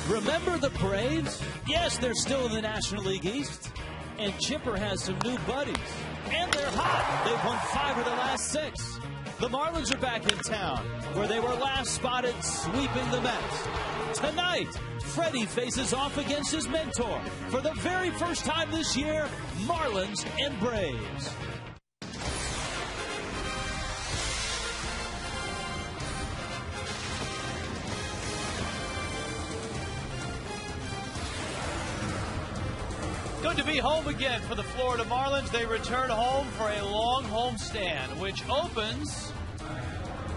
Remember the Braves? Yes, they're still in the National League East. And Chipper has some new buddies. And they're hot. They've won 5 of their last 6. The Marlins are back in town, where they were last spotted sweeping the Mets. Tonight, Freddie faces off against his mentor. For the very first time this year, Marlins and Braves. Good to be home again for the Florida Marlins. They return home for a long homestand, which opens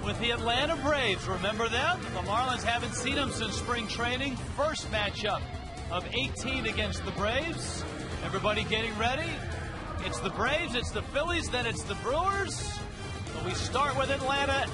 with the Atlanta Braves. Remember them? The Marlins haven't seen them since spring training. First matchup of 18 against the Braves. Everybody getting ready. It's the Braves, it's the Phillies, then it's the Brewers. But we start with Atlanta,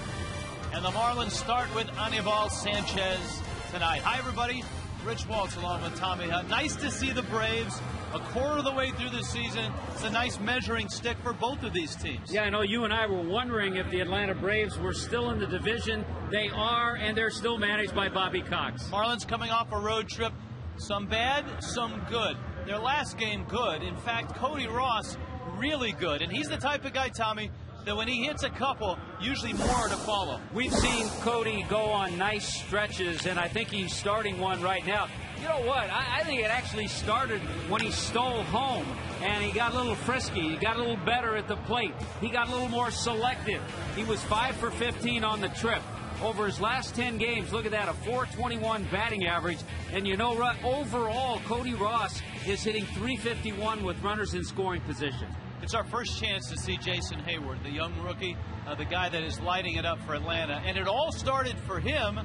and the Marlins start with Anibal Sanchez tonight. Hi, everybody. Rich Waltz along with Tommy Hunt. Nice to see the Braves a quarter of the way through the season. It's a nice measuring stick for both of these teams. Yeah, I know you and I were wondering if the Atlanta Braves were still in the division. They are, and they're still managed by Bobby Cox. Marlins coming off a road trip. Some bad, some good. Their last game, good. In fact, Cody Ross, really good. And he's the type of guy, Tommy, that when he hits a couple, usually more to follow. We've seen Cody go on nice stretches, and I think he's starting one right now. You know what? I think it actually started when he stole home, and he got a little frisky. He got a little better at the plate. He got a little more selective. He was 5 for 15 on the trip. Over his last 10 games, look at that, a .421 batting average. And you know what? Overall, Cody Ross is hitting .351 with runners in scoring position. It's our first chance to see Jason Hayward, the young rookie, the guy that is lighting it up for Atlanta. And it all started for him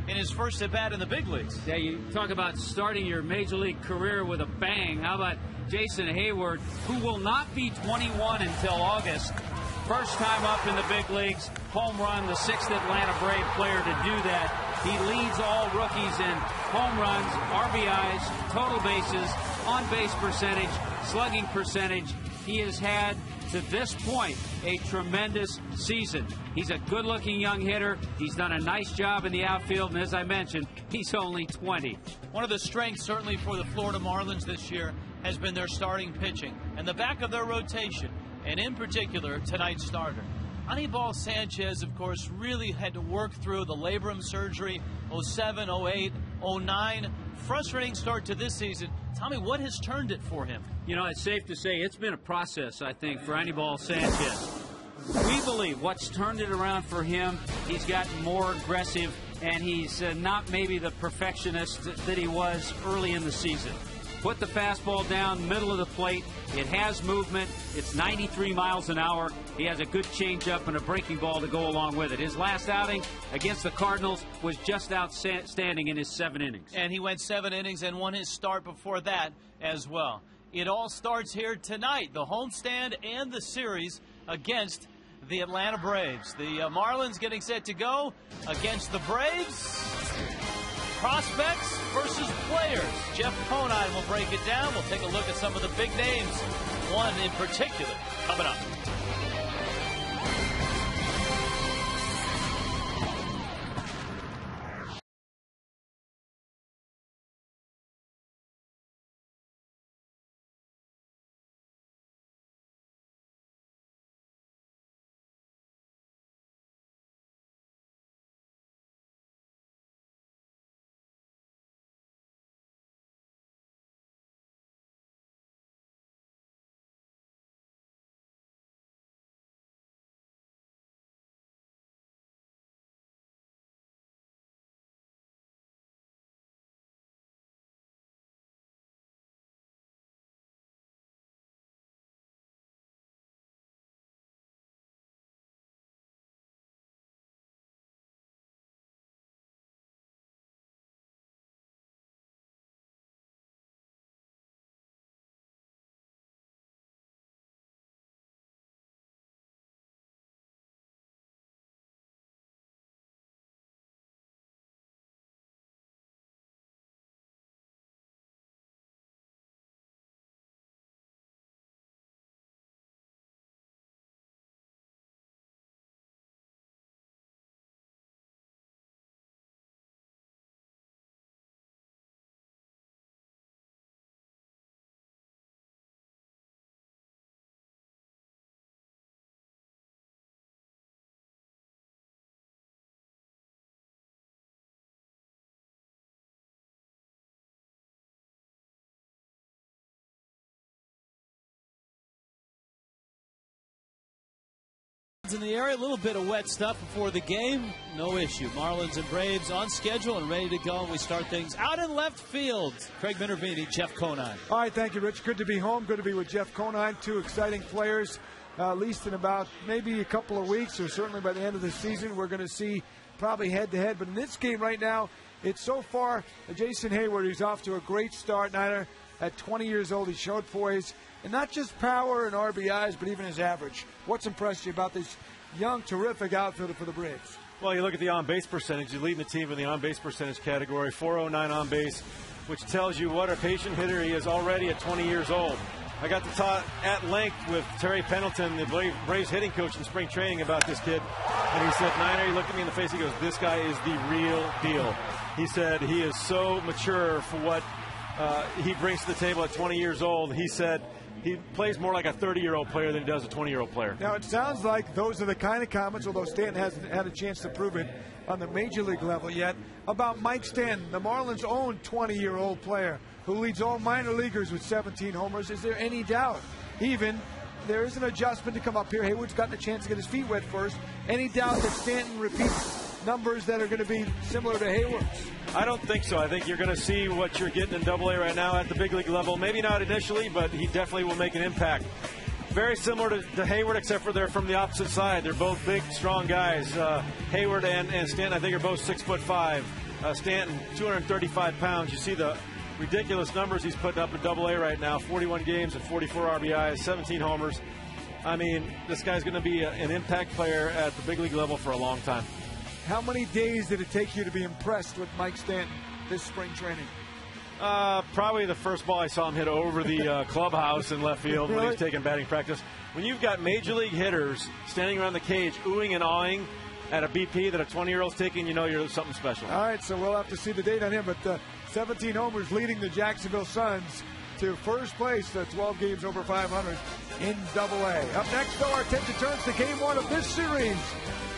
in his first at-bat in the big leagues. Yeah, you talk about starting your major league career with a bang. How about Jason Hayward, who will not be 21 until August? First time up in the big leagues, home run, the 6th Atlanta Brave player to do that. He leads all rookies in home runs, RBIs, total bases, on-base percentage, slugging percentage. He has had, to this point, a tremendous season. He's a good-looking young hitter. He's done a nice job in the outfield, and as I mentioned, he's only 20. One of the strengths, certainly, for the Florida Marlins this year has been their starting pitching and the back of their rotation, and in particular, tonight's starter. Anibal Sanchez, of course, really had to work through the labrum surgery, 07, 08, 09. Frustrating start to this season. Tommy, what has turned it for him? You know, it's safe to say it's been a process, I think, for Anibal Sanchez. We believe what's turned it around for him, he's gotten more aggressive, and he's not maybe the perfectionist that he was early in the season. Put the fastball down, middle of the plate. It has movement. It's 93 miles an hour. He has a good changeup and a breaking ball to go along with it. His last outing against the Cardinals was just outstanding in his 7 innings. And he went 7 innings and won his start before that as well. It all starts here tonight, the homestand and the series against the Atlanta Braves. The Marlins getting set to go against the Braves. Prospects versus players. Jeff Conine will break it down. We'll take a look at some of the big names, one in particular, coming up. In the area, a little bit of wet stuff before the game, no issue. Marlins and Braves on schedule and ready to go, and we start things out in left field. Craig Minervini, Jeff Conine. All right, thank you, Rich. Good to be home. Good to be with Jeff Conine. Two exciting players, at least in about maybe a couple of weeks, or certainly by the end of the season. We're going to see probably head-to-head. But in this game right now, it's so far Jason Hayward, who's off to a great start. Niner at 20 years old, he showed poise. And not just power and RBIs, but even his average. What's impressed you about this young, terrific outfielder for the Braves? Well, you look at the on-base percentage. He's leading the team in the on-base percentage category, 409 on base, which tells you what a patient hitter he is already at 20 years old. I got to talk at length with Terry Pendleton, the Braves hitting coach in spring training, about this kid. And he said, Niner, he looked at me in the face, he goes, this guy is the real deal. He said he is so mature for what he brings to the table at 20 years old. He said he plays more like a 30-year-old player than he does a 20-year-old player. Now, it sounds like those are the kind of comments, although Stanton hasn't had a chance to prove it on the major league level yet, about Mike Stanton, the Marlins' own 20-year-old player who leads all minor leaguers with 17 homers. Is there any doubt? Even there is an adjustment to come up here. Hayward's gotten a chance to get his feet wet first. Any doubt that Stanton repeats numbers that are going to be similar to Hayward's? I don't think so. I think you're going to see what you're getting in AA right now at the big league level. Maybe not initially, but he definitely will make an impact. Very similar to Hayward, except for they're from the opposite side. They're both big, strong guys. Hayward and Stanton, I think, are both 6'5". Stanton, 235 pounds. You see the ridiculous numbers he's putting up in AA right now. 41 games and 44 RBIs, 17 homers. I mean, this guy's going to be an impact player at the big league level for a long time. How many days did it take you to be impressed with Mike Stanton this spring training? Probably the first ball I saw him hit over the clubhouse in left field when he was taking batting practice. When you've got major league hitters standing around the cage, oohing and awing at a BP that a 20-year-old's taking, you know you're something special. All right, so we'll have to see the date on him. But 17 homers leading the Jacksonville Suns to first place, 12 games over 500 in AA. Up next, though, our attention turns to Game 1 of this series.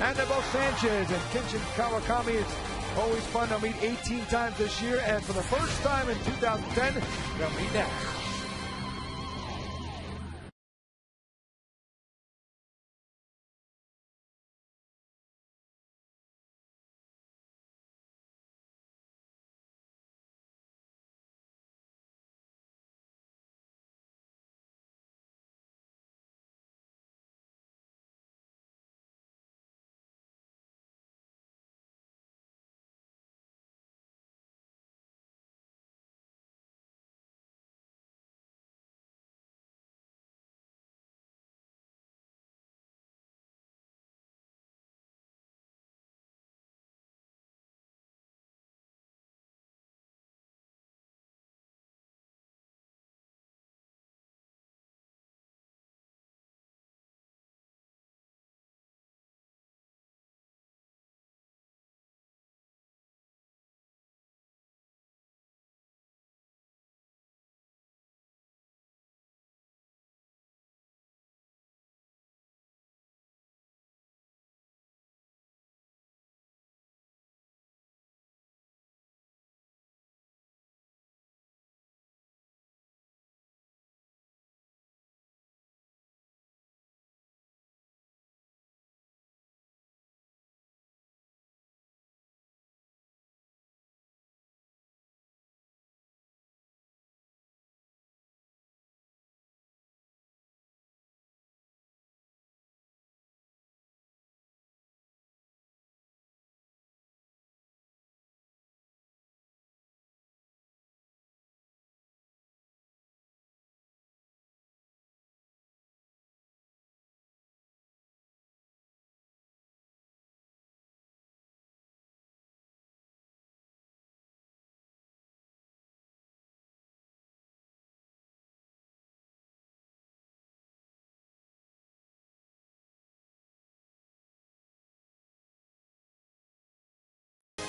Anibal Sanchez and Kenshin Kawakami. It's always fun. They'll meet 18 times this year, and for the first time in 2010, they'll meet next.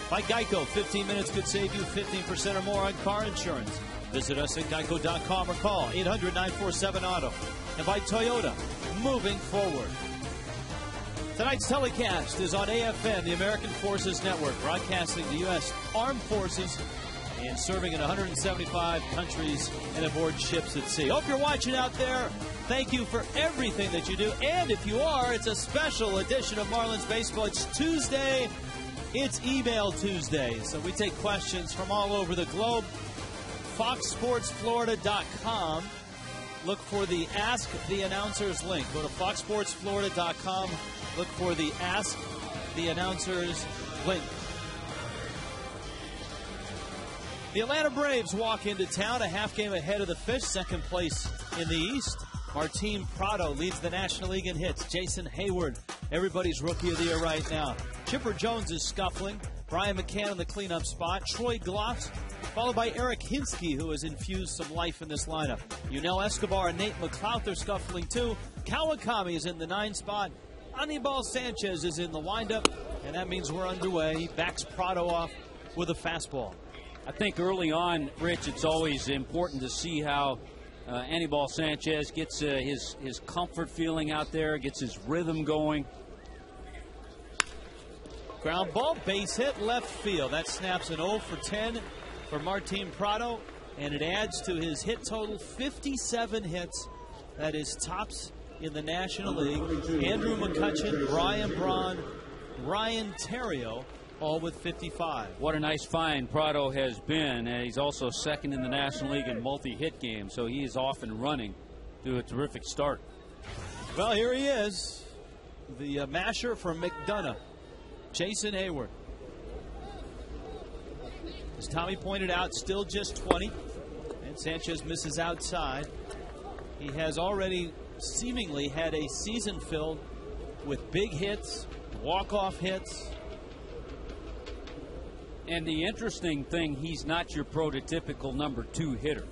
By Geico, 15 minutes could save you 15% or more on car insurance. Visit us at geico.com or call 800-947-AUTO. And by Toyota, moving forward. Tonight's telecast is on AFN, the American Forces Network, broadcasting the U.S. Armed Forces and serving in 175 countries and aboard ships at sea. Hope you're watching out there. Thank you for everything that you do. And if you are, it's a special edition of Marlins Baseball. It's Tuesday. It's Email Tuesday. So we take questions from all over the globe. FoxSportsFlorida.com. Look for the Ask the Announcers link. Go to FoxSportsFlorida.com. Look for the Ask the Announcers link. The Atlanta Braves walk into town a half game ahead of the Fish, second place in the East. Martin Prado leads the National League in hits. Jason Hayward, everybody's Rookie of the Year right now. Chipper Jones is scuffling. Brian McCann in the cleanup spot. Troy Glaus, followed by Eric Hinsky, who has infused some life in this lineup. Yunel Escobar and Nate McLouth are scuffling too. Kawakami is in the 9 spot. Anibal Sanchez is in the windup, and that means we're underway. He backs Prado off with a fastball. I think early on, Rich, it's always important to see how Anibal Sanchez gets his comfort feeling out there, gets his rhythm going. Ground ball, base hit, left field. That snaps an 0 for 10 for Martin Prado, and it adds to his hit total, 57 hits. That is tops in the National League. Andrew McCutchen, Brian Braun, Ryan Theriot, all with 55. What a nice find Prado has been, and he's also second in the National League in multi-hit games, so he is off and running to a terrific start. Well, here he is, the masher from McDonough, Jason Hayward. As Tommy pointed out, still just 20, and Sanchez misses outside. He has already seemingly had a season filled with big hits, walk-off hits. And the interesting thing, he's not your prototypical number 2 hitter.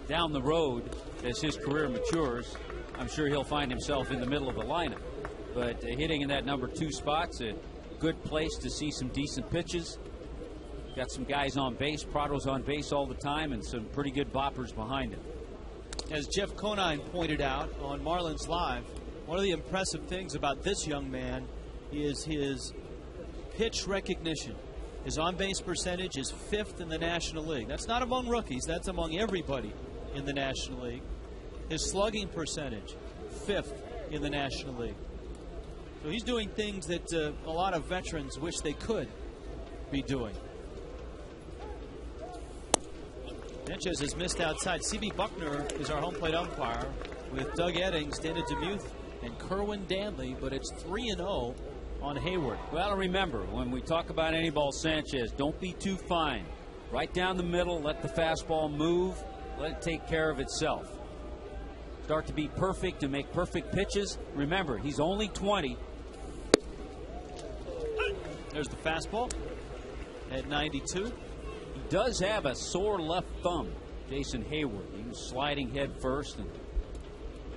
Down the road, as his career matures, I'm sure he'll find himself in the middle of the lineup. But hitting in that number 2 spot's a good place to see some decent pitches. Got some guys on base. Prado's on base all the time, and some pretty good boppers behind him. As Jeff Conine pointed out on Marlins Live, one of the impressive things about this young man is his pitch recognition. His on-base percentage is 5th in the National League. That's not among rookies. That's among everybody in the National League. His slugging percentage, 5th in the National League. So he's doing things that a lot of veterans wish they could be doing. Sanchez has missed outside. C.B. Buckner is our home plate umpire with Doug Eddings, Dana DeMuth, and Kerwin Danley, but it's 3-0 on Hayward. Well, remember, when we talk about Anibal Sanchez, don't be too fine. Right down the middle, let the fastball move, let it take care of itself. Start to be perfect and make perfect pitches. Remember, he's only 20. There's the fastball at 92. He does have a sore left thumb, Jason Hayward. He was sliding head first and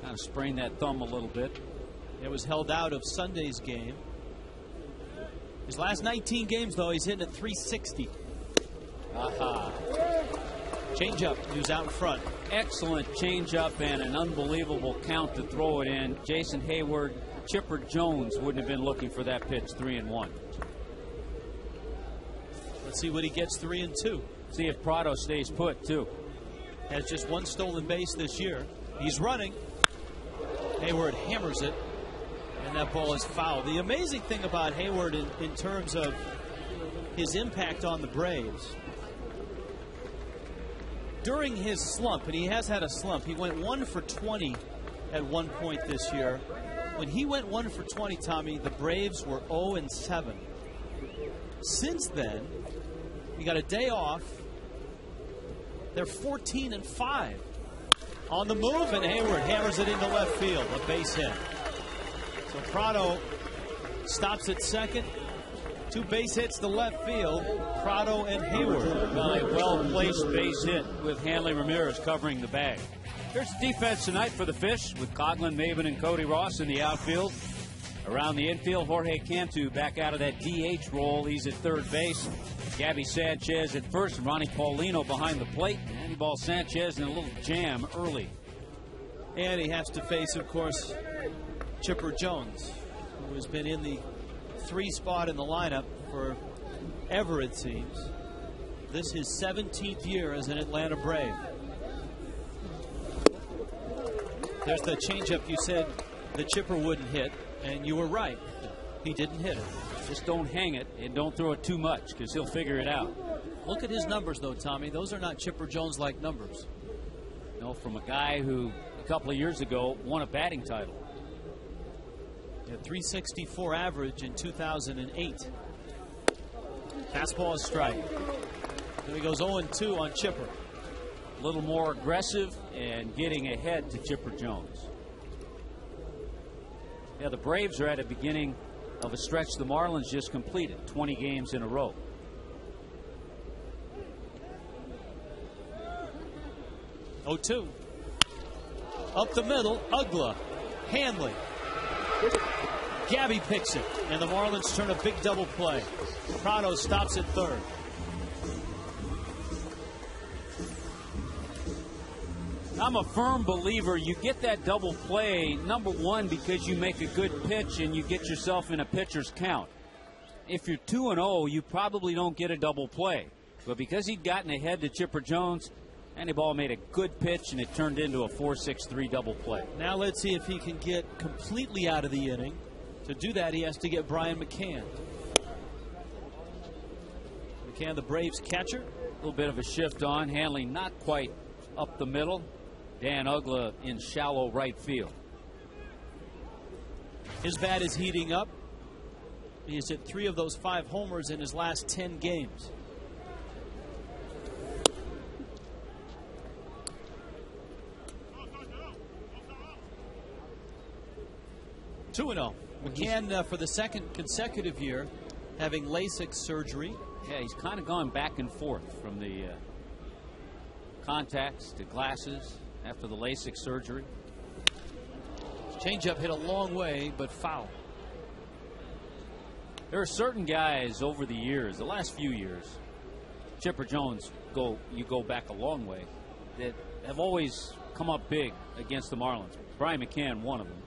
kind of sprained that thumb a little bit. It was held out of Sunday's game. His last 19 games, though, he's hitting at 360. Aha. Changeup, he was out in front. Excellent changeup and an unbelievable count to throw it in. Jason Hayward, Chipper Jones wouldn't have been looking for that pitch. 3-1. Let's see what he gets. 3-2. See if Prado stays put, too. Has just 1 stolen base this year. He's running. Hayward hammers it, and that ball is foul. The amazing thing about Hayward in terms of his impact on the Braves, during his slump, and he has had a slump, he went 1 for 20 at one point this year. When he went 1 for 20, Tommy, the Braves were 0-7. Since then, he got a day off. They're 14-5. On the move, and Hayward hammers it into left field. A base hit. So Prado stops at second. 2 base hits to left field. Prado and Hayward. A well-placed base hit with Hanley Ramirez covering the bag. Here's the defense tonight for the Fish with Coughlin, Maven, and Cody Ross in the outfield. Around the infield, Jorge Cantu back out of that DH role. He's at third base. Gabby Sanchez at first, and Ronnie Paulino behind the plate. Anibal Sanchez in a little jam early. And he has to face, of course, Chipper Jones, who has been in the 3 spot in the lineup forever, it seems. This is his 17th year as an Atlanta Brave. There's the changeup you said the Chipper wouldn't hit, and you were right. He didn't hit it. Just don't hang it and don't throw it too much because he'll figure it out. Look at his numbers, though, Tommy. Those are not Chipper Jones-like numbers. You know, from a guy who a couple of years ago won a batting title. Yeah, 364 average in 2008. Fastball is strike. Then he goes 0-2 on Chipper. A little more aggressive and getting ahead to Chipper Jones. Yeah, the Braves are at the beginning of a stretch the Marlins just completed, 20 games in a row. Oh, 2. Up the middle, Ugla, Hanley. Gabby picks it, and the Marlins turn a big double play. Prado stops at third. I'm a firm believer you get that double play, number one, because you make a good pitch and you get yourself in a pitcher's count. If you're 2-0, you probably don't get a double play. But because he'd gotten ahead to Chipper Jones, Anibal made a good pitch and it turned into a 4-6-3 double play. Now let's see if he can get completely out of the inning. To do that, he has to get Brian McCann. McCann, the Braves catcher. A little bit of a shift on. Hanley not quite up the middle. Dan Ugla in shallow right field. His bat is heating up. He has hit 3 of those 5 homers in his last 10 games. Two and 0. McCann for the second consecutive year having LASIK surgery. Yeah, he's kind of gone back and forth from the contacts to glasses after the LASIK surgery. Changeup hit a long way, but foul. There are certain guys over the years, the last few years, Chipper Jones, you go back a long way, that have always come up big against the Marlins. Brian McCann, one of them.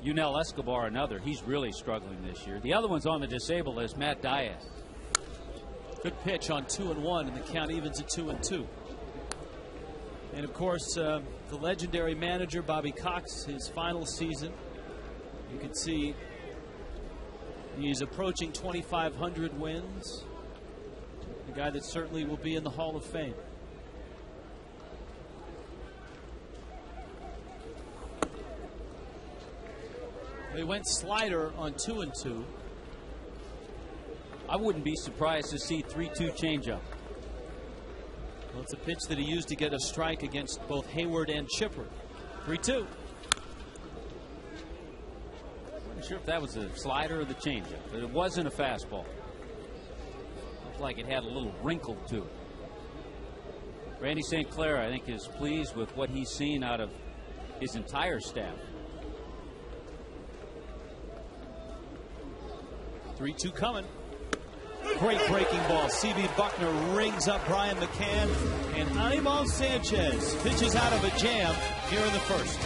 Yunel Escobar, another. He's really struggling this year. The other one's on the disabled list, Matt Diaz. Good pitch on 2-1, and the count evens at 2-2. And of course, the legendary manager Bobby Cox, his final season. You can see he's approaching 2,500 wins. A guy that certainly will be in the Hall of Fame. They went slider on 2-2. I wouldn't be surprised to see 3-2 changeup. Well, it's a pitch that he used to get a strike against both Hayward and Chipper. 3-2. Not sure if that was a slider or the changeup, but it wasn't a fastball. Looked like it had a little wrinkle to it. Randy St. Clair, I think, is pleased with what he's seen out of his entire staff. 3-2 coming. Great breaking ball. C.B. Buckner rings up Brian McCann, and Anibal Sanchez pitches out of a jam here in the first.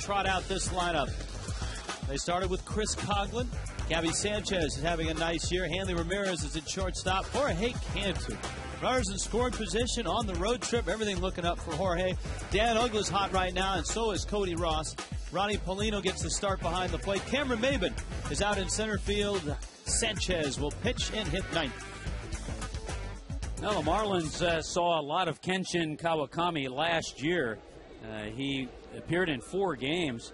trot out this lineup. They started with Chris Coghlan. Gabby Sanchez is having a nice year. Hanley Ramirez is at shortstop. Jorge Cantu. Runners in scoring position on the road trip. Everything looking up for Jorge. Dan Uggla's hot right now, and so is Cody Ross. Ronnie Polino gets the start behind the plate. Cameron Maben is out in center field. Sanchez will pitch and hit ninth. Now, the Marlins saw a lot of Kenshin Kawakami last year. He appeared in 4 games.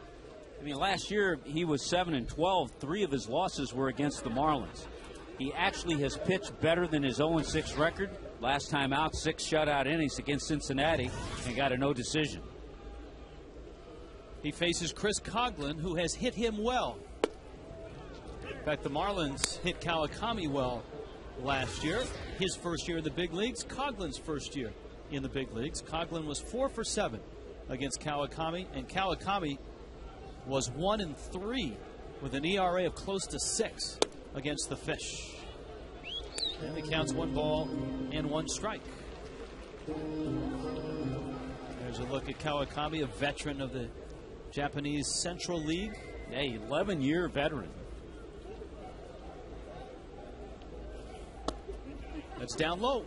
I mean, last year he was 7-12. 3 of his losses were against the Marlins. He actually has pitched better than his 0-6 record. Last time out, 6 shutout innings against Cincinnati and got a no decision. He faces Chris Coghlan, who has hit him well. In fact, the Marlins hit Kawakami well last year. His first year in the big leagues. Coghlan's first year in the big leagues. Coghlan was 4 for 7 against Kawakami, and Kawakami was 1-3 with an ERA of close to 6 against the Fish. And it counts 1 ball and 1 strike. There's a look at Kawakami, a veteran of the Japanese Central League. A 11-year veteran. That's down low.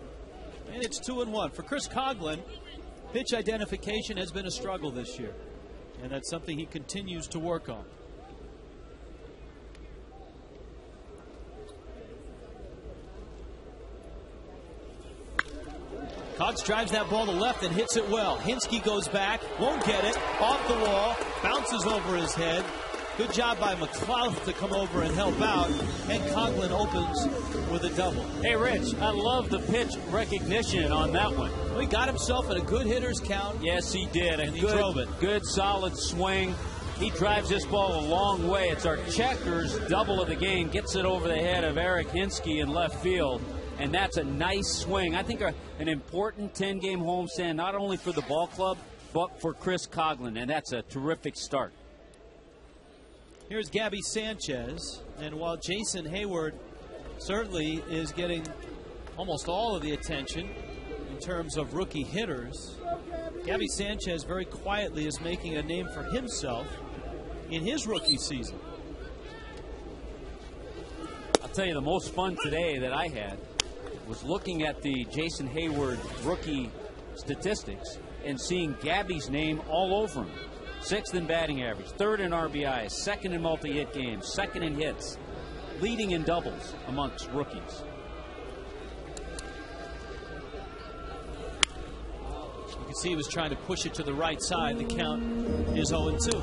And it's 2-1. For Chris Coghlan, pitch identification has been a struggle this year. And that's something he continues to work on. Cox drives that ball to left and hits it well. Hinsky goes back, won't get it, off the wall, bounces over his head. Good job by McLeod to come over and help out, and Coghlan opens with a double. Hey, Rich, I love the pitch recognition on that one. Well, he got himself in a good hitter's count. Yes, he did, and he drove it. Good, solid swing. He drives this ball a long way. It's our checkers double of the game, gets it over the head of Eric Hinsky in left field. And that's a nice swing. I think an important 10-game homestand, not only for the ball club, but for Chris Coghlan, and that's a terrific start. Here's Gabby Sanchez, and while Jason Hayward certainly is getting almost all of the attention in terms of rookie hitters, Gabby Sanchez very quietly is making a name for himself in his rookie season. I'll tell you, the most fun today that I had was looking at the Jason Hayward rookie statistics and seeing Gabby's name all over him. 6th in batting average, 3rd in RBIs, 2nd in multi-hit games, 2nd in hits, leading in doubles amongst rookies. You can see he was trying to push it to the right side. The count is 0-2.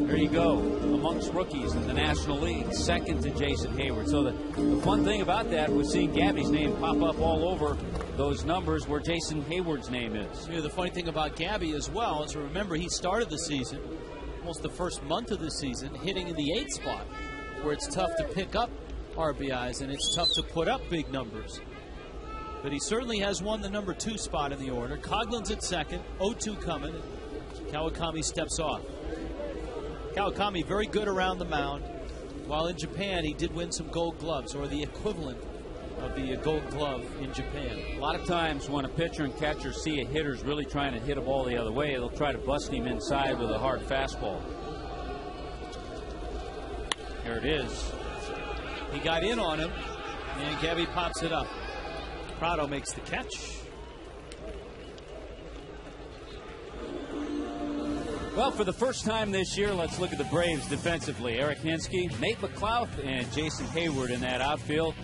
There you go, amongst rookies in the National League, 2nd to Jason Hayward. So the fun thing about that was seeing Gabby's name pop up all over those numbers where Jason Hayward's name is. You know, the funny thing about Gabby as well is, remember, he started the season, almost the first month of the season, hitting in the 8th spot, where it's tough to pick up RBIs and it's tough to put up big numbers. But he certainly has won the number 2 spot in the order. Coghlan's at 2nd, 0-2 coming, and Kawakami steps off. Kawakami very good around the mound. While in Japan, he did win some gold gloves, or the equivalent of the gold glove in Japan. A lot of times when a pitcher and catcher see a hitter's really trying to hit a ball the other way, they'll try to bust him inside with a hard fastball. Here it is. He got in on him, and Gabby pops it up. Prado makes the catch. Well, for the first time this year, let's look at the Braves defensively. Eric Hinsky, Nate McLeod, and Jason Hayward in that outfield.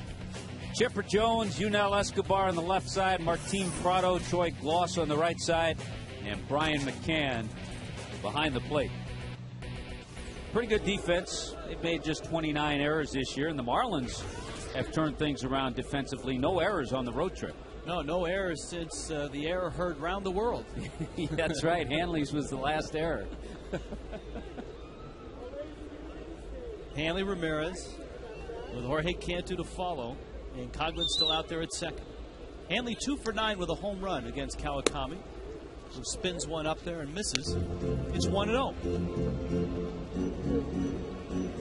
Chipper Jones, Yunel Escobar on the left side, Martin Prado, Troy Gloss on the right side, and Brian McCann behind the plate. Pretty good defense. They've made just 29 errors this year, and the Marlins have turned things around defensively. No errors on the road trip. No errors since the error heard round the world. That's right. Hanley's was the last error. Hanley Ramirez with Jorge Cantu to follow, and Coghlan still out there at 2nd. Hanley 2 for 9 with a home run against Kawakami, who spins one up there and misses. It's 1-0.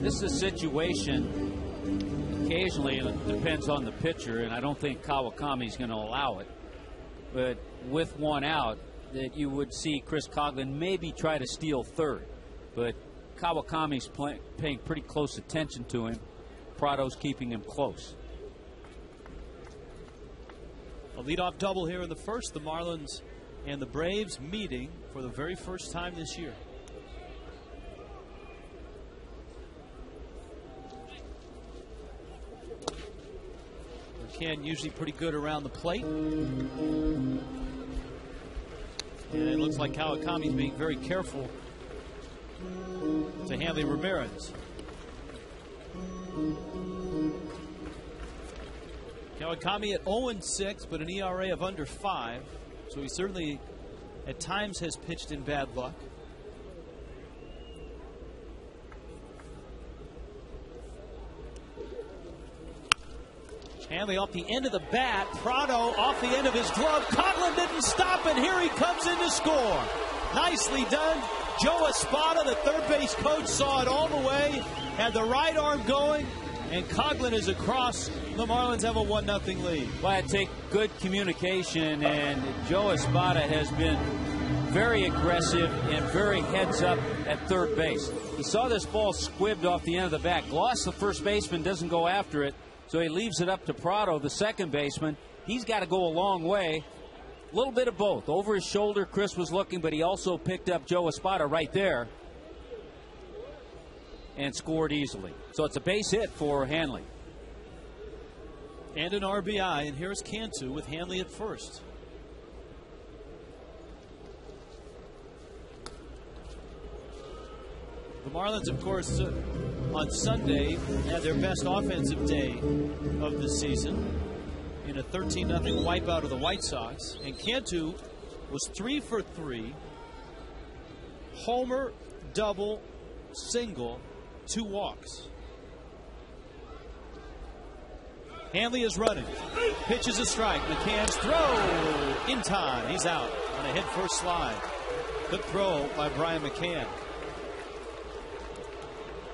This is a situation. Occasionally, it depends on the pitcher, and I don't think Kawakami's going to allow it. But with 1 out, that you would see Chris Coghlan maybe try to steal third, but Kawakami's paying pretty close attention to him. Prado's keeping him close. A leadoff double here in the first. The Marlins and the Braves meeting for the very first time this year. McCann usually pretty good around the plate. And it looks like Kawakami's being very careful to Hanley Ramirez. Kawakami at 0-6, but an ERA of under 5. So he certainly at times has pitched in bad luck. Hanley off the end of the bat. Prado off the end of his glove. Coghlan didn't stop, and here he comes in to score. Nicely done. Joe Espada, the third base coach, saw it all the way, had the right arm going, and Coghlan is across. The Marlins have a 1-0 lead. Well, it takes good communication, and Joe Espada has been very aggressive and very heads up at third base. He saw this ball squibbed off the end of the bat. Gloss, the first baseman, doesn't go after it, so he leaves it up to Prado, the second baseman. He's got to go a long way. A little bit of both. Over his shoulder, Chris was looking, but he also picked up Joe Espada right there and scored easily. So it's a base hit for Hanley. And an RBI, and here's Cantu with Hanley at first. The Marlins, of course, on Sunday had their best offensive day of the season in a 13-0 wipeout of the White Sox. And Cantu was 3 for 3. Homer, double, single, 2 walks. Hanley is running. Pitches a strike. McCann's throw in time. He's out on a head-first slide. Good throw by Brian McCann.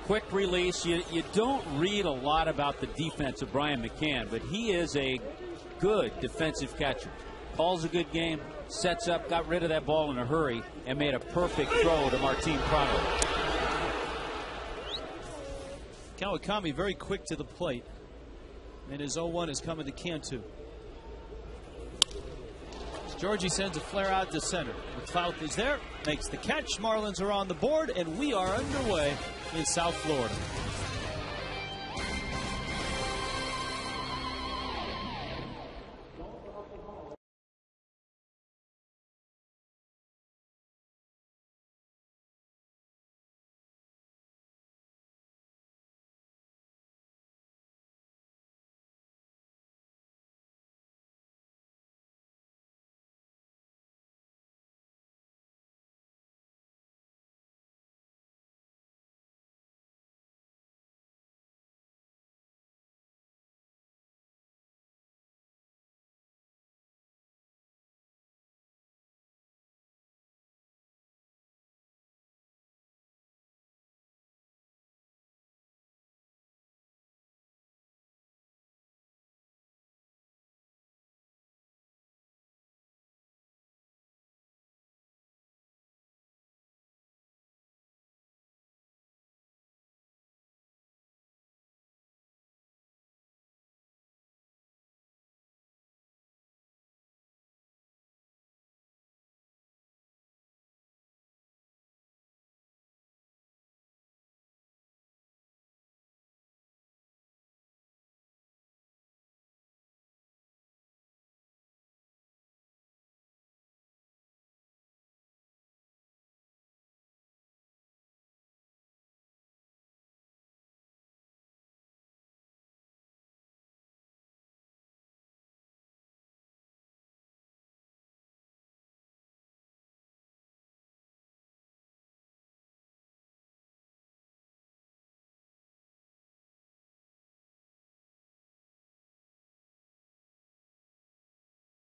Quick release. You don't read a lot about the defense of Brian McCann, but he is a good defensive catcher. Calls a good game, sets up, got rid of that ball in a hurry, and made a perfect throw to Martin Prado. Kawakami very quick to the plate. And his 0-1 is coming to Cantu. Georgie sends a flare out to center. McLeod is there, makes the catch. Marlins are on the board, and we are underway in South Florida.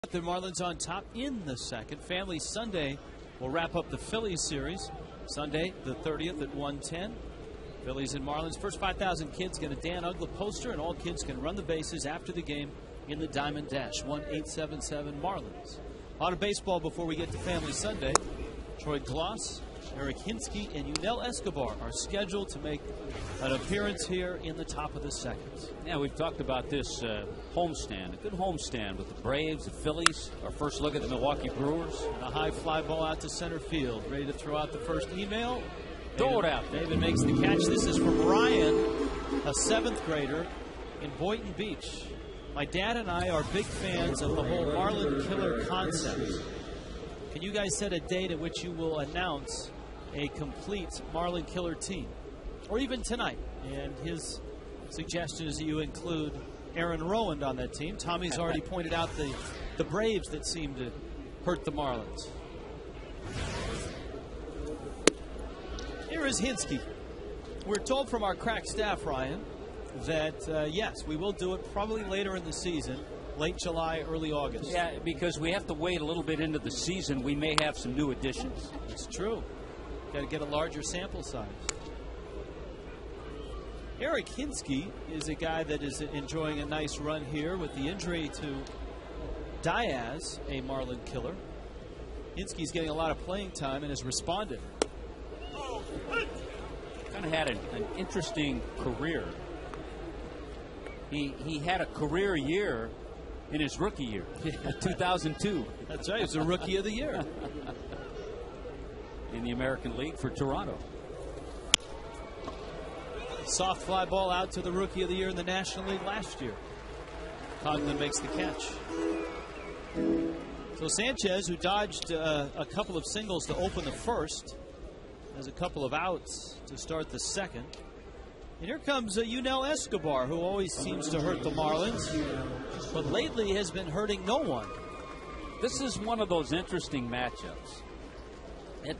The Marlins on top in the second. Family Sunday will wrap up the Phillies series. Sunday, the 30th at 1:10. Phillies and Marlins. First 5,000 kids get a Dan Uggla poster, and all kids can run the bases after the game in the Diamond Dash. 1-877 Marlins. A lot of baseball before we get to Family Sunday. Troy Gloss, Eric Hinsky, and Yunel Escobar are scheduled to make an appearance here in the top of the second. Yeah, we've talked about this homestand, a good homestand with the Braves, the Phillies. Our first look at the Milwaukee Brewers. And a high fly ball out to center field. Ready to throw out the first email. Throw it out. David makes the catch. This is from Ryan, a 7th grader in Boynton Beach. My dad and I are big fans of the whole Marlin killer concept. Can you guys set a date at which you will announce a complete Marlin killer team? Or even tonight. And his suggestion is that you include Aaron Rowand on that team. Tommy's already pointed out the Braves that seem to hurt the Marlins. Here is Hinsky. We're told from our crack staff, Ryan, that yes, we will do it probably later in the season, late July, early August. Yeah, because we have to wait a little bit into the season. We may have some new additions. It's true. Got to get a larger sample size. Eric Hinsky is a guy that is enjoying a nice run here with the injury to Diaz, a Marlin killer. Hinsky's getting a lot of playing time and has responded. Kind of had an interesting career. He had a career year in his rookie year, 2002. That's right. He was a Rookie of the Year in the American League for Toronto. Soft fly ball out to the Rookie of the Year in the National League last year. Coghlan makes the catch. So Sanchez, who dodged a couple of singles to open the first, has a couple of outs to start the second. And here comes Yunel Escobar, who always seems to hurt the Marlins, but lately has been hurting no one. This is one of those interesting matchups.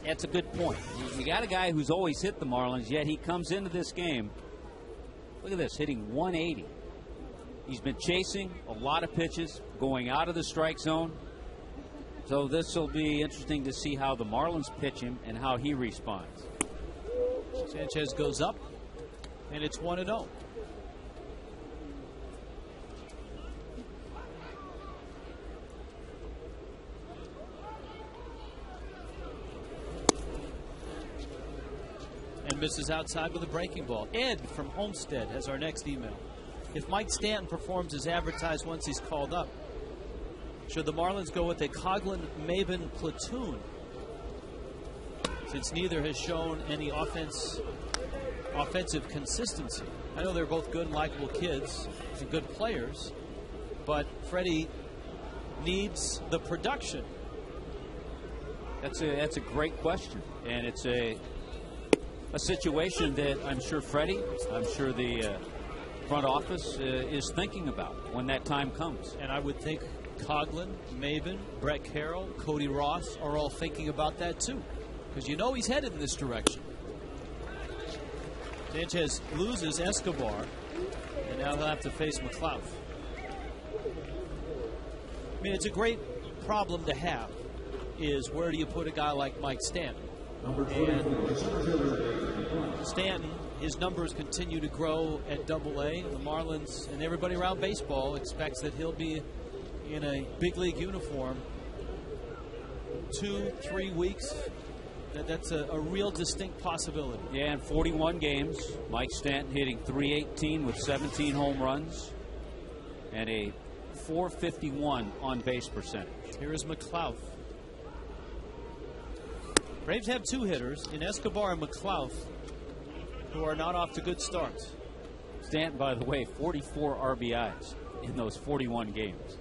That's a good point. You got a guy who's always hit the Marlins, yet he comes into this game, look at this, hitting 180. He's been chasing a lot of pitches, going out of the strike zone. So this will be interesting to see how the Marlins pitch him and how he responds. Sanchez goes up, and it's 1-0. And misses outside with a breaking ball. Ed from Homestead has our next email. If Mike Stanton performs as advertised once he's called up, should the Marlins go with a Coghlan-Maben platoon? Since neither has shown any offensive consistency. I know they're both good and likable kids and good players, but Freddie needs the production. That's a great question, and it's a situation that I'm sure Freddie, I'm sure the front office is thinking about when that time comes. And I would think Coghlan, Maben, Brett Carroll, Cody Ross are all thinking about that too, because you know he's headed in this direction. Sanchez loses Escobar, and now he'll have to face McLeod. I mean, it's a great problem to have, is where do you put a guy like Mike Stanton? And Stanton, his numbers continue to grow at Double-A. The Marlins and everybody around baseball expects that he'll be in a big league uniform 2-3 weeks. That's a real distinct possibility. Yeah, in 41 games, Mike Stanton hitting .318 with 17 home runs and a .451 on-base percentage. Here is McLeod. Braves have two hitters in Escobar and McLeod, who are not off to good starts. Stanton, by the way, 44 RBIs in those 41 games.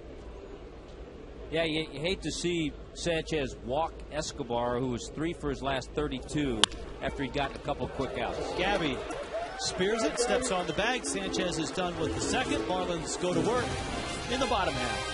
Yeah, you hate to see Sanchez walk Escobar, who was 3 for his last 32 after he got a couple quick outs. Gabby spears it, steps on the bag. Sanchez is done with the second. Marlins go to work in the bottom half.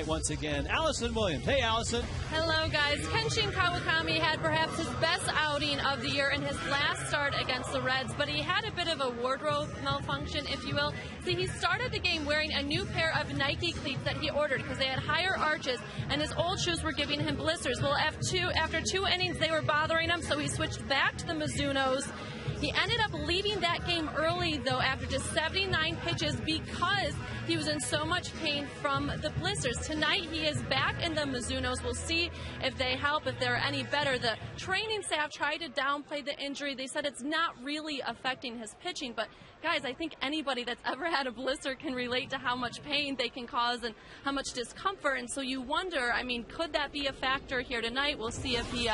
Once again, Allison Williams. Hey, Allison. Hello, guys. Kenshin Kawakami had perhaps his best outing of the year in his last start against the Reds, but he had a bit of a wardrobe malfunction, if you will. See, he started the game wearing a new pair of Nike cleats that he ordered because they had higher arches, and his old shoes were giving him blisters. Well, after two innings, they were bothering him, so he switched back to the Mizunos. He ended up leaving that game early, though, after just 79 pitches because he was in so much pain from the blisters. Tonight, he is back in the Mizunos. We'll see if they help, if they're any better. The training staff tried to downplay the injury. They said it's not really affecting his pitching. But, guys, I think anybody that's ever had a blister can relate to how much pain they can cause and how much discomfort. And so you wonder, I mean, could that be a factor here tonight? We'll see if he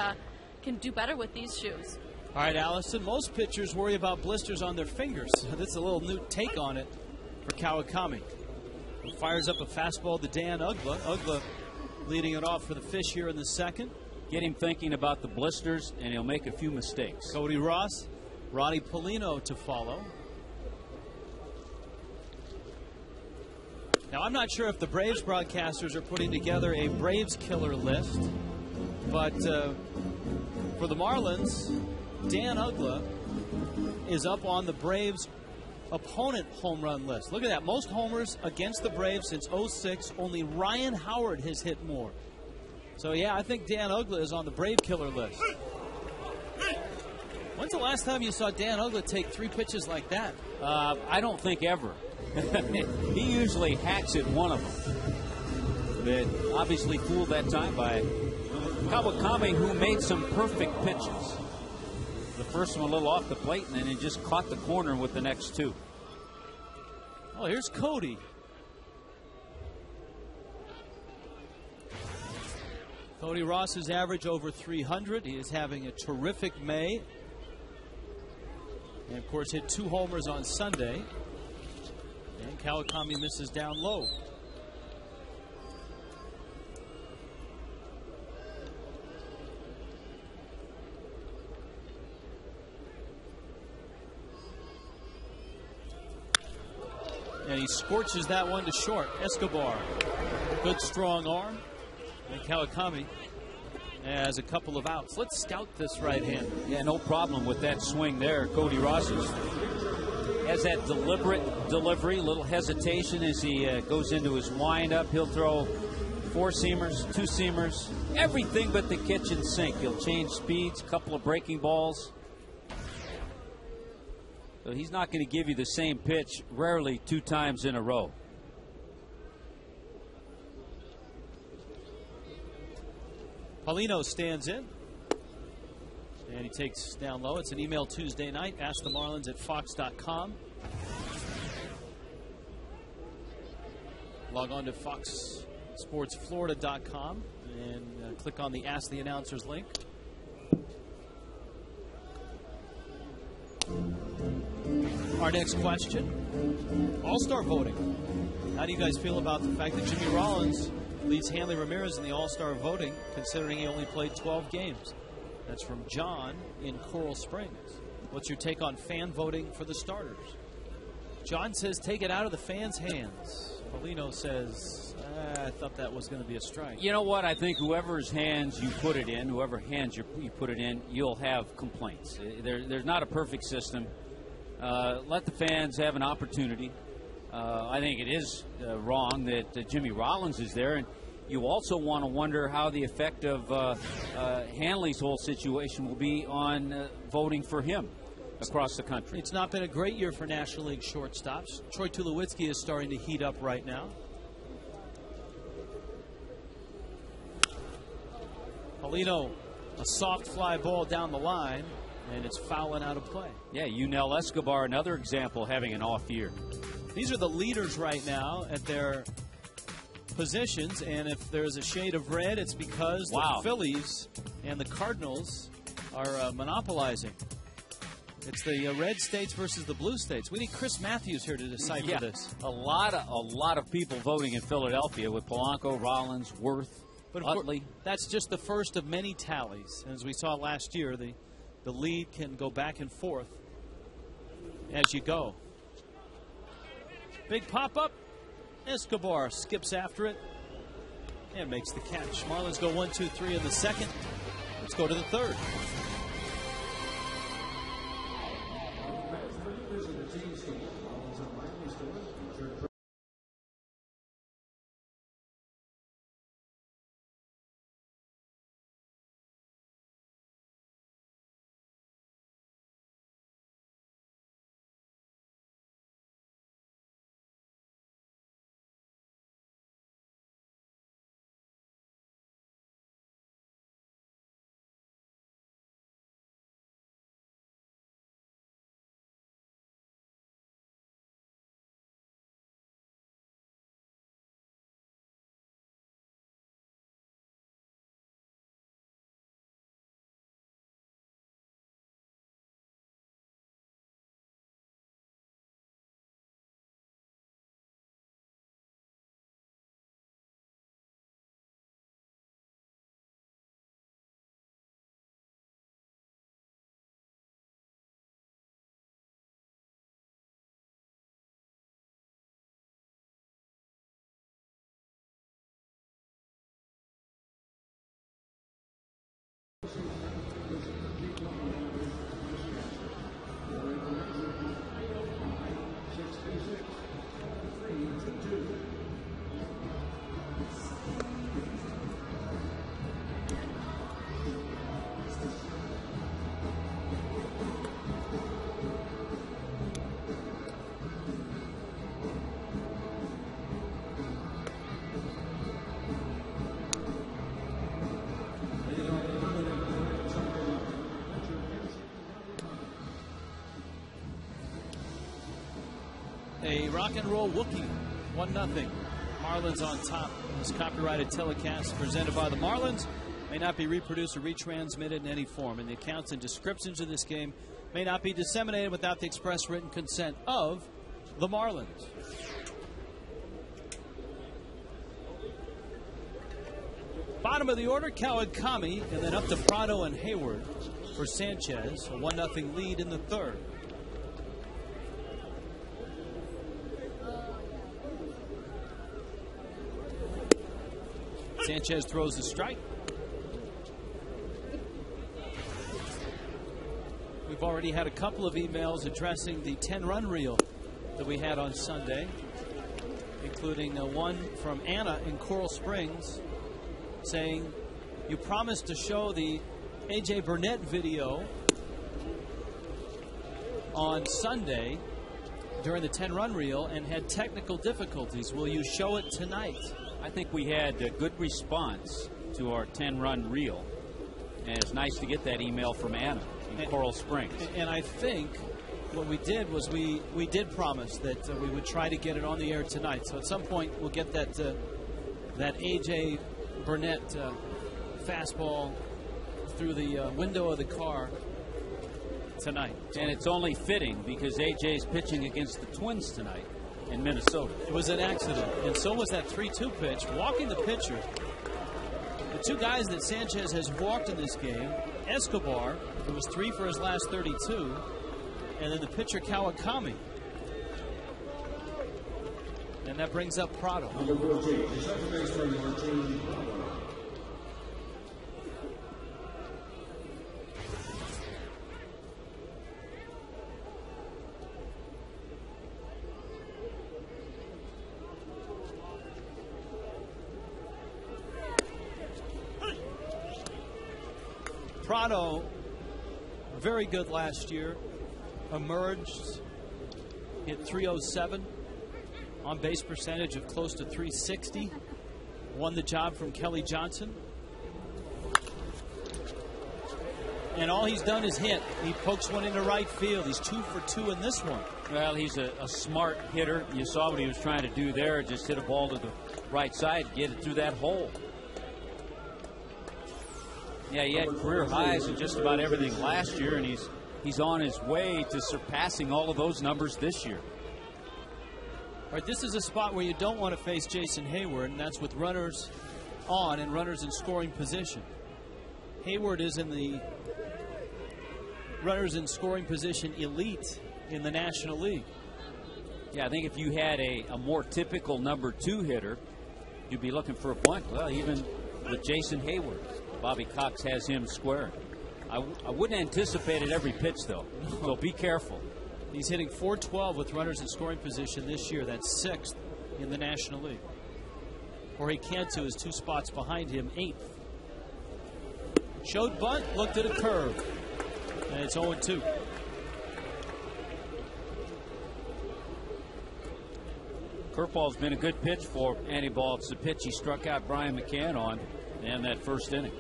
can do better with these shoes. All right, Allison, most pitchers worry about blisters on their fingers. That's a little new take on it for Kawakami. He fires up a fastball to Dan Uggla. Uggla leading it off for the Fish here in the second. Get him thinking about the blisters, and he'll make a few mistakes. Cody Ross, Ronnie Polino to follow. Now, I'm not sure if the Braves broadcasters are putting together a Braves killer list, but for the Marlins, Dan Uggla is up on the Braves opponent home run list. Look at that. Most homers against the Braves since '06. Only Ryan Howard has hit more. So, yeah, I think Dan Uggla is on the Brave killer list. When's the last time you saw Dan Uggla take 3 pitches like that? I don't think ever. He usually hacks at one of them. But obviously fooled that time by Kawakami, who made some perfect pitches. The first one a little off the plate, and then he just caught the corner with the next 2. Oh, here's Cody. Cody Ross's average over 300. He is having a terrific May. And, of course, hit 2 homers on Sunday. And Kawakami misses down low. And he scorches that one to short. Escobar, good strong arm. And Kawakami has a couple of outs. Let's scout this right hand. Yeah, no problem with that swing there. Cody Ross has that deliberate delivery, little hesitation as he goes into his windup. He'll throw 4-seamers, 2-seamers, everything but the kitchen sink. He'll change speeds, a couple of breaking balls. So he's not going to give you the same pitch, rarely 2 times in a row. Paulino stands in. And he takes down low. It's an email Tuesday night. Ask the Marlins at fox.com. Log on to foxsportsflorida.com and click on the Ask the Announcers link. Our next question, All-Star voting. How do you guys feel about the fact that Jimmy Rollins leads Hanley Ramirez in the All-Star voting, considering he only played 12 games? That's from John in Coral Springs. What's your take on fan voting for the starters? John says take it out of the fans' hands. Paulino says, I thought that was going to be a strike. You know what? I think whoever's hands you put it in, whoever hands you put it in, you'll have complaints. There's not a perfect system. Let the fans have an opportunity. I think it is wrong that Jimmy Rollins is there, and you also want to wonder how the effect of Hanley's whole situation will be on voting for him across the country. It's not been a great year for National League shortstops. Troy Tulowitzki is starting to heat up right now. Paulino, a soft fly ball down the line, and it's fouling out of play. Yeah, Yunel Escobar, another example, having an off year. These are the leaders right now at their positions, and if there's a shade of red, it's because the Phillies and the Cardinals are monopolizing. It's the red states versus the blue states. We need Chris Matthews here to decipher this. A lot of people voting in Philadelphia with Polanco, Rollins, Worth, Utley. That's just the first of many tallies. As we saw last year, the lead can go back and forth as you go. Big pop-up. Escobar skips after it. and makes the catch. Marlins go 1-2-3 in the second. Let's go to the third. A rock and roll Wookie, 1-0. Marlins on top. This copyrighted telecast presented by the Marlins may not be reproduced or retransmitted in any form, and the accounts and descriptions of this game may not be disseminated without the express written consent of the Marlins. Bottom of the order, Kawakami, and then up to Prado and Hayward for Sanchez. A 1-0 lead in the third. Sanchez throws the strike. We've already had a couple of emails addressing the 10-run reel that we had on Sunday, including one from Anna in Coral Springs saying, you promised to show the A.J. Burnett video on Sunday during the 10-run reel and had technical difficulties. Will you show it tonight? I think we had a good response to our 10-run reel, and it's nice to get that email from Anna in Coral Springs. And I think what we did was we did promise that we would try to get it on the air tonight. So at some point we'll get that A.J. Burnett fastball through the window of the car tonight. And it's only fitting because A.J.'s pitching against the Twins tonight in Minnesota. It was an accident, and so was that 3-2 pitch. Walking the pitcher, the two guys that Sanchez has walked in this game, Escobar, who was 3 for his last 32, and then the pitcher Kawakami. And that brings up Prado. Prado, very good last year, emerged, hit .307, on base percentage of close to .360, won the job from Kelly Johnson. And all he's done is hit. He pokes one into right field. He's 2 for 2 in this one. Well, he's a smart hitter. You saw what he was trying to do there, just hit a ball to the right side, get it through that hole. Yeah, he had career highs in just about everything last year, and he's on his way to surpassing all of those numbers this year. All right, this is a spot where you don't want to face Jason Hayward, and that's with runners on and runners in scoring position. Hayward is in the runners in scoring position elite in the National League. Yeah, I think if you had a more typical number 2 hitter, you'd be looking for a bunt. Well, even with Jason Hayward, Bobby Cox has him square. I wouldn't anticipate it every pitch, though, so be careful. He's hitting .412 with runners in scoring position this year. That's 6th in the National League. Jorge Cantu is 2 spots behind him, 8th. Showed bunt, looked at a curve, and it's 0-2. Curveball's been a good pitch for Andy Ball. It's the pitch he struck out Brian McCann on in that first inning.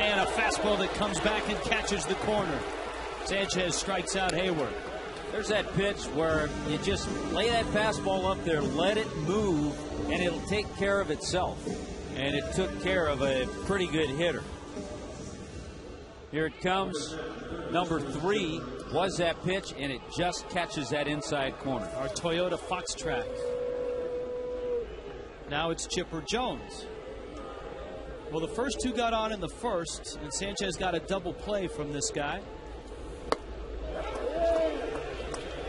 And a fastball that comes back and catches the corner. Sanchez strikes out Hayward. There's that pitch where you just lay that fastball up there, let it move, and it'll take care of itself. And it took care of a pretty good hitter. Here it comes. Number 3 was that pitch, and it just catches that inside corner. Our Toyota Fox track. Now it's Chipper Jones. Well, the first 2 got on in the first, and Sanchez got a double play from this guy.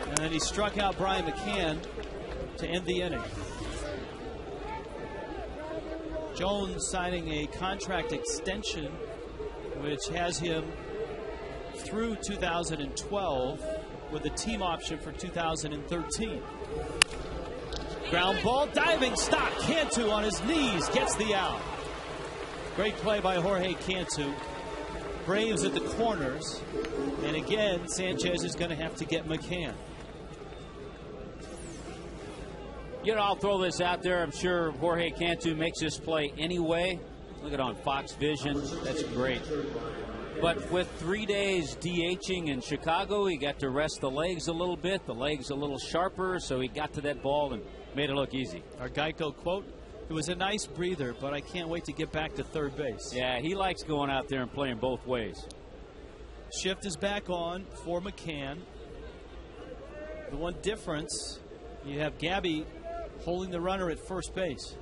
And then he struck out Brian McCann to end the inning. Jones signing a contract extension, which has him through 2012 with a team option for 2013. Ground ball, diving stop. Cantu on his knees gets the out. Great play by Jorge Cantu. Braves at the corners. And again, Sanchez is going to have to get McCann. You know, I'll throw this out there. I'm sure Jorge Cantu makes this play anyway. Look at it on Fox Vision. That's great. But with 3 days DHing in Chicago, he got to rest the legs a little bit. The legs a little sharper, so he got to that ball and made it look easy. Our Geico quote, it was a nice breather, but I can't wait to get back to third base. Yeah, he likes going out there and playing both ways. Shift is back on for McCann. The one difference, you have Gabby holding the runner at first base.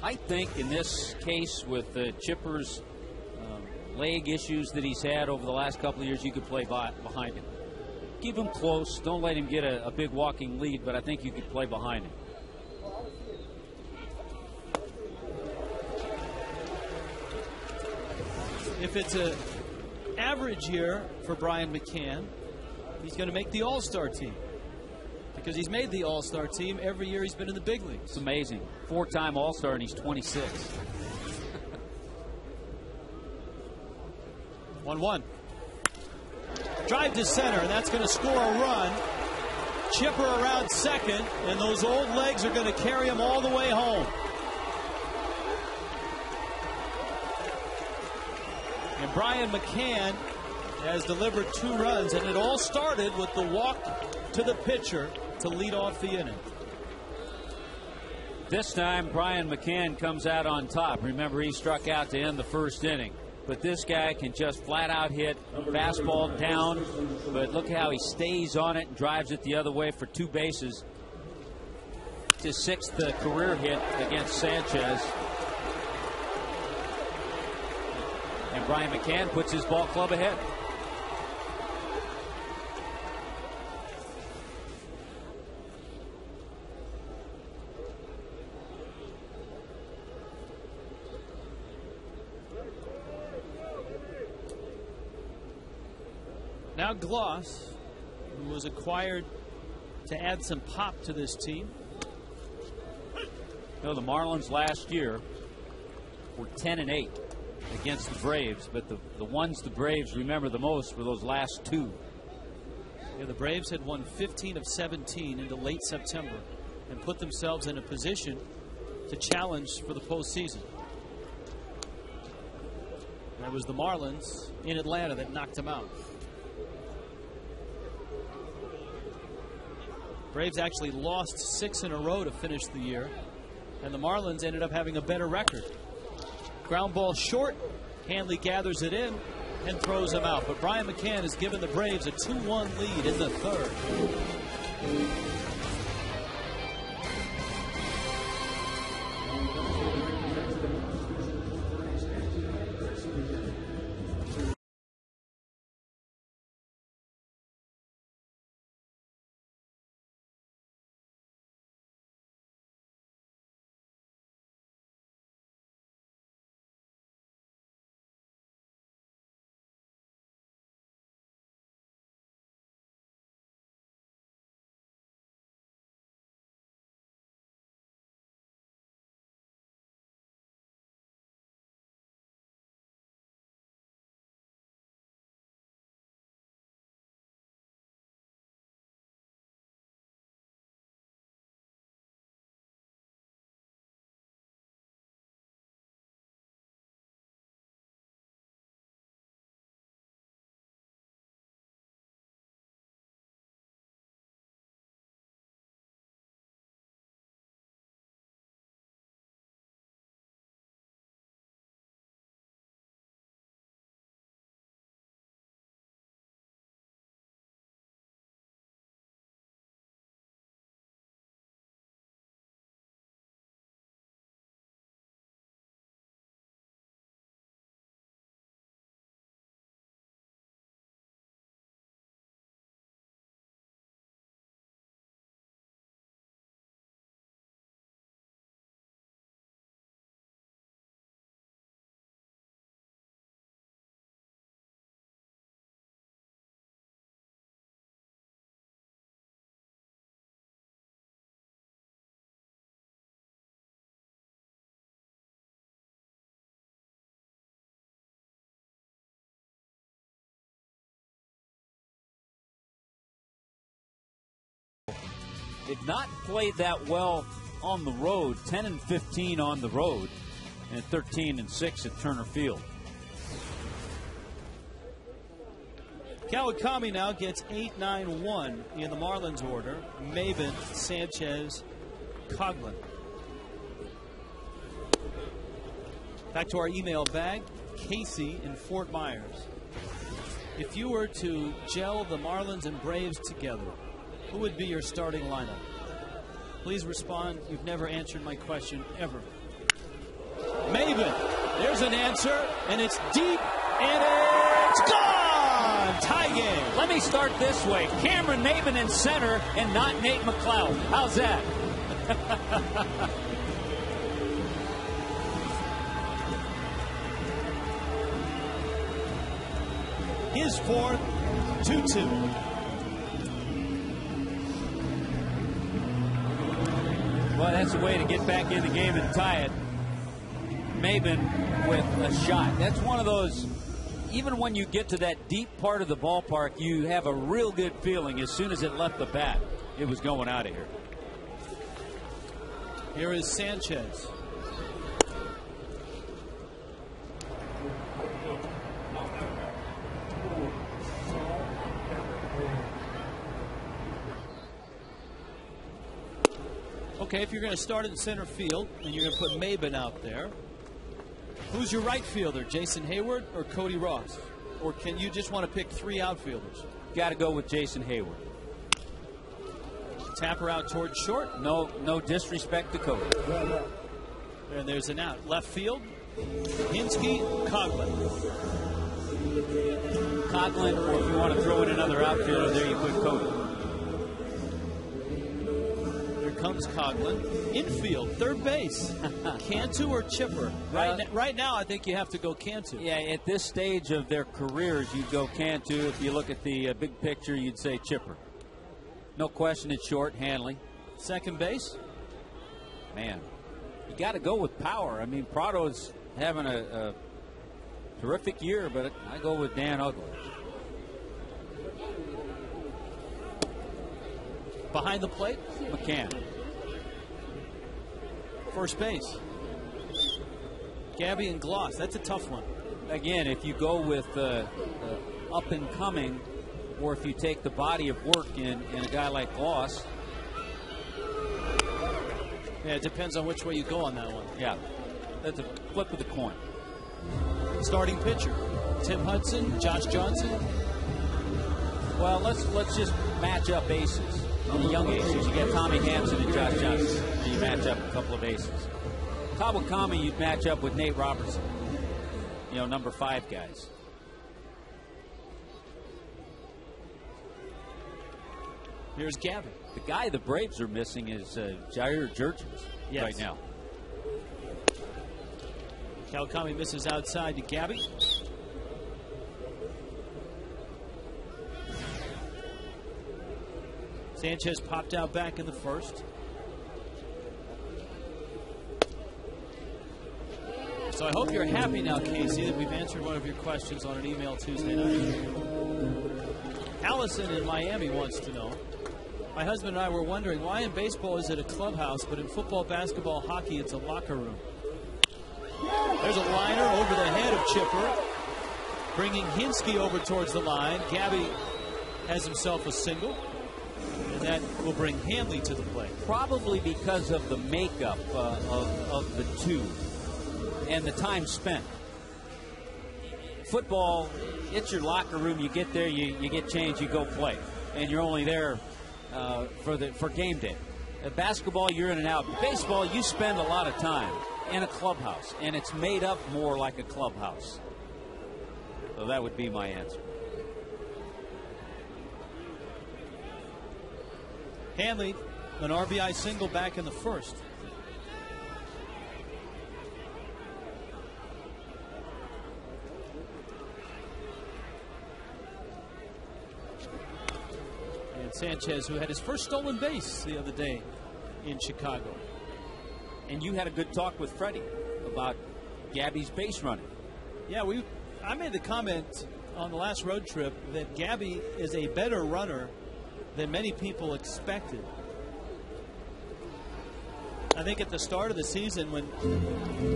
I think in this case with Chipper's leg issues that he's had over the last couple of years, you could play behind him. Keep him close. Don't let him get a big walking lead, but I think you could play behind him. If it's an average year for Brian McCann, he's going to make the All-Star team. Because he's made the All-Star team every year he's been in the big leagues. It's amazing. 4-time All-Star, and he's 26. 1-1. Drive to center, and that's going to score a run. Chipper around second, and those old legs are going to carry him all the way home. And Brian McCann has delivered 2 runs, and it all started with the walk to the pitcher to lead off the inning. This time, Brian McCann comes out on top. Remember, he struck out to end the first inning. But this guy can just flat out hit, fastball down. But look how he stays on it and drives it the other way for 2 bases. It's his 6th career hit against Sanchez. And Brian McCann puts his ball club ahead. Now Gloss, who was acquired to add some pop to this team. You know, the Marlins last year were 10-8 against the Braves, but the ones the Braves remember the most were those last 2. Yeah, the Braves had won 15 of 17 into late September and put themselves in a position to challenge for the postseason. And it was the Marlins in Atlanta that knocked them out. Braves actually lost 6 in a row to finish the year, and the Marlins ended up having a better record. Ground ball short. Hanley gathers it in and throws him out. But Brian McCann has given the Braves a 2-1 lead in the 3rd. They've not played that well on the road. 10-15 on the road, and 13-6 at Turner Field. Kawakami now gets 8-9-1 in the Marlins order. Maben, Sanchez, Coghlan. Back to our email bag. Casey in Fort Myers. If you were to gel the Marlins and Braves together, who would be your starting lineup? Please respond. You've never answered my question ever. Maben. There's an answer, and it's deep, and it's gone! Tie game. Let me start this way. Cameron Maben in center and not Nate McLeod. How's that? His fourth, 2-2. Well, that's a way to get back in the game and tie it. Maben with a shot. That's one of those, even when you get to that deep part of the ballpark, you have a real good feeling as soon as it left the bat, it was going out of here. Here is Sanchez. Okay, if you're going to start in center field and you're going to put Maben out there, who's your right fielder, Jason Hayward or Cody Ross? Or can you just want to pick three outfielders? Got to go with Jason Hayward. Tapper out towards short. No disrespect to Cody. And there's an out. Left field, Hinske, Coghlan. Coghlan, or if you want to throw in another outfielder, there you put Cody. Comes Coghlan. Infield, third base. Cantu or Chipper? Right now, I think you have to go Cantu. Yeah, at this stage of their careers, you'd go Cantu. If you look at the big picture, you'd say Chipper. No question, it's short, Hanley. Second base? Man, you got to go with power. I mean, Prado's having a terrific year, but I go with Dan Uggla. Behind the plate? McCann. First base. Gabby and Gloss. That's a tough one. Again, if you go with up and coming, or if you take the body of work in a guy like Gloss. Yeah, it depends on which way you go on that one. Yeah, that's a flip of the coin. Starting pitcher. Tim Hudson, Josh Johnson. Well, let's just match up aces. The young aces. You got Tommy Hanson and Josh Johnson. And you match up a couple of aces. Kawakami, you'd match up with Nate Robertson. You know, number 5 guys. Here's Gavin. The guy the Braves are missing is Jair Jurgens right now. Kawakami misses outside to Gabby. Sanchez popped out back in the first. So I hope you're happy now, Casey, that we've answered one of your questions on an email Tuesday night. Allison in Miami wants to know, my husband and I were wondering why in baseball is it a clubhouse, but in football, basketball, hockey, it's a locker room. There's a liner over the head of Chipper, bringing Hinske over towards the line. Gabby has himself a single. And that will bring Hanley to the plate. Probably because of the makeup of the two and the time spent. Football, it's your locker room. You get there, you get changed, you go play. And you're only there for game day. Basketball, you're in and out. Baseball, you spend a lot of time in a clubhouse. And it's made up more like a clubhouse. So that would be my answer. Hanley, an RBI single back in the first. And Sanchez, who had his first stolen base the other day in Chicago. And you had a good talk with Freddie about Gabby's base running. Yeah, I made the comment on the last road trip that Gabby is a better runner than many people expected. I think at the start of the season, when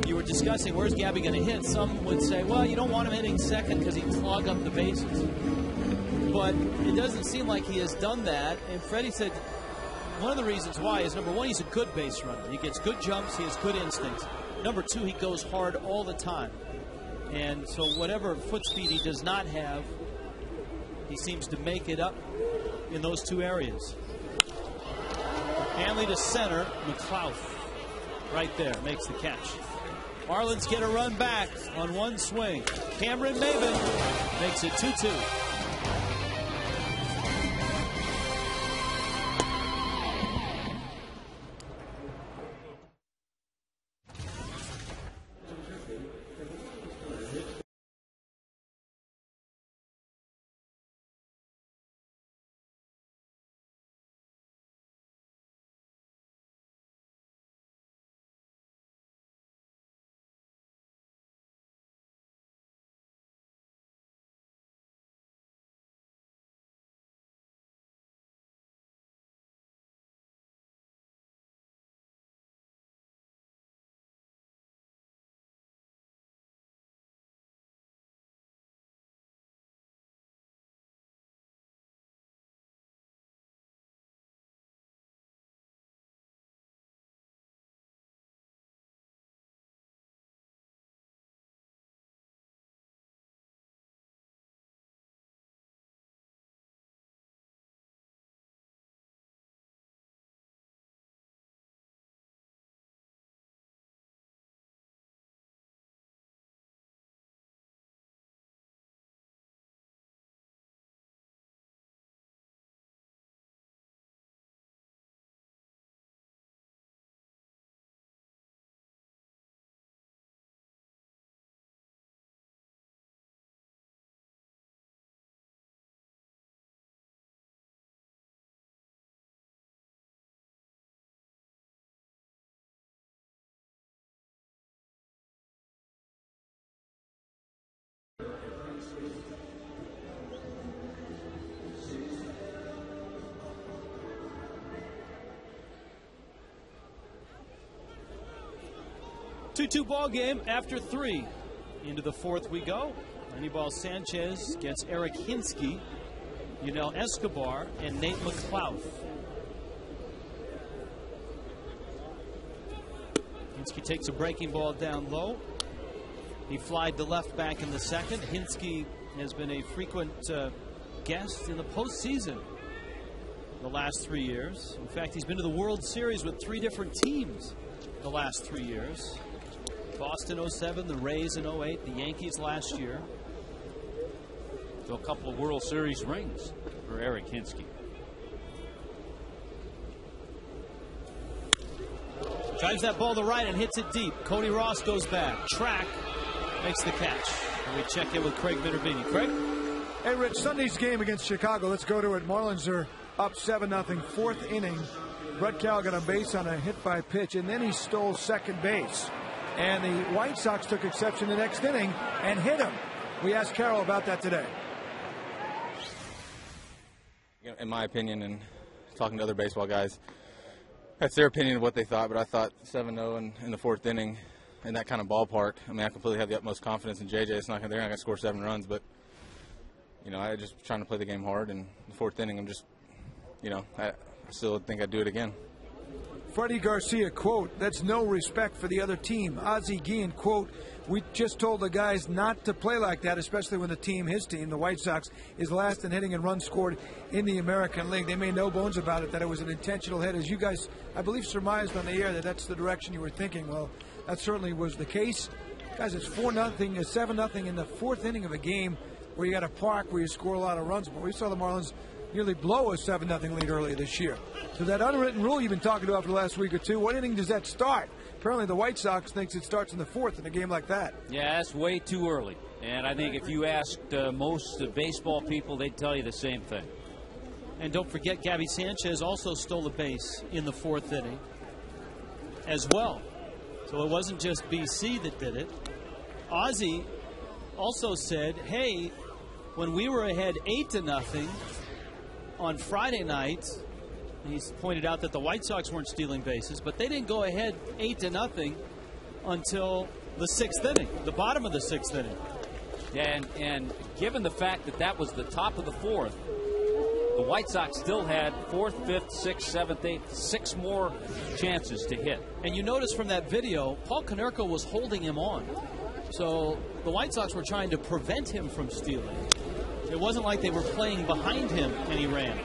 you were discussing where's Gabby going to hit, some would say, well, you don't want him hitting second because he'd clog up the bases. But it doesn't seem like he has done that. And Freddie said one of the reasons why is, number one, he's a good base runner. He gets good jumps. He has good instincts. Number two, he goes hard all the time. And so whatever foot speed he does not have, he seems to make it up in those two areas. Hanley to center. McLeod right there makes the catch. Marlins get a run back on one swing. Cameron Maben makes it 2-2. Two-two ball game after 3. Into the 4th we go. Anibal Sanchez gets Eric Hinsky, Yunel Escobar, and Nate McLeod. Hinsky takes a breaking ball down low. He flied to left back in the 2nd. Hinsky has been a frequent guest in the postseason the last 3 years. In fact, he's been to the World Series with 3 different teams the last 3 years. Boston 07, the Rays in 08, the Yankees last year. So a couple of World Series rings for Eric Hinsky. Drives that ball to right and hits it deep. Cody Ross goes back. Track makes the catch. And we check in with Craig Minervini. Craig? Hey, Rich, Sunday's game against Chicago. Let's go to it. Marlins are up 7-0, 4th inning. Brett Cal got a base on a hit by pitch, and then he stole second base. And the White Sox took exception the next inning and hit him. We asked Carroll about that today. In my opinion, and talking to other baseball guys, that's their opinion of what they thought, but I thought 7-0 in the 4th inning in that kind of ballpark. I mean, I completely have the utmost confidence in JJ. They're not going to score 7 runs, but, you know, I just trying to play the game hard. And the 4th inning, I'm just, you know, I still think I'd do it again. Freddie Garcia, quote, "That's no respect for the other team." Ozzie Guillen, quote, "We just told the guys not to play like that, especially when the team, his team, the White Sox, is last in hitting and runs scored in the American League." They made no bones about it, that it was an intentional hit. As you guys, I believe, surmised on the air that that's the direction you were thinking. Well, that certainly was the case. Guys, it's 4-0, 7-0 in the 4th inning of a game where you got a park where you score a lot of runs. But we saw the Marlins nearly blow a 7-0 lead earlier this year. So that unwritten rule you've been talking about for the last week or two, what inning does that start? Apparently the White Sox thinks it starts in the 4th in a game like that. Yeah, that's way too early. And I think if you asked most baseball people, they'd tell you the same thing. And don't forget, Gabby Sanchez also stole a base in the 4th inning as well. So it wasn't just BC that did it. Ozzie also said, hey, when we were ahead 8-0 on Friday night, He's pointed out that the White Sox weren't stealing bases, but they didn't go ahead 8-0 until the 6th inning, the bottom of the 6th inning. Yeah, and given the fact that that was the top of the 4th, the White Sox still had 4th, 5th, 6th, 7th, 8th, 6 more chances to hit. And you notice from that video, Paul Konerko was holding him on. So the White Sox were trying to prevent him from stealing. It wasn't like they were playing behind him and he ran.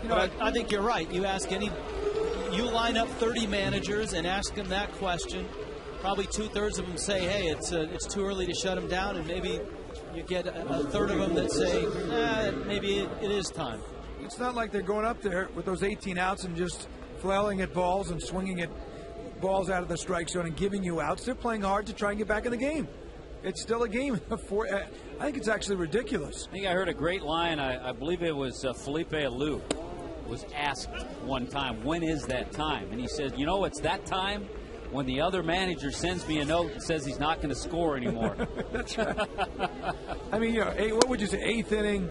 But I think you're right. You line up 30 managers and ask them that question. Probably 2/3 of them say, hey, it's too early to shut him down, and maybe you get a third of them that say, maybe it is time. It's not like they're going up there with those 18 outs and just flailing at balls and swinging at balls out of the strike zone and giving you outs. They're playing hard to try and get back in the game. It's still a game. I think it's actually ridiculous. I think I heard a great line. I believe it was Felipe Alou was asked one time, when is that time? And he said, it's that time when the other manager sends me a note and says he's not going to score anymore. That's right. I mean, what would you say, 8th inning?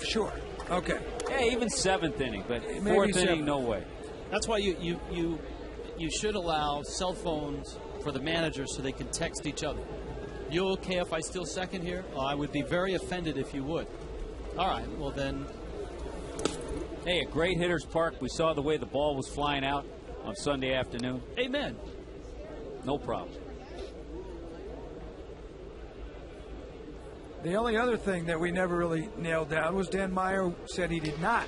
Sure. Okay. Yeah, even 7th inning, but Maybe 4th inning, no way. That's why you should allow cell phones for the managers so they can text each other. You okay if I steal second here? Oh, I would be very offended if you would. All right, well then. Hey, a great hitter's park. We saw the way the ball was flying out on Sunday afternoon. Amen. No problem. The only other thing that we never really nailed down was Dan Meyer said he did not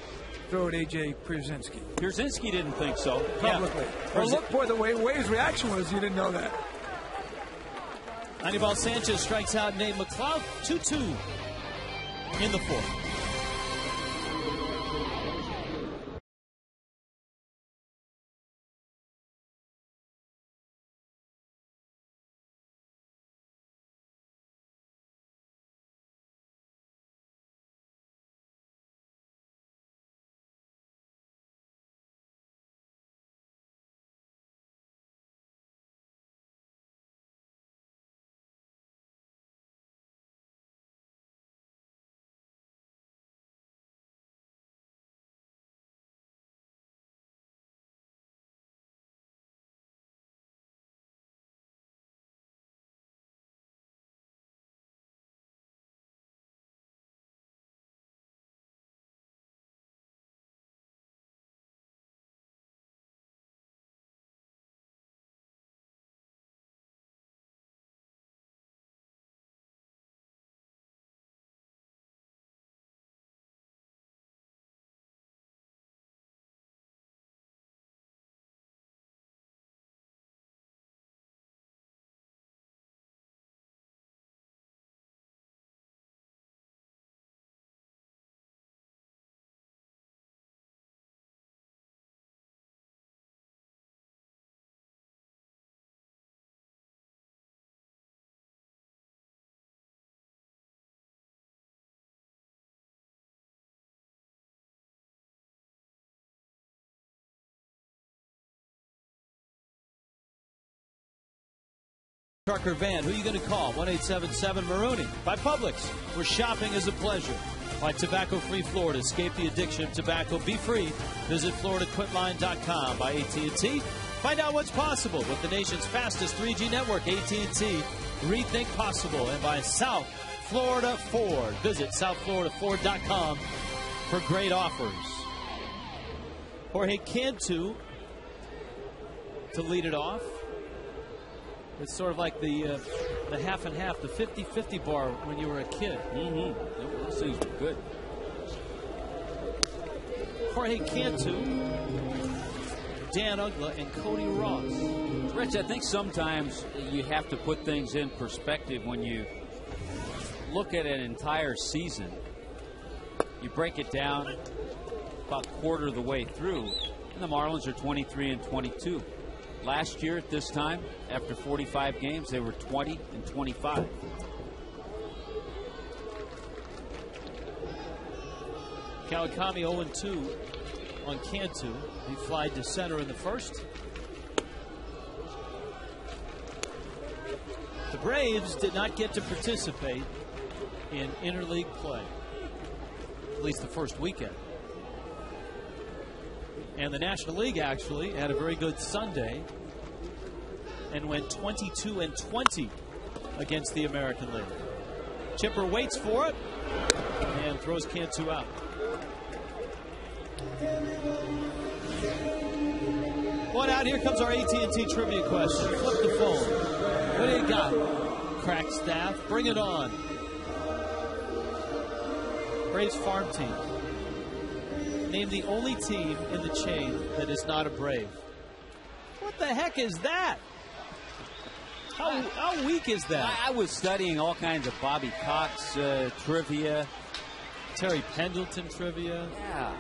throw at A.J. Pierzynski. Pierzynski didn't think so. Publicly. Yeah. Well, look, boy, the way his reaction was, you didn't know that. Anibal Sanchez strikes out Nate McLeod. 2-2 in the 4th. Trucker van, who are you going to call? 1-877-Marooney. By Publix, where shopping is a pleasure. By Tobacco Free Florida, escape the addiction of tobacco. Be free. Visit FloridaQuitline.com. By AT&T, find out what's possible with the nation's fastest 3G network. AT&T, rethink possible. And by South Florida Ford. Visit SouthFloridaFord.com for great offers. Jorge Cantu to lead it off. It's sort of like the half and half, the 50-50 bar when you were a kid. Mm-hmm. Those things were good. Jorge Cantu, Dan Uggla, and Cody Ross. Rich, I think sometimes you have to put things in perspective when you look at an entire season. You break it down about a quarter of the way through, and the Marlins are 23-22. Last year at this time, after 45 games, they were 20-25. Kawakami 0-2 on Cantu. He flied to center in the first. The Braves did not get to participate in interleague play, at least the first weekend. And the National League actually had a very good Sunday and went 22-20 against the American League. Chipper waits for it and throws Cantu out. One out. Here comes our AT&T trivia question. Flip the phone. What do you got? Crack staff. Bring it on. Braves farm team. Name the only team in the chain that is not a Brave. What the heck is that? How weak is that? I was studying all kinds of Bobby Cox trivia. Terry Pendleton trivia. Yeah.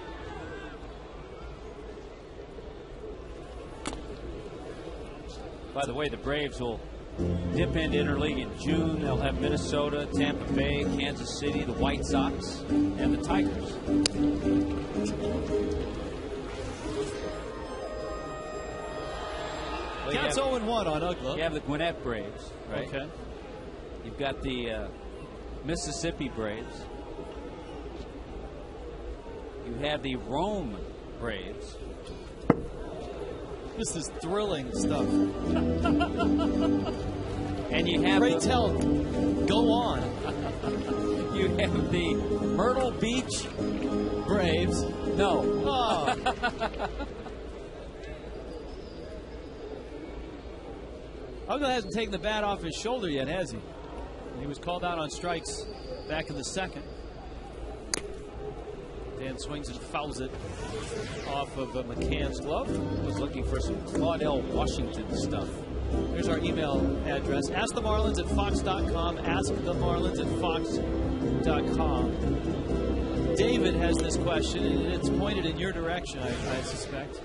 By the way, the Braves will dip into interleague in June. They'll have Minnesota, Tampa Bay, Kansas City, the White Sox, and the Tigers. Well, Counts 0-1 on Ugla. You have the Gwinnett Braves, right? Okay. You've got the Mississippi Braves. You have the Rome Braves. This is thrilling stuff. And you have Ray Tell, go on. You have the Myrtle Beach Braves. No. Oh. Ugla hasn't taken the bat off his shoulder yet, has he? He was called out on strikes back in the second. Dan swings and fouls it off of McCann's glove. Was looking for some Claudel Washington stuff. Here's our email address. AskTheMarlins@Fox.com. AskTheMarlins@Fox.com. David has this question, and it's pointed in your direction, I suspect.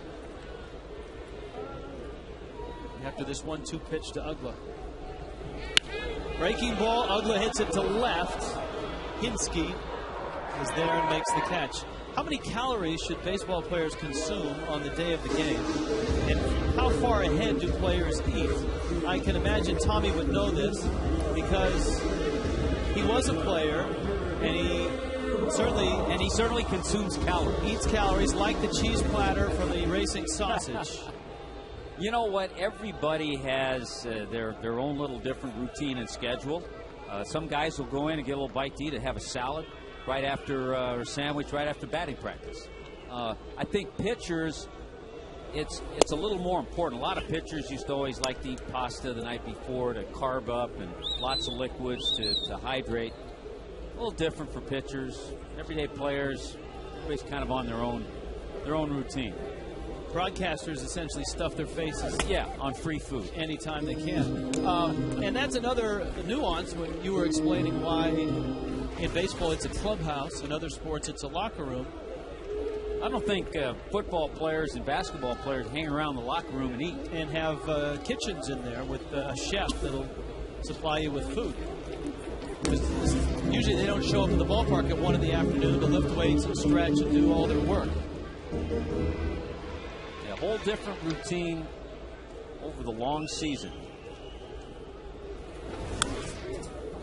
After this 1-2 pitch to Ugla. Breaking ball, Ugla hits it to left. Hinsky is there and makes the catch. How many calories should baseball players consume on the day of the game? And how far ahead do players eat? I can imagine Tommy would know this because he was a player and he certainly consumes calories. Eats calories like the cheese platter from the racing sausage. You know what? Everybody has their own little different routine and schedule. Some guys will go in and get a little bite to eat and have a salad right after or a sandwich right after batting practice. I think pitchers, it's a little more important. A lot of pitchers used to always like to eat pasta the night before to carb up and lots of liquids to hydrate. A little different for pitchers. Everyday players, everybody's kind of on their own routine. Broadcasters essentially stuff their faces on free food anytime they can. And that's another nuance when you were explaining why in baseball it's a clubhouse, in other sports it's a locker room. I don't think football players and basketball players hang around the locker room and eat. And have kitchens in there with a chef that'll supply you with food. Usually they don't show up at the ballpark at 1 in the afternoon to lift weights and stretch and do all their work. A whole different routine over the long season.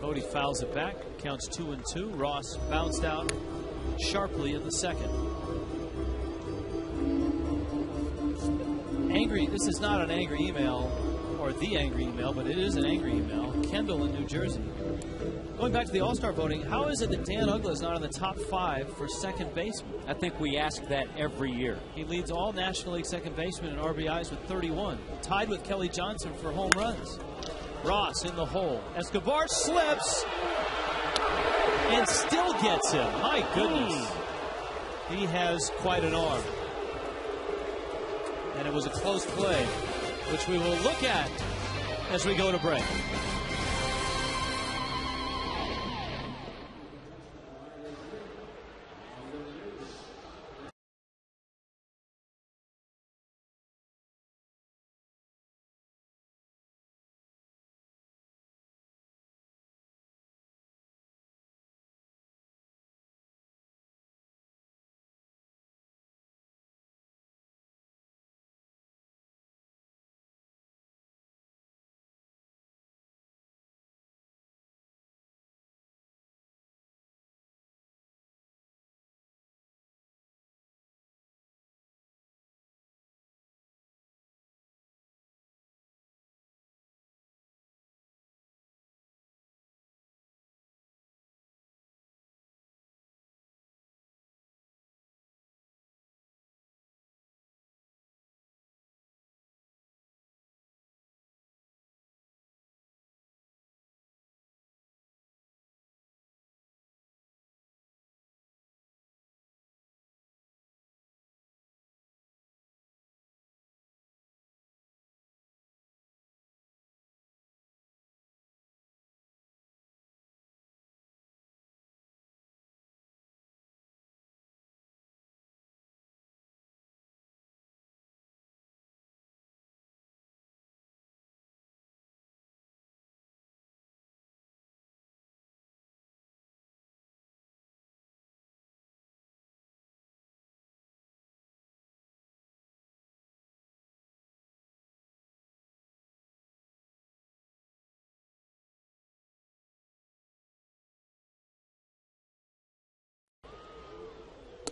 Cody fouls it back. Counts 2-2. Ross bounced out sharply in the second. Angry. This is not an angry email or the angry email, but it is an angry email. Kendall in New Jersey. Going back to the All-Star voting, how is it that Dan Ugla is not in the top 5 for second baseman? I think we ask that every year. He leads all National League second basemen in RBIs with 31, tied with Kelly Johnson for home runs. Ross in the hole. Escobar slips and still gets him. My goodness. He has quite an arm. And it was a close play, which we will look at as we go to break.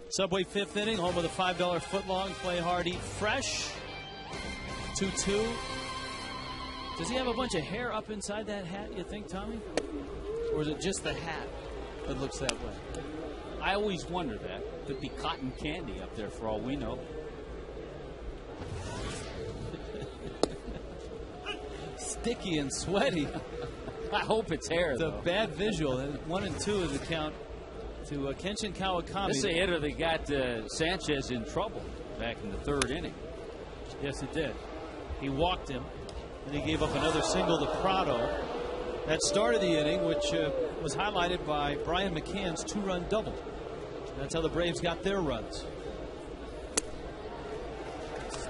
Subway fifth inning, home of the $5 footlong. Play hard, eat fresh. 2-2. Does he have a bunch of hair up inside that hat, you think, Tommy? Or is it just the hat that looks that way? I always wonder that. Could be cotton candy up there for all we know. Sticky and sweaty. I hope it's hair, It's a though. bad visual. 1-2 is the count to Kenshin Kawakami. This is a hitter that got Sanchez in trouble back in the third inning. Yes, it did. He walked him, and he gave up another single to Prado. That started the inning, which was highlighted by Brian McCann's 2-run double. That's how the Braves got their runs.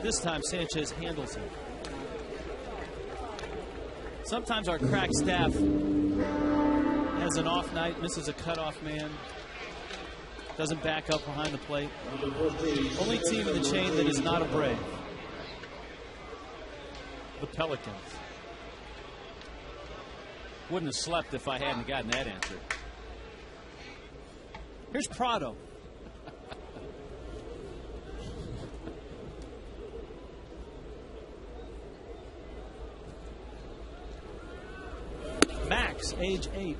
This time, Sanchez handles him. Sometimes our crack staff has an off night, misses a cutoff man, doesn't back up behind the plate. Only team in the chain that is not a Brave. The Pelicans. Wouldn't have slept if I hadn't gotten that answer. Here's Prado. Max, age 8,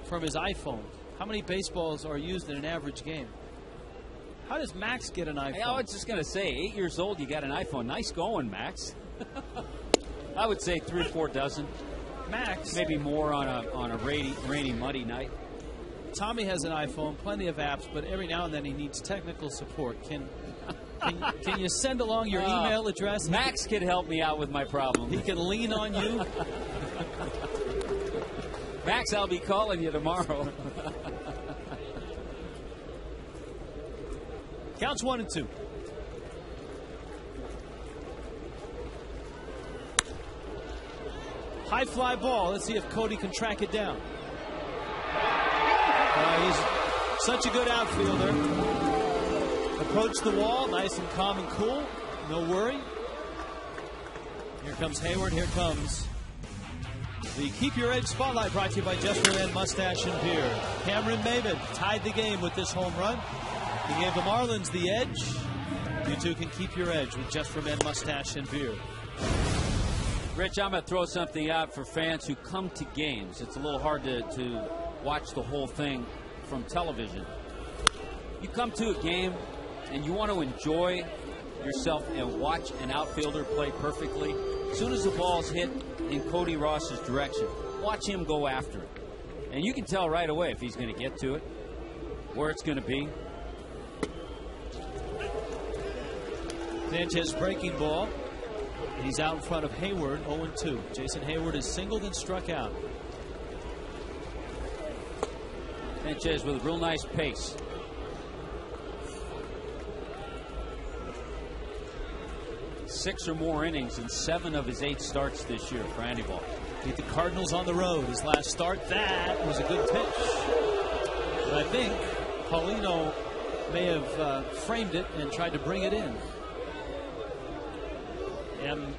from his iPhone. How many baseballs are used in an average game? How does Max get an iPhone? Hey, I was just going to say, 8 years old, you got an iPhone. Nice going, Max. I would say 3 or 4 dozen. Max. Maybe more on a rainy, muddy night. Tommy has an iPhone, plenty of apps, but every now and then he needs technical support. Can you send along your email address? Max could help me out with my problem. He can lean on you. Max, I'll be calling you tomorrow. Counts 1-2. High fly ball. Let's see if Cody can track it down. He's such a good outfielder. Approach the wall, nice and calm and cool. No worry. Here comes Hayward. Here comes the Keep Your Edge Spotlight, brought to you by Just for Men Mustache and Beard. Cameron Maven tied the game with this home run. He gave the Marlins the edge. You too can keep your edge with Just for Men Mustache and Beard. Rich, I'm going to throw something out for fans who come to games. It's a little hard to watch the whole thing from television. You come to a game and you want to enjoy yourself and watch an outfielder play perfectly. As soon as the ball's hit in Cody Ross's direction, watch him go after it. And you can tell right away if he's going to get to it, where it's going to be. Sanchez breaking ball. He's out in front of Hayward, 0-2. Jason Hayward is singled and struck out. Sanchez with a real nice pace. Six or more innings in 7 of his 8 starts this year for Anibal. Beat the Cardinals on the road his last start. That was a good pitch. But I think Paulino may have framed it and tried to bring it in. And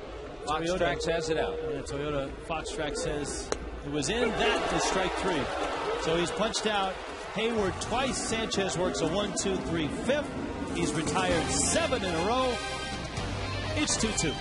Foxtrax has it out. Toyota Foxtrax says it was in. That is strike 3. So he's punched out Hayward twice. Sanchez works a 1-2-3-5. He's retired 7 in a row. It's 2-2.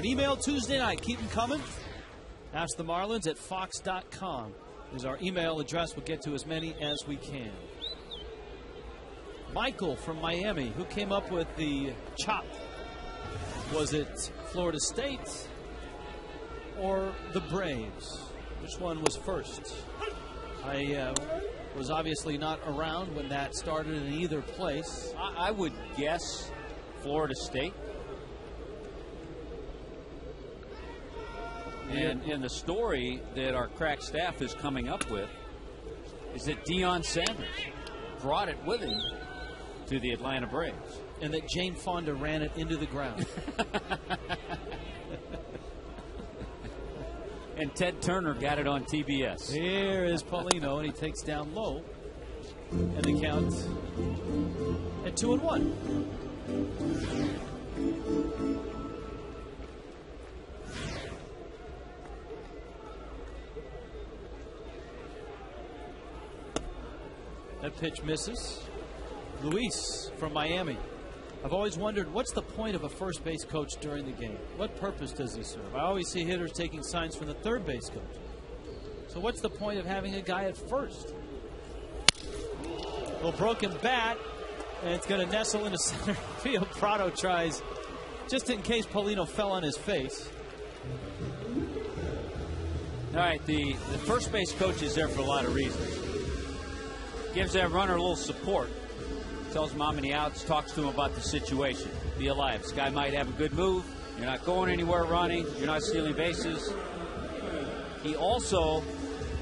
an email Tuesday night. Keep them coming. Ask the Marlins at fox.com is our email address. We'll get to as many as we can. Michael from Miami, who came up with the chop? Was it Florida State or the Braves? Which one was first? I was obviously not around when that started in either place. I would guess Florida State. And the story that our crack staff is coming up with is that Deion Sanders brought it with him to the Atlanta Braves. And that Jane Fonda ran it into the ground. And Ted Turner got it on TBS. Here is Paulino, and he takes down low. And the count at 2-1. That pitch misses. Luis from Miami. I've always wondered, what's the point of a first base coach during the game? What purpose does he serve? I always see hitters taking signs from the third base coach. So what's the point of having a guy at first? Well, broken bat, and it's going to nestle into center field. Prado tries, just in case Paulino fell on his face. All right, the first base coach is there for a lot of reasons. Gives that runner a little support. Tells him how many outs, talks to him about the situation. Be alive. This guy might have a good move. You're not going anywhere running. You're not stealing bases. He also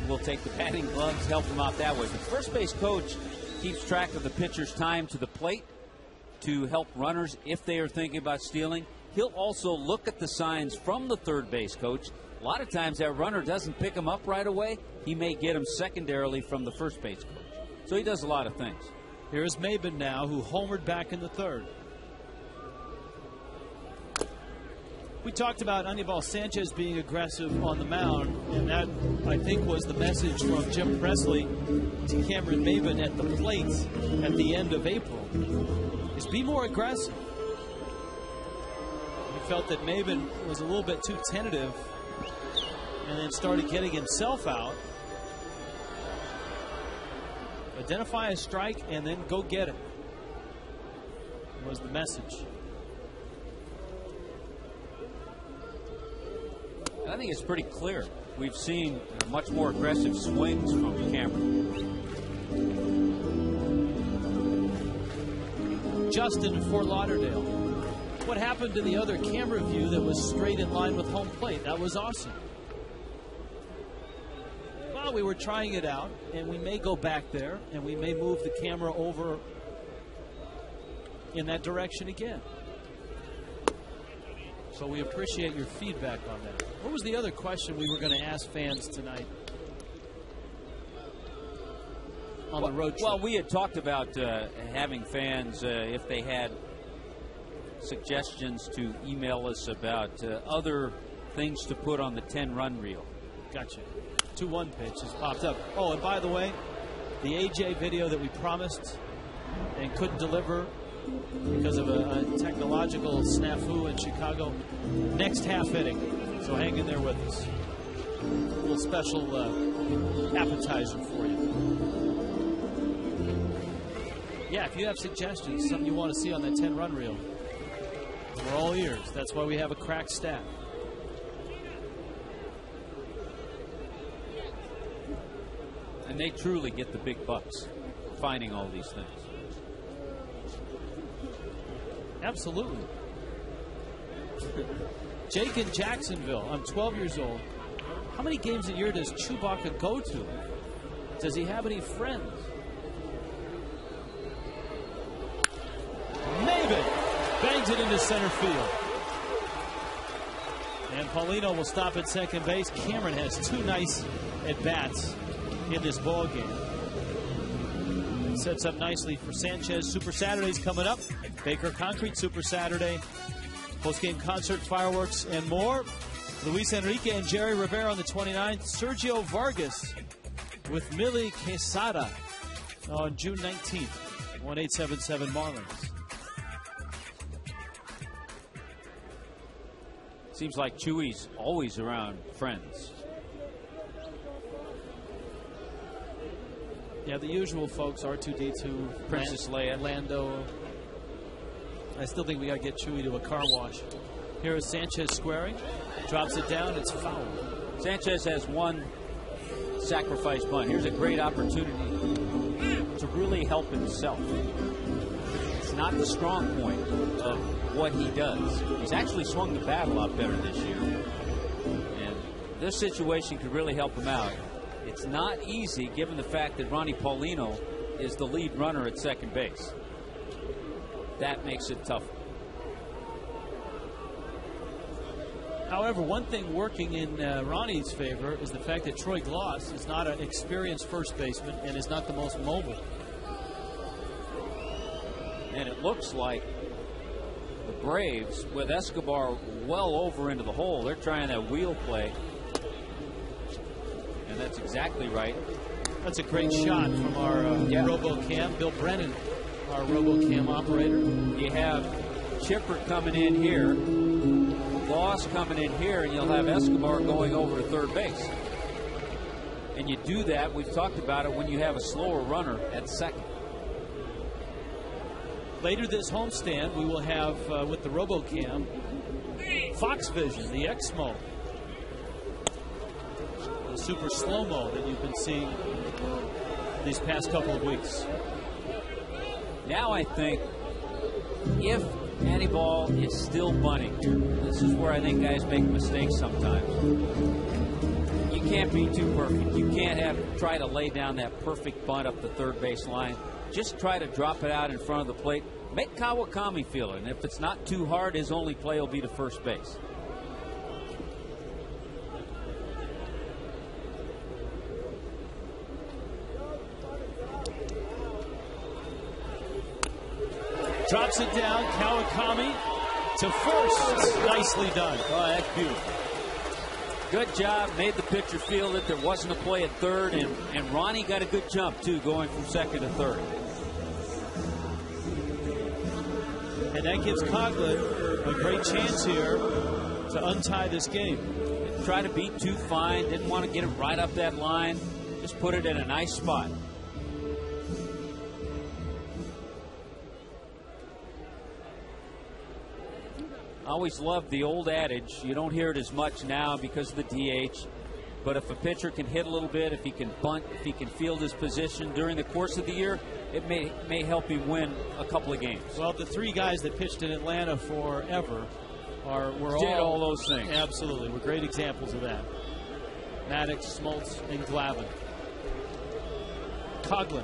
will take the batting gloves, help him out that way. The first base coach keeps track of the pitcher's time to the plate to help runners if they are thinking about stealing. He'll also look at the signs from the third base coach. A lot of times that runner doesn't pick him up right away. He may get him secondarily from the first base coach. So he does a lot of things. Here's Maben now, who homered back in the third. We talked about Anibal Sanchez being aggressive on the mound, and that, I think, was the message from Jim Presley to Cameron Maben at the plate at the end of April, is be more aggressive. He felt that Maben was a little bit too tentative and then started getting himself out. Identify a strike and then go get it was the message. I think it's pretty clear. We've seen much more aggressive swings from Cameron. Justin in Fort Lauderdale. What happened to the other camera view that was straight in line with home plate? That was awesome. Well, we were trying it out, and we may go back there, and we may move the camera over in that direction again. So we appreciate your feedback on that. What was the other question we were going to ask fans tonight on the road trip? Well, we had talked about having fans, if they had suggestions, to email us about other things to put on the 10-run reel. Gotcha. 2-1 pitch has popped up. Oh, and by the way, the AJ video that we promised and couldn't deliver because of a technological snafu in Chicago, next half inning. So hang in there with us. A little special appetizer for you. Yeah, if you have suggestions, something you want to see on that 10-run reel, we're all ears. That's why we have a crack staff. And they truly get the big bucks for finding all these things. Absolutely. Jake in Jacksonville. I'm 12 years old. How many games a year does Chewbacca go to? Does he have any friends? Maben bangs it into center field. And Paulino will stop at second base. Cameron has two nice at-bats in this ball game. Sets up nicely for Sanchez. Super Saturday's coming up. Baker Concrete Super Saturday. Post-game concert, fireworks, and more. Luis Enrique and Jerry Rivera on the 29th. Sergio Vargas with Millie Quesada on June 19th. 1-877 Marlins. Seems like Chewy's always around friends. Yeah, the usual folks, R2-D2, Princess Leia, Lando. I still think we got to get Chewy to a car wash. Here is Sanchez squaring. Drops it down. It's foul. Sanchez has one sacrifice bunt. Here's a great opportunity to really help himself. It's not the strong point of what he does. He's actually swung the bat a lot better this year. And this situation could really help him out. It's not easy given the fact that Ronnie Paulino is the lead runner at second base. That makes it tough. However, one thing working in Ronnie's favor is the fact that Troy Gloss is not an experienced first baseman and is not the most mobile. And it looks like the Braves, with Escobar well over into the hole, they're trying that wheel play. And that's exactly right. That's a great shot from our RoboCam. Bill Brennan, our RoboCam operator. You have Chipper coming in here, Gloss coming in here, and you'll have Escobar going over to third base. And you do that, we've talked about it, when you have a slower runner at second. Later this homestand, we will have, with the RoboCam, Fox Vision, the X-Mo. The super slow-mo that you've been seeing these past couple of weeks. Now I think if Andy Ball is still bunting, this is where I think guys make mistakes sometimes. You can't be too perfect. You can't try to lay down that perfect bunt up the third base line. Just try to drop it out in front of the plate. Make Kawakami feel it. And if it's not too hard, his only play will be to first base. Drops it down. Kawakami to first. Nicely done. Oh, that's beautiful. Good job. Made the pitcher feel that there wasn't a play at third. And Ronnie got a good jump, too, going from second to third. And that gives Coughlin a great chance here to untie this game. Didn't try to beat too fine. Didn't want to get it right up that line. Just put it in a nice spot. I always loved the old adage. You don't hear it as much now because of the DH. But if a pitcher can hit a little bit, if he can bunt, if he can field his position during the course of the year, it may help him win a couple of games. Well, the three guys that pitched in Atlanta forever did all those things. Absolutely. We're great examples of that. Maddox, Smoltz, and Glavine. Coughlin.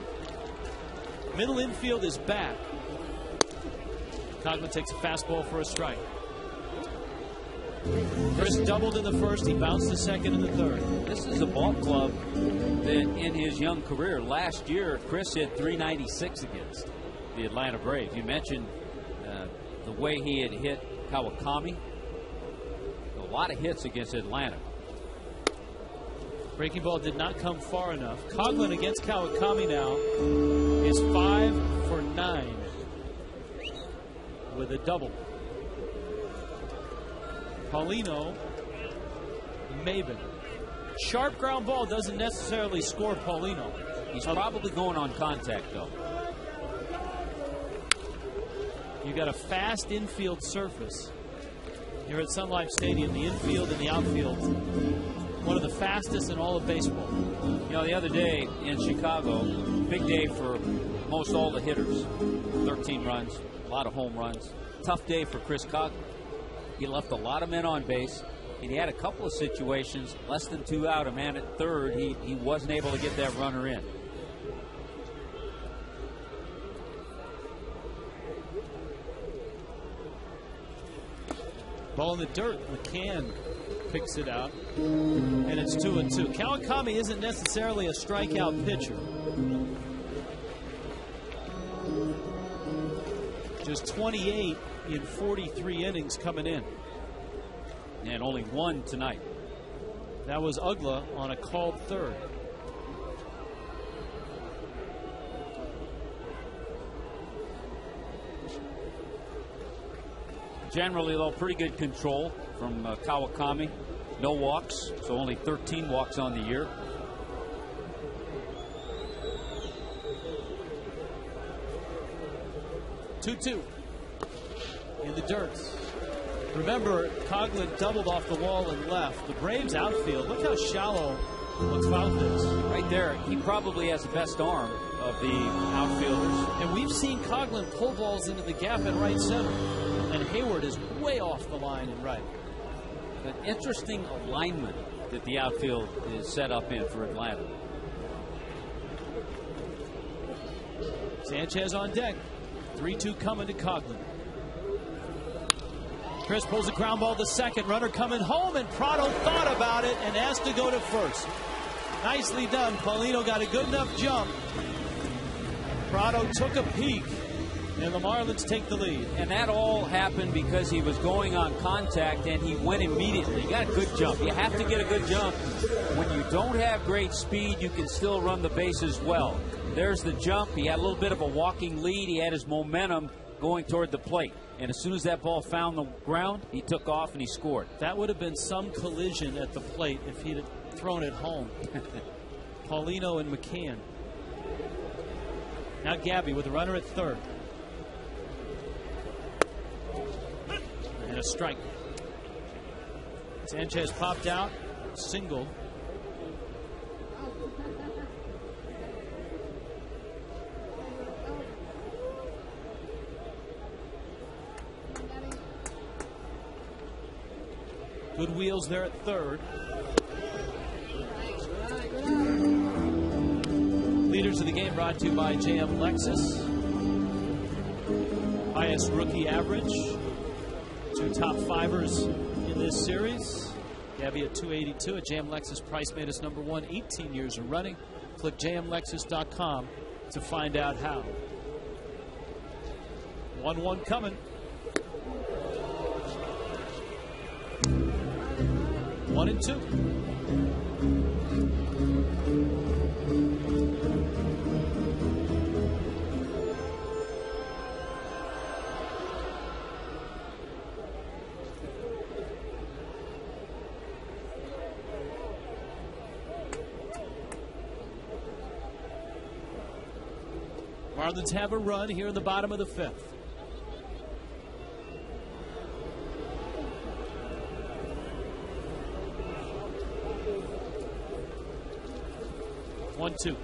Middle infield is back. Coughlin takes a fastball for a strike. Chris doubled in the first. He bounced to second in the third. This is a ball club that in his young career, last year, Chris hit .396 against the Atlanta Braves. You mentioned the way he had hit Kawakami. A lot of hits against Atlanta. Breaking ball did not come far enough. Coughlin against Kawakami now is 5 for 9 with a double. Paulino, Maben. Sharp ground ball doesn't necessarily score Paulino. He's probably going on contact, though. You got a fast infield surface here at Sun Life Stadium. The infield and the outfield, one of the fastest in all of baseball. You know, the other day in Chicago, big day for most all the hitters. 13 runs, a lot of home runs. Tough day for Chris Coughlin. He left a lot of men on base, and he had a couple of situations, less than 2 out, a man at third, he wasn't able to get that runner in. Ball in the dirt. McCann picks it out, and it's 2-2. Kawakami isn't necessarily a strikeout pitcher. Just 28 in 43 innings coming in. And only one tonight. That was Ugla on a called third. Generally, though, pretty good control from Kawakami. No walks, so only 13 walks on the year. Two in the dirt. Remember, Coughlin doubled off the wall and left. The Braves outfield, look how shallow McLeod is. Right there, he probably has the best arm of the outfielders. And we've seen Coughlin pull balls into the gap in right center. And Hayward is way off the line in right. An interesting alignment that the outfield is set up in for Atlanta. Sanchez on deck. 3-2 coming to Coughlin. Chris pulls a ground ball to second. Runner coming home, and Prado thought about it and asked to go to first. Nicely done. Paulino got a good enough jump. Prado took a peek, and the Marlins take the lead. And that all happened because he was going on contact, and he went immediately. He got a good jump. You have to get a good jump. When you don't have great speed, you can still run the bases well. There's the jump. He had a little bit of a walking lead. He had his momentum going toward the plate. And as soon as that ball found the ground, he took off and he scored. That would have been some collision at the plate if he'd have thrown it home. Paulino and McCann. Now Gabby with a runner at third. And a strike. Sanchez popped out. Single. Good wheels there at third. Leaders of the game brought to you by JM Lexus. Highest rookie average. 2 top fivers in this series. Gabby at 282. A JM Lexus price made us number 1 18 years of running. Click jmlexus.com to find out how. 1-1 coming. 1-2. Marlins have a run here in the bottom of the 5th. One-two.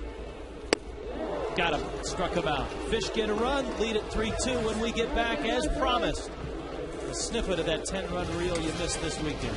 Got him. Struck him out. Fish get a run. Lead at 3-2 when we get back as promised. A snippet of that 10-run reel you missed this weekend.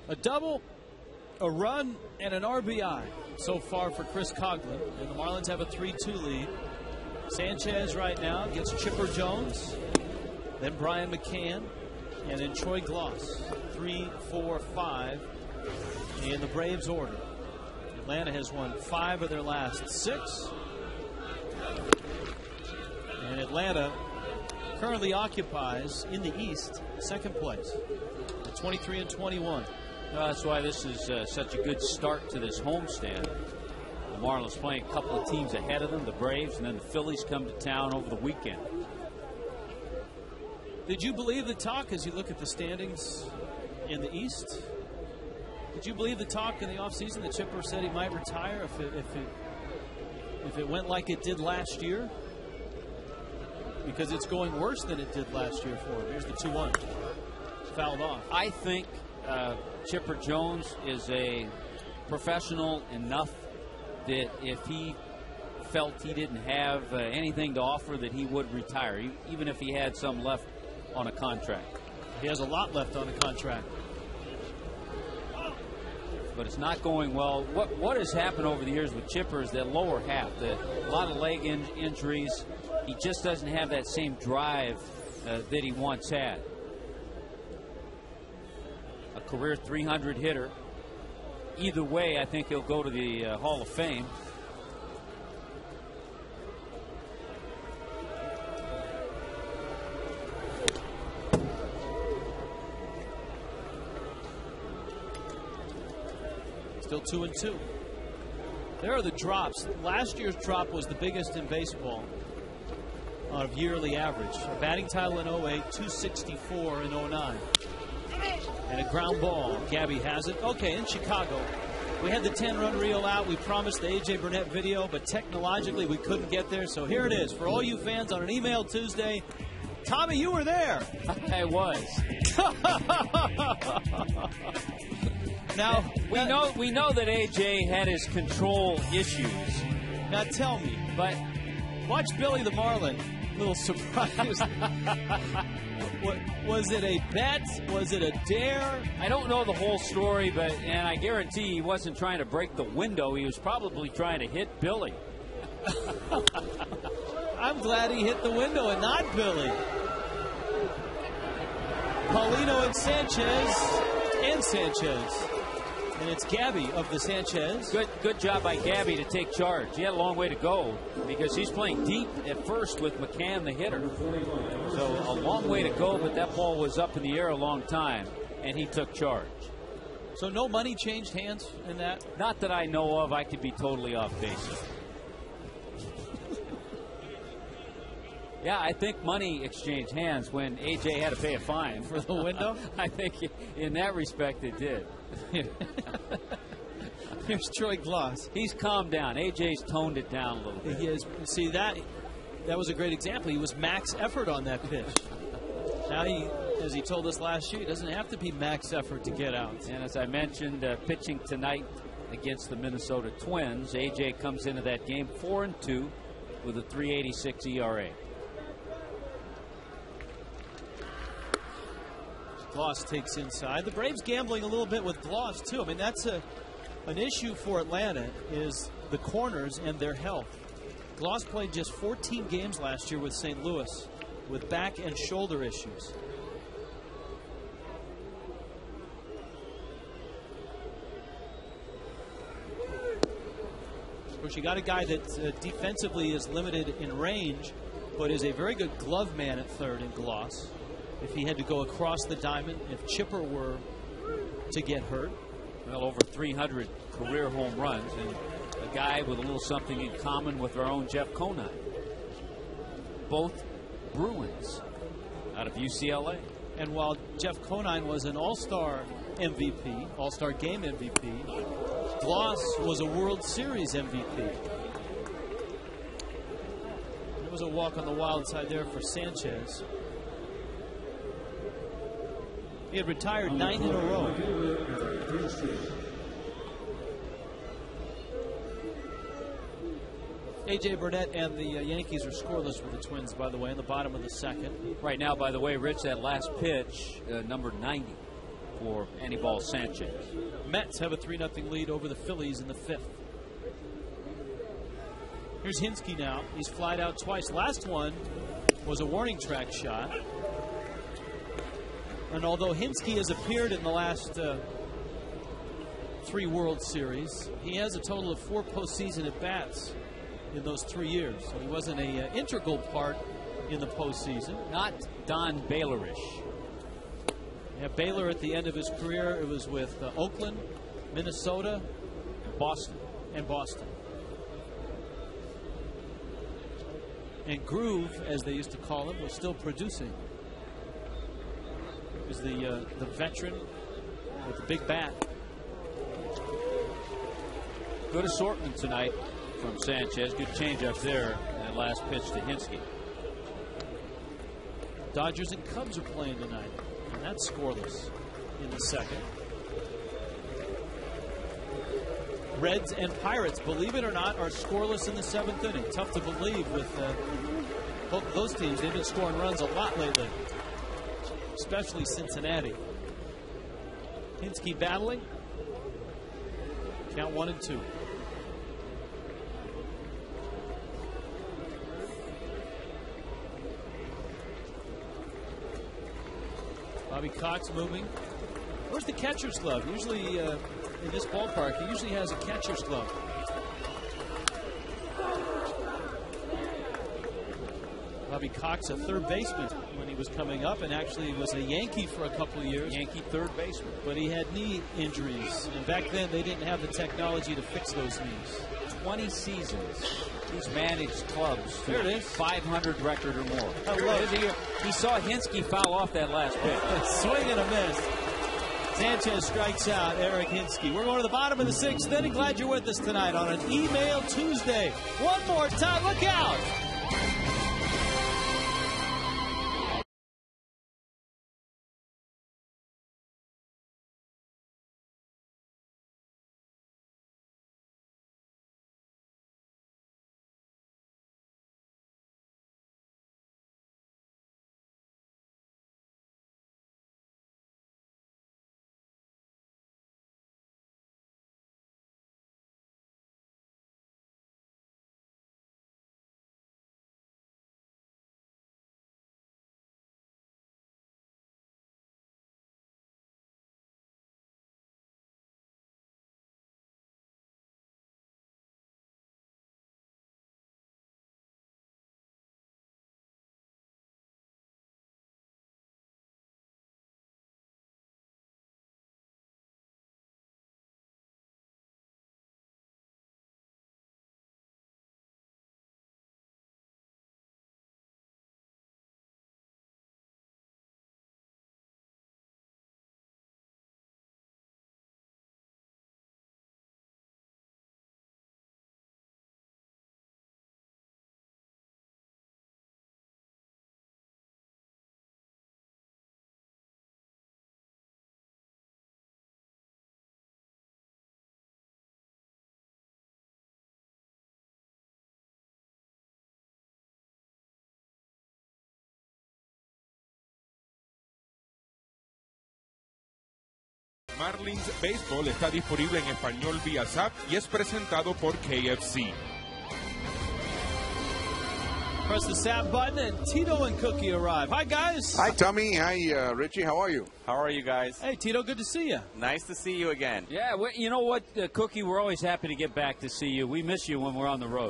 A double A run and an RBI so far for Chris Coughlin, and the Marlins have a 3-2 lead. Sanchez right now gets Chipper Jones, then Brian McCann, and then Troy Gloss. 3, 4, 5 in the Braves order. Atlanta has won 5 of their last 6. And Atlanta currently occupies in the East second place at 23-21. That's why this is such a good start to this homestand. The Marlins playing a couple of teams ahead of them, the Braves, and then the Phillies come to town over the weekend. Did you believe the talk as you look at the standings in the East? Did you believe the talk in the offseason that Chipper said he might retire if it went like it did last year? Because it's going worse than it did last year for him. Here's the 2-1. Fouled off. I think Chipper Jones is a professional enough that if he felt he didn't have anything to offer, that he would retire, even if he had some left on a contract. He has a lot left on a contract. But it's not going well. What has happened over the years with Chipper is that lower half, a lot of leg injuries. He just doesn't have that same drive that he once had. A career 300 hitter. Either way, I think he'll go to the Hall of Fame. Still 2-2. There are the drops. Last year's drop was the biggest in baseball of yearly average. A batting title in 08, 264 in 09. And a ground ball. Gabby has it. Okay, in Chicago, we had the 10-run reel out. We promised the A.J. Burnett video, but technologically we couldn't get there. So here it is for all you fans on an email Tuesday. Tommy, you were there. I was. Now we know that A.J. had his control issues. Now tell me, but watch Billy the Marlin. Little surprise. Was it a bet? Was it a dare? I don't know the whole story, and I guarantee he wasn't trying to break the window. He was probably trying to hit Billy. I'm glad he hit the window and not Billy. Paulino and Sanchez. And it's Gabby of the Sanchez. Good job by Gabby to take charge. He had a long way to go because he's playing deep at first with McCann, the hitter. So a long way to go, but that ball was up in the air a long time, and he took charge. So no money changed hands in that? Not that I know of. I could be totally off base. Yeah, I think money exchanged hands when A.J. had to pay a fine. For the window? I think in that respect it did. Here's Troy Gloss. He's calmed down. A.J.'s toned it down a little bit. He is. See, that was a great example. He was max effort on that pitch. Now he, as he told us last year, he doesn't have to be max effort to get out. And as I mentioned, pitching tonight against the Minnesota Twins, A.J. comes into that game 4-2 with a 3.86 ERA. Gloss takes inside. The Braves gambling a little bit with Gloss, too. I mean, that's an issue for Atlanta, is the corners and their health. Gloss played just 14 games last year with St. Louis with back and shoulder issues. Of course, you got a guy that defensively is limited in range, but is a very good glove man at third in Gloss. If he had to go across the diamond, if Chipper were to get hurt. Well, over 300 career home runs, and a guy with a little something in common with our own Jeff Conine. Both Bruins out of UCLA. And while Jeff Conine was an All-Star MVP, All-Star Game MVP, Gloss was a World Series MVP. There was a walk on the wild side there for Sanchez. He had retired 9 in a row. A.J. Burnett and the Yankees are scoreless for the Twins, by the way, in the bottom of the second. Right now, by the way, Rich, that last pitch, number 90 for Anibal Sanchez. Mets have a 3-0 lead over the Phillies in the 5th. Here's Hinske now. He's flied out twice. Last one was a warning track shot. And although Hinske has appeared in the last 3 World Series, he has a total of 4 postseason at-bats in those 3 years. So he wasn't an integral part in the postseason. Not Don Baylorish. Yeah, Baylor at the end of his career, it was with Oakland, Minnesota, Boston. And Boston. And Groove, as they used to call him, was still producing. He was the veteran with the big bat. Good assortment tonight from Sanchez. Good changeup there. And last pitch to Hinske. Dodgers and Cubs are playing tonight, and that's scoreless in the 2nd. Reds and Pirates, believe it or not, are scoreless in the 7th inning. Tough to believe with both of those teams. They've been scoring runs a lot lately, especially Cincinnati. Hinske battling. Count 1 and 2. Bobby Cox moving. Where's the catcher's glove? Usually in this ballpark, he usually has a catcher's glove. Bobby Cox, a third baseman when he was coming up, and actually was a Yankee for a couple of years. Yankee third baseman. But he had knee injuries, and back then they didn't have the technology to fix those knees. 20 seasons. He's managed clubs to there it is. 500 record or more. I love it. He saw Hinske foul off that last pitch. Swing and a miss. Sanchez strikes out Eric Hinske. We're going to the bottom of the 6th inning. Glad you're with us tonight on an Email Tuesday. One more time. Look out. Marlins Baseball está disponible en español vía Zap y es presentado por KFC. Press the Zap button and Tito and Cookie arrive. Hi, guys. Hi, Tommy. Hi, Richie. How are you? How are you guys? Hey, Tito. Good to see you. Nice to see you again. Yeah, you know what, Cookie? We're always happy to get back to see you. We miss you when we're on the road.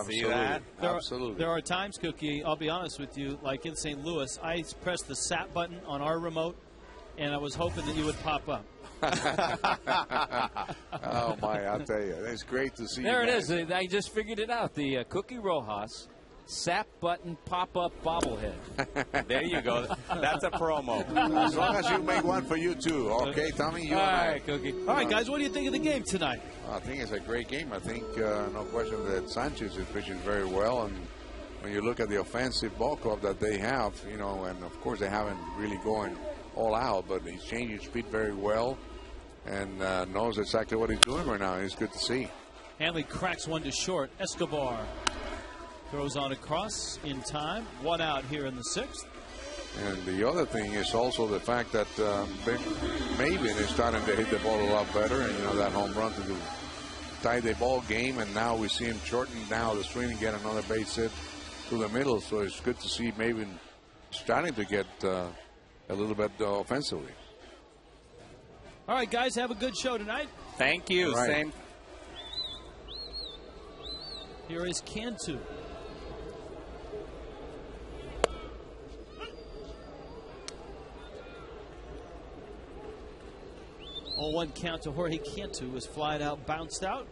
See that? Absolutely. There are times, Cookie, I'll be honest with you, like in St. Louis, I pressed the Zap button on our remote, and I was hoping that you would pop up. Oh, my, I'll tell you. It's great to see you. There it is. I just figured it out. The Cookie Rojas Zap button pop-up bobblehead. There you go. That's a promo. As long as you make one for you, too. Okay, Tommy? All right, Cookie. All right, guys, what do you think of the game tonight? I think it's a great game. I think, no question that Sanchez is pitching very well. And when you look at the offensive ball club that they have, you know, and, of course, they haven't really going all out, but he's changing speed very well and knows exactly what he's doing right now. It's good to see. Hanley cracks one to short. Escobar throws on across in time. One out here in the 6th. And the other thing is also the fact that Maven is starting to hit the ball a lot better, and that home run to tie the ball game, and now we see him shorten now the swing and get another base hit to the middle. So it's good to see Maven starting to get a little bit offensively. All right, guys, have a good show tonight. Thank you. Right. Same. Here is Cantu. On 1 count to Jorge Cantu was flied out, bounced out.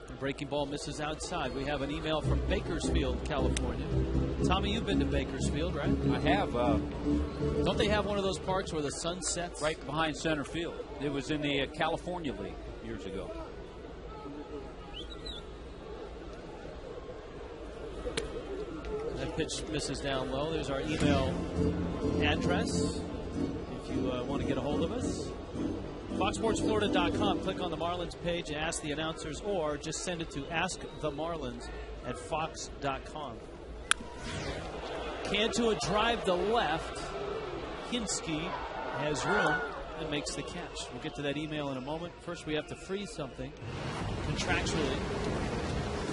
The breaking ball misses outside. We have an email from Bakersfield, California. Tommy, you've been to Bakersfield, right? I have. Don't they have one of those parks where the sun sets? Right behind center field. It was in the California League years ago. That pitch misses down low. There's our email address if you want to get a hold of us. FoxSportsFlorida.com. Click on the Marlins page and ask the announcers, or just send it to AskTheMarlins@Fox.com. Cantu a drive to left. Hinsky has room and makes the catch. We'll get to that email in a moment. First, we have to freeze something contractually.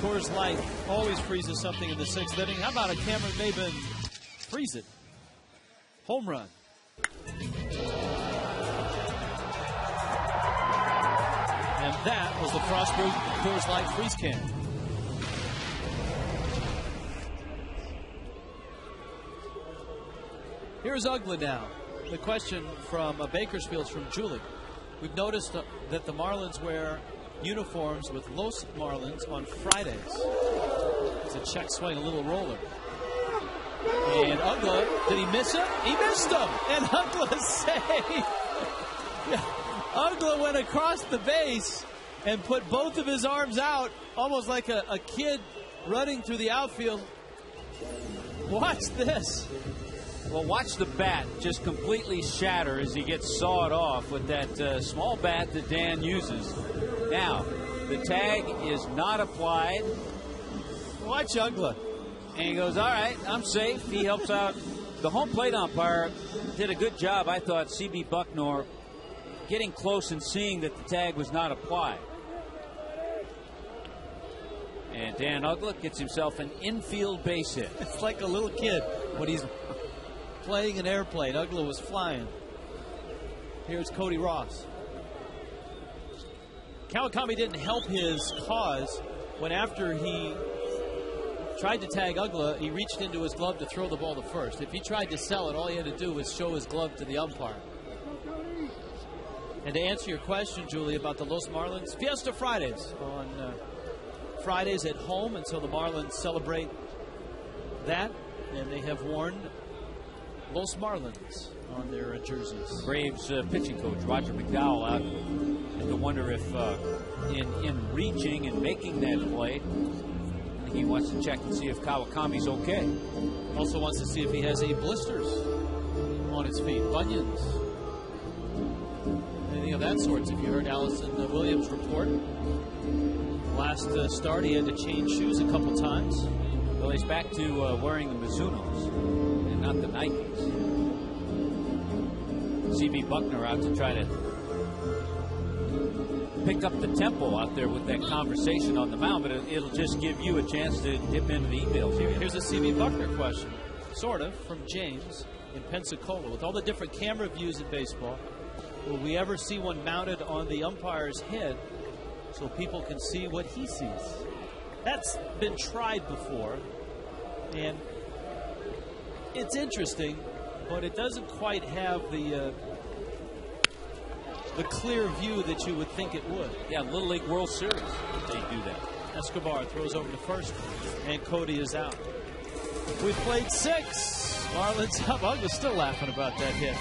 Coors Light always freezes something in the 6th inning. How about a Cameron Maben freeze it? Home run. And that was the Frostproof Coors Light freeze can. Here's Ugla now. The question from Bakersfield's from Julie. We've noticed that the Marlins wear uniforms with Los Marlins on Fridays. It's a check swing, a little roller. And Ugla, did he miss him? He missed him! And Ugla saved! Yeah. Ugla went across the base and put both of his arms out, almost like a kid running through the outfield. Watch this. Well, watch the bat just completely shatter as he gets sawed off with that small bat that Dan uses. Now, the tag is not applied. Watch Ugla. And he goes, all right, I'm safe. He helps out. The home plate umpire did a good job, I thought, C.B. Bucknor, getting close and seeing that the tag was not applied. And Dan Ugla gets himself an infield base hit. It's like a little kid when he's playing an airplane. Ugla was flying. Here's Cody Ross. Kawakami didn't help his cause when, after he tried to tag Ugla, he reached into his glove to throw the ball to first. If he tried to sell it, all he had to do was show his glove to the umpire. And to answer your question, Julie, about the Los Marlins, Fiesta Fridays on Fridays at home until the Marlins celebrate that. And they have worn Los Marlins on their jerseys. Braves pitching coach Roger McDowell out. And to wonder if in reaching and making that play, he wants to check and see if Kawakami's okay. Also wants to see if he has any blisters on his feet, bunions, anything of that sort. If you heard Allison Williams' report, last start he had to change shoes a couple times. Well, he's back to wearing the Mizunos and not the Nikes. C.B. Bucknor out to try to pick up the tempo out there with that conversation on the mound, but it'll just give you a chance to dip into the emails here. Here's a C.B. Bucknor question, sort of, from James in Pensacola. With all the different camera views in baseball, will we ever see one mounted on the umpire's head so people can see what he sees? That's been tried before, and it's interesting, but it doesn't quite have the clear view that you would think it would. Yeah, Little League World Series, they do that. Escobar throws over to first, and Cody is out. We've played 6. Marlins up. I was still laughing about that hit.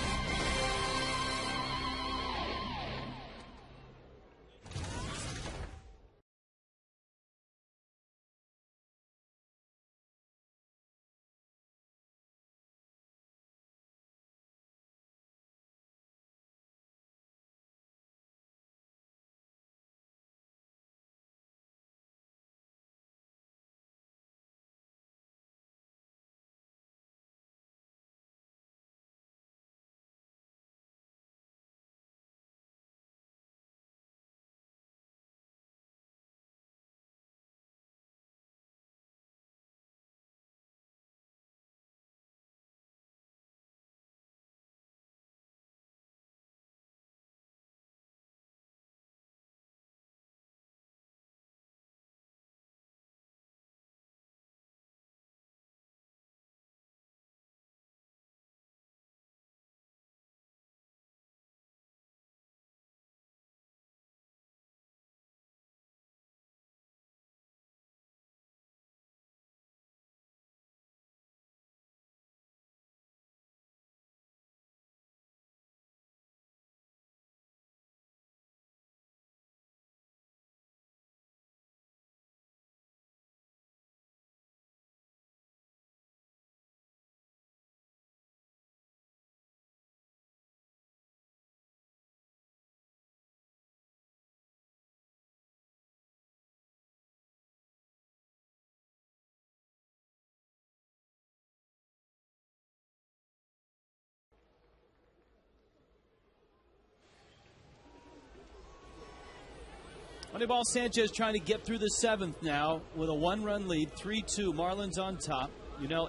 Moneyball Sanchez trying to get through the 7th now with a 1-run lead, 3-2. Marlins on top.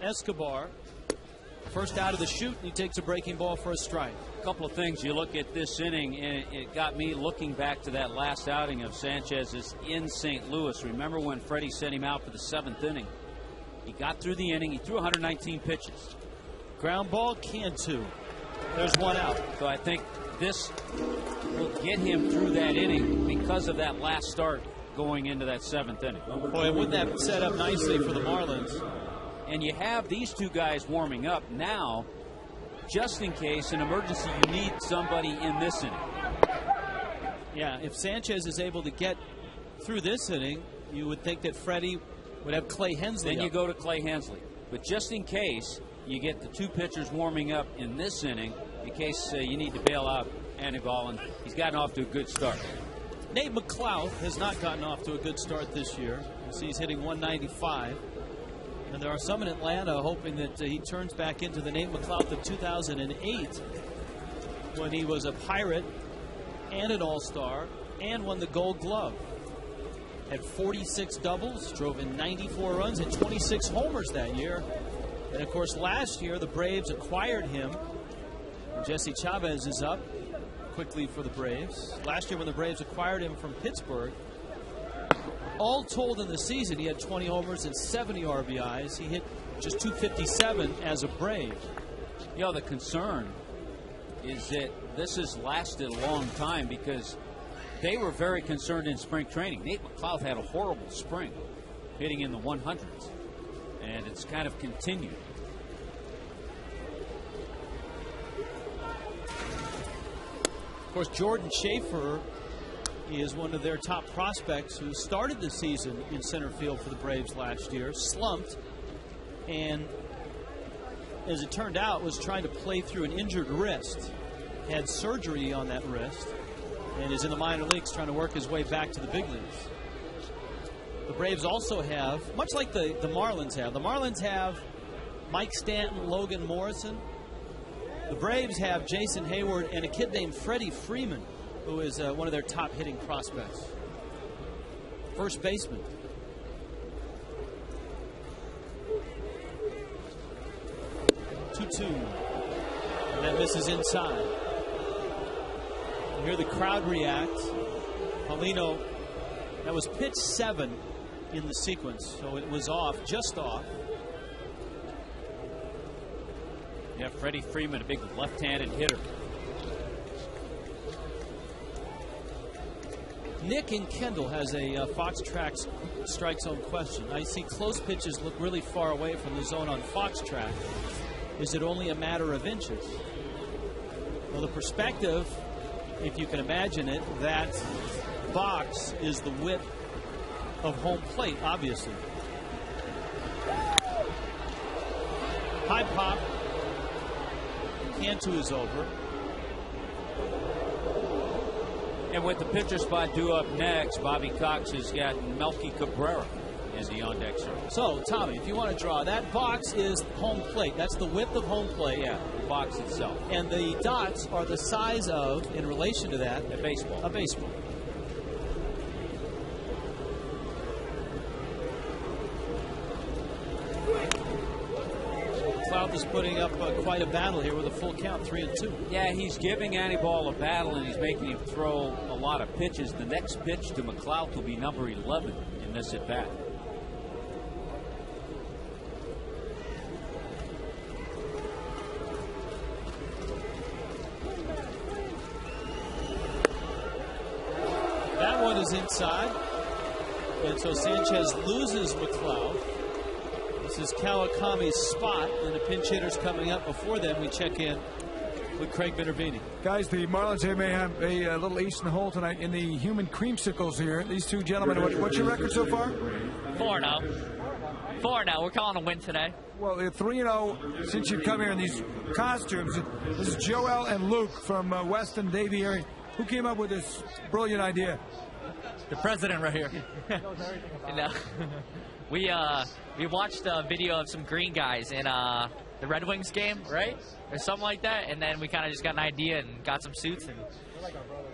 Escobar, first out of the chute, and he takes a breaking ball for a strike. A couple of things. You look at this inning, and it got me looking back to that last outing of Sanchez's in St. Louis. Remember when Freddie sent him out for the 7th inning? He got through the inning. He threw 119 pitches. Ground ball, Cantu. There's one out. So I think this will get him through that inning because of that last start going into that 7th inning. Boy, wouldn't that set up nicely for the Marlins? And you have these two guys warming up now, just in case an emergency, you need somebody in this inning. Yeah, if Sanchez is able to get through this inning, you would think that Freddie would have Clay Hensley. Then you go to Clay Hensley. But just in case you get the two pitchers warming up in this inning, in case you need to bail out Anibal, and he's gotten off to a good start. Nate McLeod has not gotten off to a good start this year. You see he's hitting 195. And there are some in Atlanta hoping that he turns back into the Nate McLeod of 2008 when he was a Pirate and an All-Star and won the Gold Glove. Had 46 doubles, drove in 94 runs, and 26 homers that year. And, of course, last year the Braves acquired him. And Jesse Chavez is up quickly for the Braves. Last year when the Braves acquired him from Pittsburgh, all told in the season, he had 20 homers and 70 RBIs. He hit just 257 as a Brave. You know, the concern is that this has lasted a long time because they were very concerned in spring training. Nate McLeod had a horrible spring, hitting in the 100s, and it's kind of continued. Of course, Jordan Schaefer is one of their top prospects who started the season in center field for the Braves last year, slumped, and as it turned out, was trying to play through an injured wrist. Had surgery on that wrist and is in the minor leagues trying to work his way back to the big leagues. The Braves also have, much like the Marlins have Mike Stanton, Logan Morrison. The Braves have Jason Hayward and a kid named Freddie Freeman, who is one of their top hitting prospects. First baseman. Two-two. And that misses inside. You hear the crowd react. Paulino, that was pitch 7 in the sequence, so it was off, just off. Yeah, Freddie Freeman, a big left-handed hitter. Nick in Kendall has a Fox Tracks strike zone question. I see close pitches look really far away from the zone on Fox Track. Is it only a matter of inches? Well, the perspective, if you can imagine it, that box is the width of home plate, obviously. High pop. Cantu is over. And with the pitcher spot due up next, Bobby Cox has got Melky Cabrera as the on-deck sir. So, Tommy, if you want to draw, that box is home plate. That's the width of home plate. Yeah, the box itself. And the dots are the size of, in relation to that, a baseball. A baseball. Cloud is putting up quite a battle here with a full count, 3-2. Yeah, he's giving Anibal a battle, and he's making him throw a lot of pitches. The next pitch to McLeod will be number 11 in this at-bat. That one is inside, and so Sanchez loses McLeod. This is Kawakami's spot, and the pinch hitter's coming up. Before then, we check in with Craig Minervini. Guys, the Marlins here may have a little ace in the hole tonight in the human creamsicles here. These two gentlemen, what's your record so far? 4-0. 4-0. We're calling a win today. Well, 3-0 since you've come here in these costumes. This is Joel and Luke from Weston Davie area. Who came up with this brilliant idea? The president right here. No. We watched a video of some green guys in the Red Wings game, right? Or something like that, and then we kind of just got an idea and got some suits, and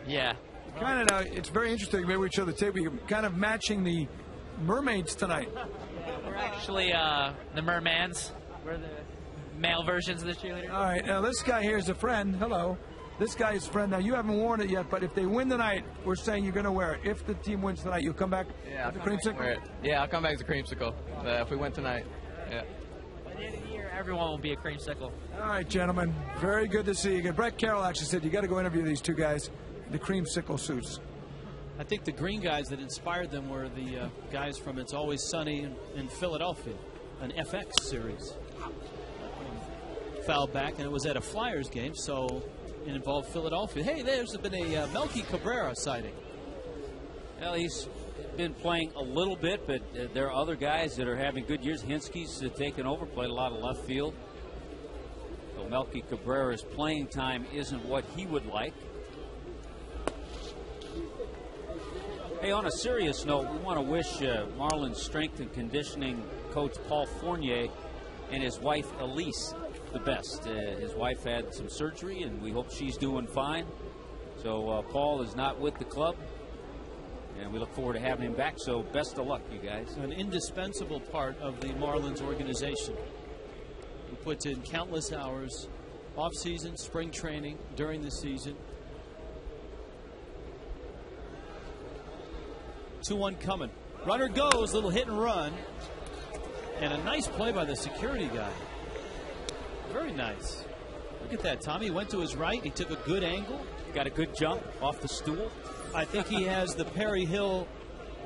yeah. Kind of, it's very interesting. Maybe we show the tape. We're kind of matching the mermaids tonight. We're actually the mermans. We're the male versions of the cheerleaders. All right, now this guy here is a friend. Hello. This guy is a friend. Now, you haven't worn it yet, but if they win tonight, we're saying you're going to wear it. If the team wins tonight, you'll come back with the creamsicle? Yeah, I'll come back as a creamsicle if we win tonight. Yeah. By the end of the year, everyone will be a creamsicle. All right, gentlemen. Very good to see you again. Brett Carroll actually said you got to go interview these two guys, the creamsicle suits. I think the green guys that inspired them were the guys from It's Always Sunny in Philadelphia, an FX series. Fouled back, and it was at a Flyers game, so it involved Philadelphia. Hey, there's been a Melky Cabrera sighting. Well, he's been playing a little bit, but there are other guys that are having good years. Hinsky's taken over, played a lot of left field. So Melky Cabrera's playing time isn't what he would like. Hey, on a serious note, we want to wish Marlins strength and conditioning coach Paul Fournier and his wife Elise the best. His wife had some surgery, and we hope she's doing fine. So Paul is not with the club, and we look forward to having him back. So best of luck, you guys. An indispensable part of the Marlins organization. He puts in countless hours, off-season, spring training, during the season. 2-1 coming. Runner goes, little hit and run. And a nice play by the security guy. Very nice. Look at that, Tommy. He went to his right. He took a good angle. Got a good jump off the stool. I think he has the Perry Hill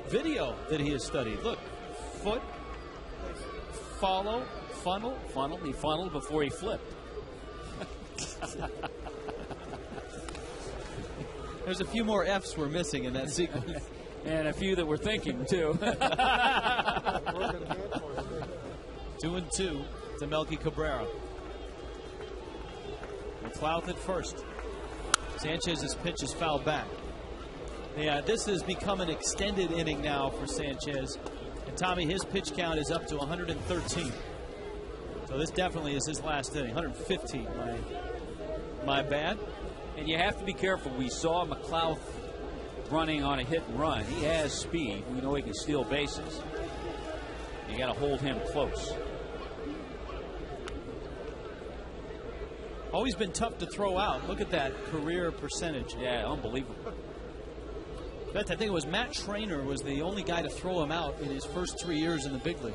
video that he has studied. Look, foot, follow, funnel. Funnel. He funneled before he flipped. There's a few more F's we're missing in that sequence. And a few that we're thinking, too. 2-2 to Melky Cabrera. McLeod at first. Sanchez's pitch is fouled back. Yeah, this has become an extended inning now for Sanchez. And Tommy, his pitch count is up to 113. So this definitely is his last inning. 115, my bad. And you have to be careful. We saw McLeod running on a hit and run. He has speed. We know he can steal bases. You got to hold him close. Always been tough to throw out. Look at that career percentage. Yeah, unbelievable. In fact, I think it was Matt Trainer was the only guy to throw him out in his first 3 years in the big league.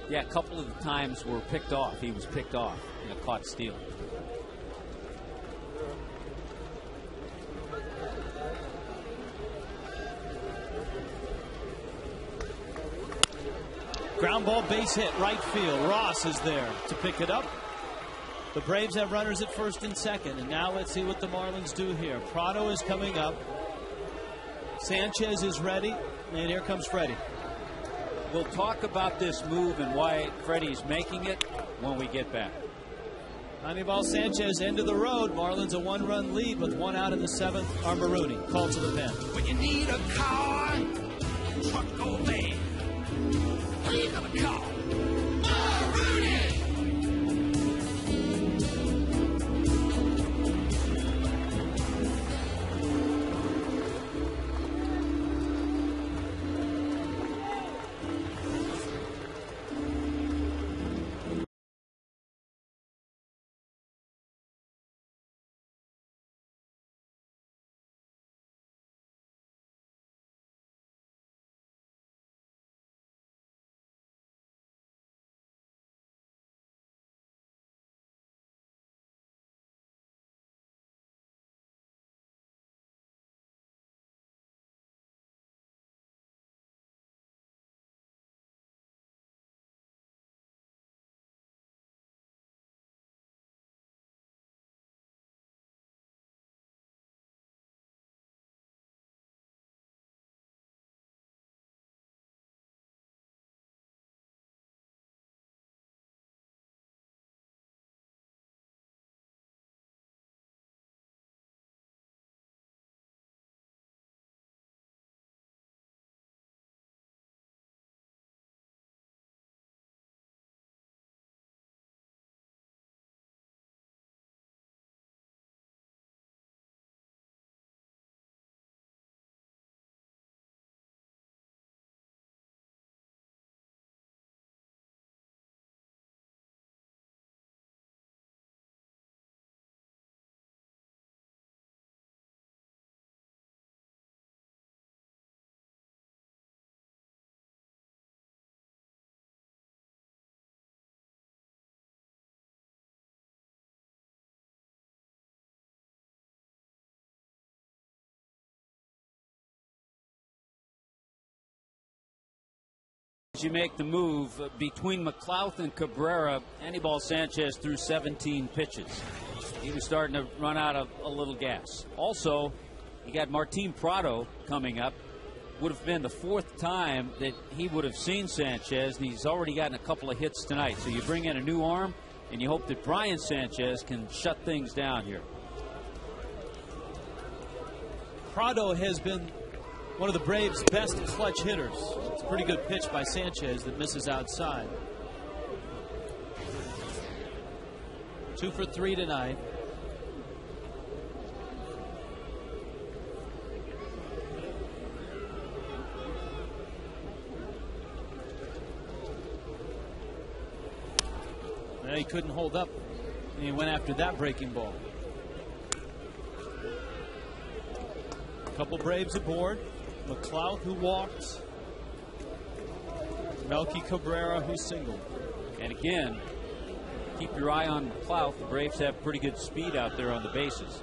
Yeah, a couple of the times were picked off. He was picked off in a caught steal. Ground ball base hit, right field. Ross is there to pick it up. The Braves have runners at first and second. And now let's see what the Marlins do here. Prado is coming up. Sanchez is ready. And here comes Freddie. We'll talk about this move and why Freddie's making it when we get back. Anibal Sanchez, end of the road. Marlins a one-run lead with one out in the seventh. Armoruni called to the pen. When you need a car, truck or van, who you gonna call? you make the move between McLouth and Cabrera. Anibal Sanchez threw 17 pitches. He was starting to run out of a little gas. Also, you got Martin Prado coming up. Would have been the 4th time that he would have seen Sanchez, and he's already gotten a couple of hits tonight. So you bring in a new arm, and you hope that Brian Sanchez can shut things down here. Prado has been one of the Braves' best clutch hitters. It's a pretty good pitch by Sanchez that misses outside. 2 for 3 tonight. Well, he couldn't hold up, and he went after that breaking ball. A couple Braves aboard. McLouth, who walked. Melky Cabrera, who singled. And again, keep your eye on McLouth. The Braves have pretty good speed out there on the bases.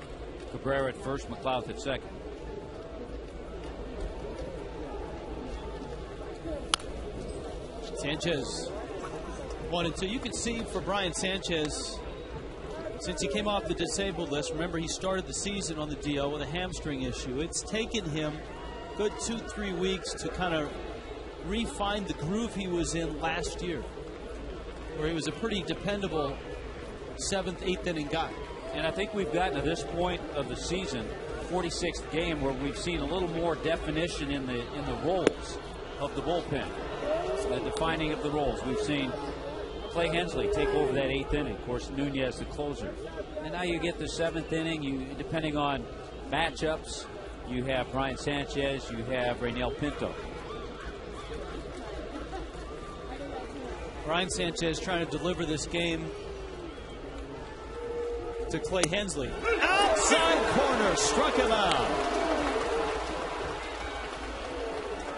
Cabrera at first, McLouth at second. Sanchez 1-2. You can see for Brian Sanchez, since he came off the disabled list, remember he started the season on the DL with a hamstring issue. It's taken him a good 2-3 weeks to kind of refine the groove he was in last year, where he was a pretty dependable 7th, 8th inning guy. And I think we've gotten to this point of the season, 46th game, where we've seen a little more definition in the roles of the bullpen, the defining of the roles. We've seen Clay Hensley take over that 8th inning. Of course, Nunez the closer. And now you get the 7th inning. You, depending on matchups, you have Brian Sanchez, you have Raynel Pinto. Brian Sanchez trying to deliver this game to Clay Hensley. Outside corner, struck him out.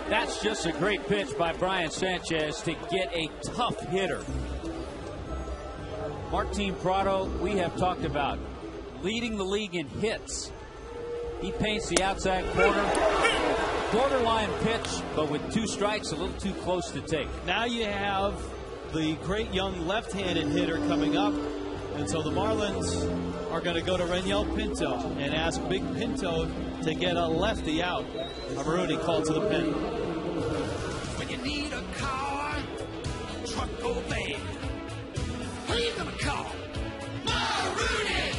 That's just a great pitch by Brian Sanchez to get a tough hitter. Martin Prado, we have talked about, leading the league in hits. He paints the outside corner. Borderline pitch, but with 2 strikes, a little too close to take. Now you have the great young left-handed hitter coming up. And so the Marlins are going to go to Raynel Pinto and ask Big Pinto to get a lefty out. Marooney called to the pen. When you need a car, truck, or van, who you gonna call? Marooney!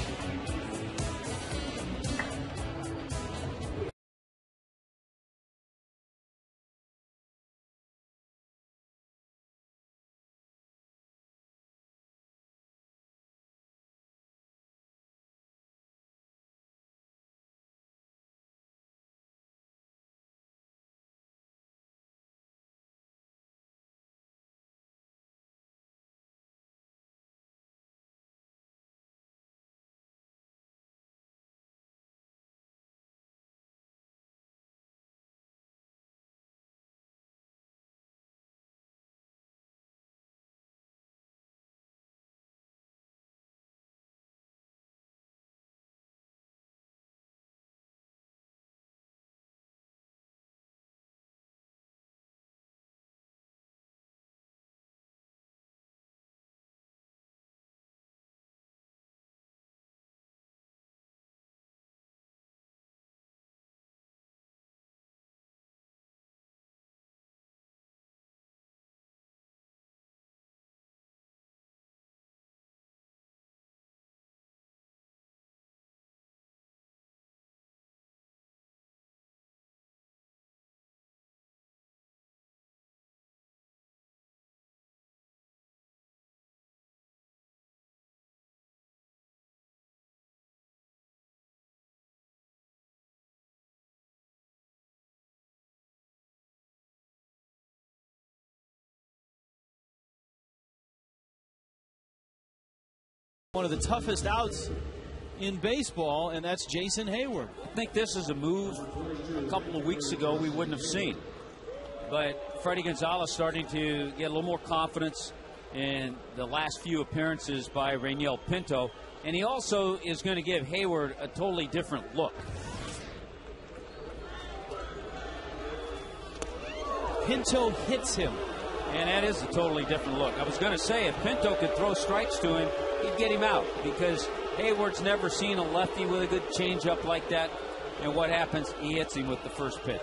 One of the toughest outs in baseball, and that's Jason Hayward. I think this is a move a couple of weeks ago we wouldn't have seen. But Freddie Gonzalez starting to get a little more confidence in the last few appearances by Raynel Pinto. And he also is going to give Hayward a totally different look. Pinto hits him And that is a totally different look. I was going to say, if Pinto could throw strikes to him, he'd get him out, because Hayward's never seen a lefty with a good changeup like that. And what happens? He hits him with the first pitch.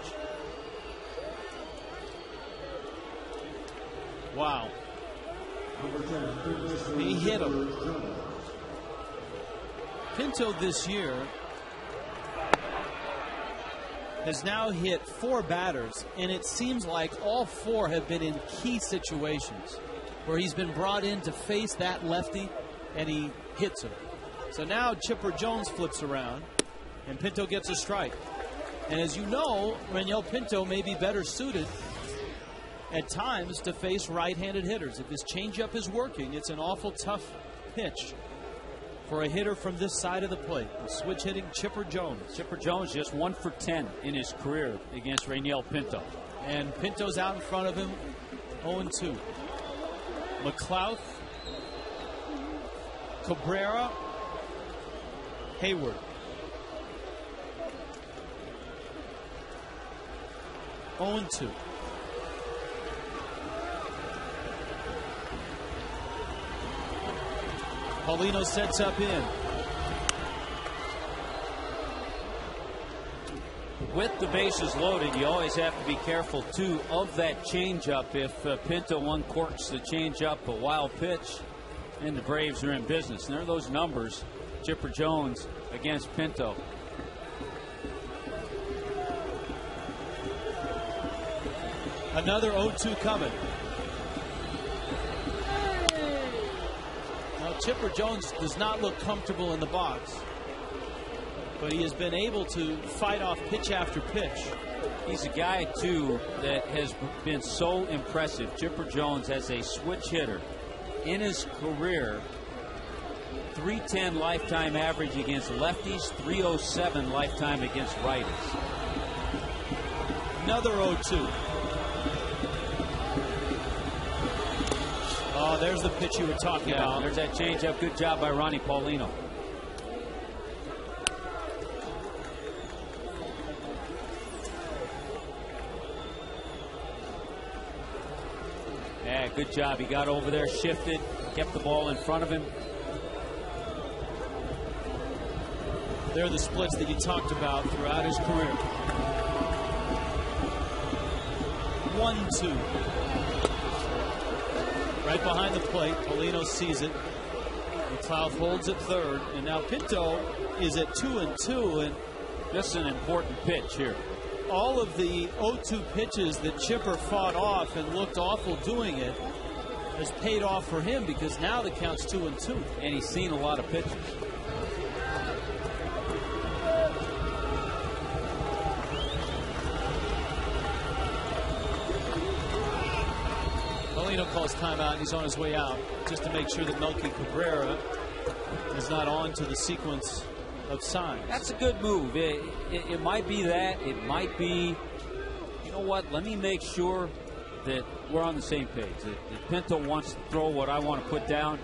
Wow. He hit him. Pinto this year has now hit 4 batters, and it seems like all 4 have been in key situations where he's been brought in to face that lefty, and he hits him. So now Chipper Jones flips around, and Pinto gets a strike. And as you know, Raniel Pinto may be better suited at times to face right-handed hitters. If his changeup is working, it's an awful tough pitch for a hitter from this side of the plate. Switch hitting Chipper Jones. Chipper Jones just 1 for 10 in his career against Raniel Pinto. And Pinto's out in front of him, 0-2. McLeod, Cabrera, Hayward. Oh, 2. Paulino sets up in. With the bases loaded, you always have to be careful, too, of that changeup. If Pinto uncorks the changeup, a wild pitch, and the Braves are in business. And there are those numbers. Chipper Jones against Pinto. Another 0-2 coming. Now, Chipper Jones does not look comfortable in the box, but he has been able to fight off pitch after pitch. He's a guy, too, that has been so impressive. Chipper Jones, as a switch hitter in his career, .310 lifetime average against lefties, .307 lifetime against righties. Another 0-2. Oh, there's the pitch you were talking about. There's that changeup. Good job by Ronnie Paulino. Yeah, good job. He got over there, shifted, kept the ball in front of him. They're the splits that you talked about throughout his career. 1-2. Right behind the plate. Paulino sees it. McLeod holds at third. And now Pinto is at 2-2. And this is an important pitch here. All of the 0-2 pitches that Chipper fought off and looked awful doing it has paid off for him, because now the count's 2-2. And he's seen a lot of pitches. Paulino calls timeout, and he's on his way out just to make sure that Melky Cabrera is not on to the sequence of signs. That's a good move. It might be that. It might be, you know what, let me make sure that we're on the same page. That Pinto wants to throw what I want to put down.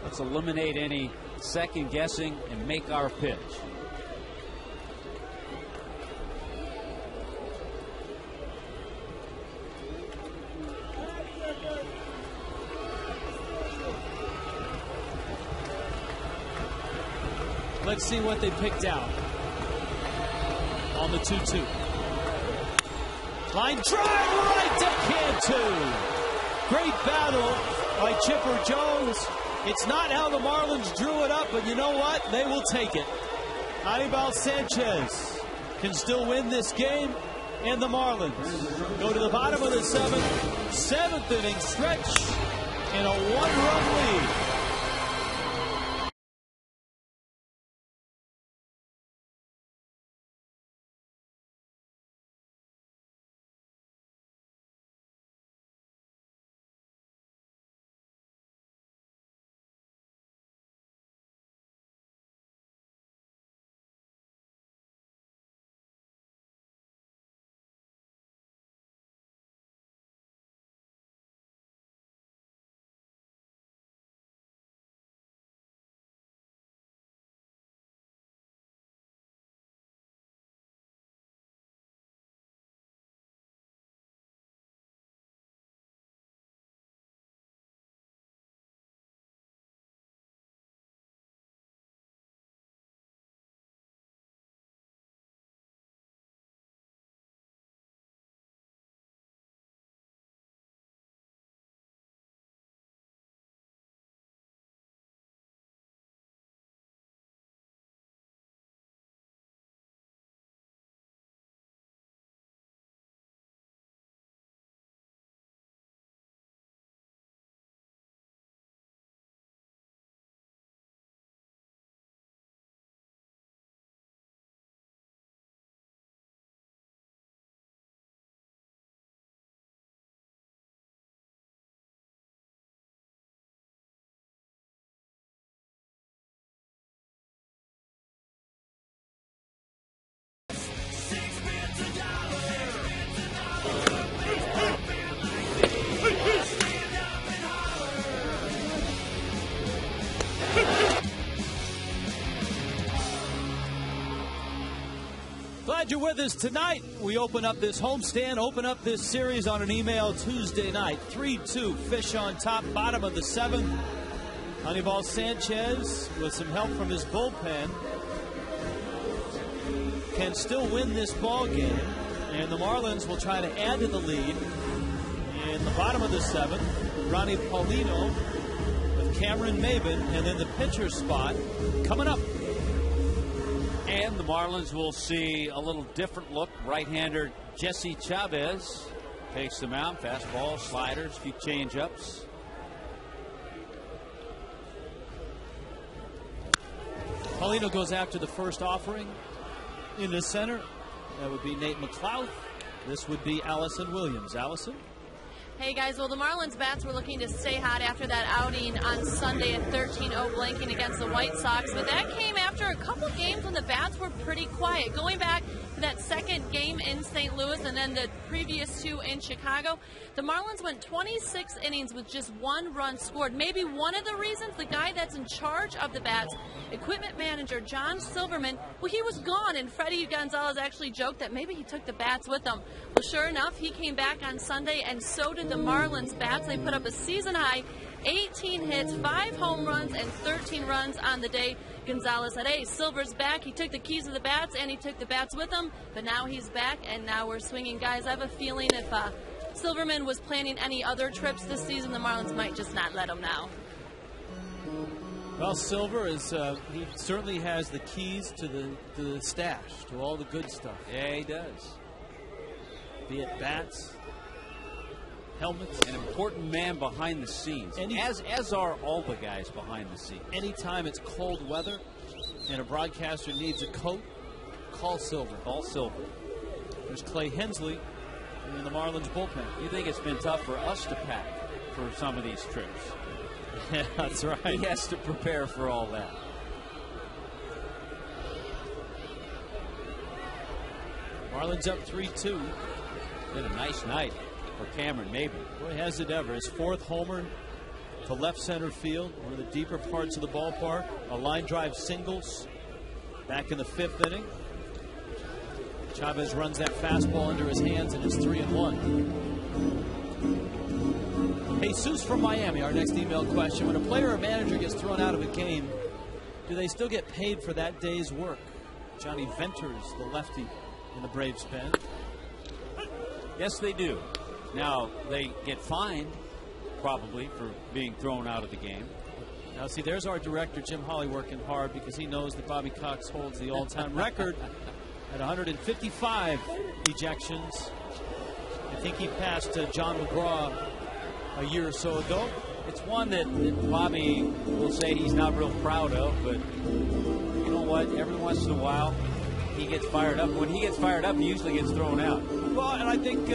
Let's eliminate any second guessing and make our pitch. Let's see what they picked out on the 2-2. Line drive right to Cantu. Great battle by Chipper Jones. It's not how the Marlins drew it up, but you know what? They will take it. Anibal Sanchez can still win this game, and the Marlins go to the bottom of the seventh inning stretch in a 1-run lead. Glad you're with us tonight. We open up this homestand, open up this series on an email Tuesday night. 3-2, Fish on top, bottom of the 7th. Anibal Sanchez, with some help from his bullpen, can still win this ball game. And the Marlins will try to add to the lead in the bottom of the 7th. Ronnie Paulino with Cameron Maben, and then the pitcher spot coming up. And the Marlins will see a little different look. Right-hander Jesse Chavez takes the mound. Fastball, sliders, a few change-ups. Paulino goes after the first offering in the center. That would be Nate McLeod. This would be Allison Williams. Allison? Hey guys, well the Marlins bats were looking to stay hot after that outing on Sunday, a 13-0 blanking against the White Sox, but that came after a couple games when the bats were pretty quiet. Going back to that second game in St. Louis and then the previous 2 in Chicago, the Marlins went 26 innings with just 1 run scored. Maybe one of the reasons the guy that's in charge of the bats, equipment manager John Silverman, well, he was gone, and Freddie Gonzalez actually joked that maybe he took the bats with him. Well, sure enough, he came back on Sunday, and so did the Marlins bats. They put up a season-high 18 hits, 5 home runs, and 13 runs on the day. Gonzalez said, hey, Silver's back. He took the keys of the bats, and he took the bats with him, but now he's back, and now we're swinging. Guys, I have a feeling if Silverman was planning any other trips this season, the Marlins might just not let him now. Well, Silver is he certainly has the keys to the stash, to all the good stuff. Yeah, he does. Be it bats, helmets. An important man behind the scenes, as are all the guys behind the scenes. Anytime it's cold weather and a broadcaster needs a coat, call Silver. Call Silver. There's Clay Hensley in the Marlins bullpen. You think it's been tough for us to pack for some of these trips? Yeah, that's right. He has to prepare for all that. Marlins up 3-2. Been a nice night for Cameron Maben. Boy, has it ever. His 4th homer to left center field, one of the deeper parts of the ballpark. A line drive singles back in the 5th inning. Chavez runs that fastball under his hands, and it's 3-1. Jesus from Miami, our next email question. When a player or manager gets thrown out of a game, do they still get paid for that day's work? Johnny Venters, the lefty in the Braves pen. Yes, they do. Now, they get fined, probably, for being thrown out of the game. Now, see, there's our director, Jim Hawley, working hard because he knows that Bobby Cox holds the all-time record at 155 ejections. I think he passed John McGraw a year or so ago. It's one that Bobby will say he's not real proud of, but you know what? Every once in a while, he gets fired up. When he gets fired up, he usually gets thrown out. Well, and I think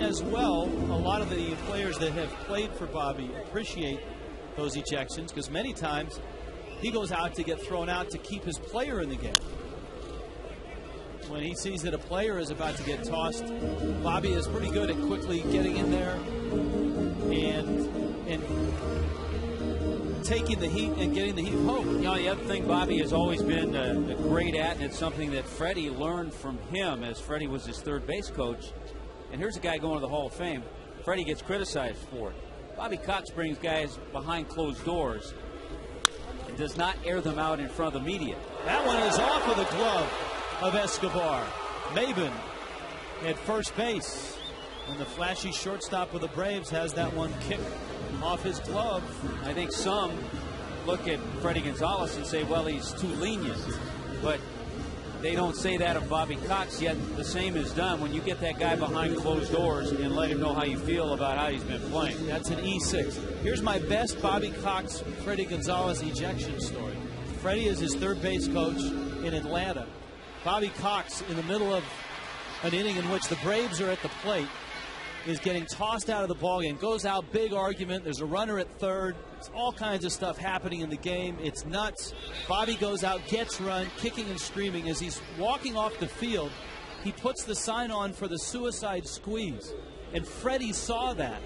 as well, a lot of the players that have played for Bobby appreciate those ejections because many times he goes out to get thrown out to keep his player in the game. When he sees that a player is about to get tossed, Bobby is pretty good at quickly getting in there and taking the heat and getting the heat home. You know, the other thing Bobby has always been great at, and it's something that Freddie learned from him as Freddie was his third base coach. And here's a guy going to the Hall of Fame. Freddie gets criticized for it. Bobby Cox brings guys behind closed doors and does not air them out in front of the media. That one is off of the glove of Escobar. Maben at first base. And the flashy shortstop of the Braves has that one kicked off his glove. I think some look at Freddie Gonzalez and say, well, he's too lenient. But they don't say that of Bobby Cox, yet the same is done when you get that guy behind closed doors and let him know how you feel about how he's been playing. That's an E6. Here's my best Bobby Cox, Freddie Gonzalez ejection story. Freddie is his third base coach in Atlanta. Bobby Cox, in the middle of an inning in which the Braves are at the plate, is getting tossed out of the ballgame, goes out, big argument. There's a runner at third. There's all kinds of stuff happening in the game. It's nuts. Bobby goes out, gets run, kicking and screaming. As he's walking off the field, he puts the sign on for the suicide squeeze. And Freddie saw that.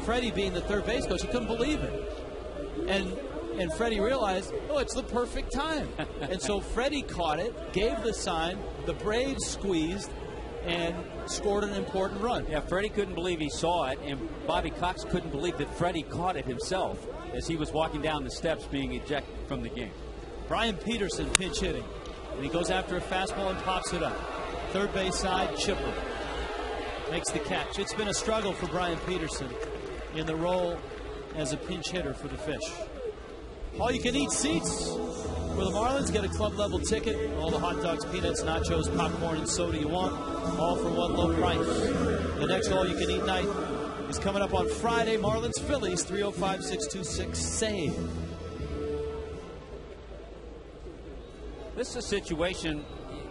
Freddie being the third base coach, he couldn't believe it. And And Freddie realized, oh, it's the perfect time. And so Freddie caught it, gave the sign, the Braves squeezed, and scored an important run. Yeah, Freddie couldn't believe he saw it, and Bobby Cox couldn't believe that Freddie caught it himself as he was walking down the steps being ejected from the game. Brian Peterson pinch hitting. And he goes after a fastball and pops it up. Third base side, Chipper makes the catch. It's been a struggle for Brian Peterson in the role as a pinch hitter for the Fish. All-you-can-eat seats for the Marlins. Get a club-level ticket. All the hot dogs, peanuts, nachos, popcorn, and soda you want, all for one low price. The next all-you-can-eat night is coming up on Friday. Marlins-Phillies, 305-626-SAVE. This is a situation,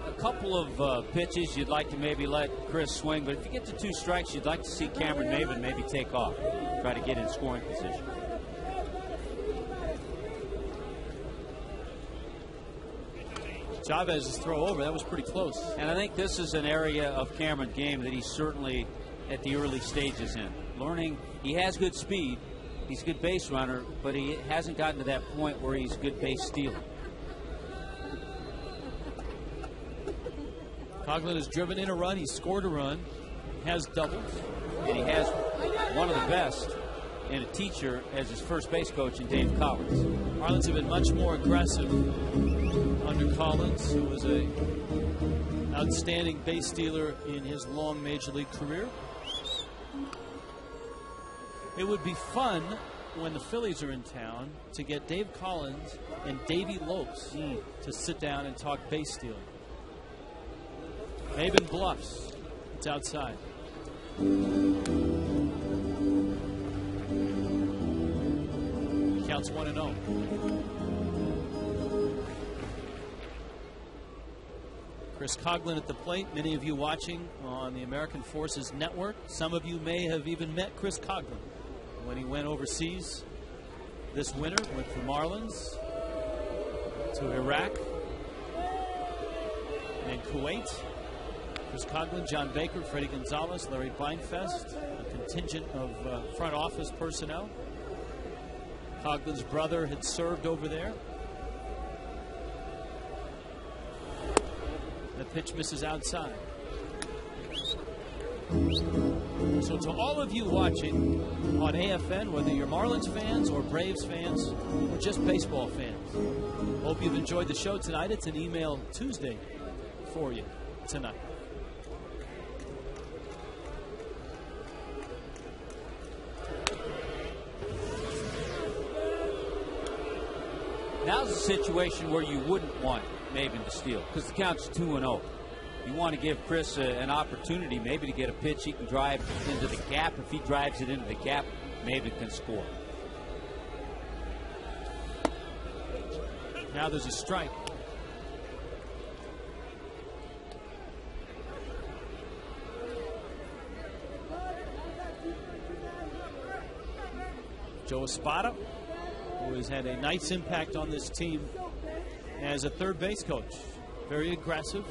a couple of pitches you'd like to maybe let Chris swing, but if you get to 2 strikes, you'd like to see Cameron Maybin maybe take off, try to get in scoring position. Chavez's throw over, that was pretty close. And I think this is an area of Cameron's game that he's certainly at the early stages in. Learning, he has good speed, he's a good base runner, but he hasn't gotten to that point where he's good base stealing. Coghlan has driven in a run. He scored a run. Has doubles. And he has one of the best and a teacher as his first base coach in Dave Collins. Marlins have been much more aggressive under Collins, who was a outstanding base stealer in his long Major League career. It would be fun when the Phillies are in town to get Dave Collins and Davey Lopes to sit down and talk base stealing. Maybin bluffs. It's outside. Counts 1-0. Chris Coghlan at the plate. Many of you watching on the American Forces Network. Some of you may have even met Chris Coghlan when he went overseas this winter with the Marlins to Iraq and Kuwait. Chris Coghlan, John Baker, Freddie Gonzalez, Larry Beinfest, a contingent of front office personnel. Coghlan's brother had served over there. The pitch misses outside. So to all of you watching on AFN, whether you're Marlins fans or Braves fans or just baseball fans, hope you've enjoyed the show tonight. It's an email Tuesday for you tonight. Now's a situation where you wouldn't want Maybin to steal because the count's 2-0. You want to give Chris an opportunity maybe to get a pitch he can drive into the gap. If he drives it into the gap, Maybin can score. Now there's a strike. Joe Espada, who has had a nice impact on this team as a third base coach. Very aggressive.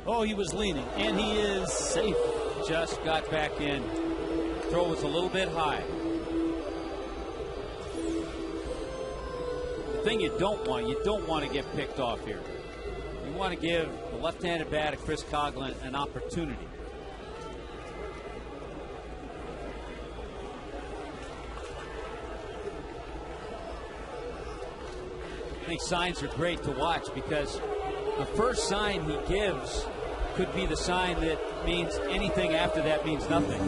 Oh, he was leaning, and he is safe. Just got back in. Throw was a little bit high. The thing you don't want to get picked off here. You want to give the left-handed bat of Chris Coghlan an opportunity. I think signs are great to watch because the first sign he gives could be the sign that means anything after that means nothing.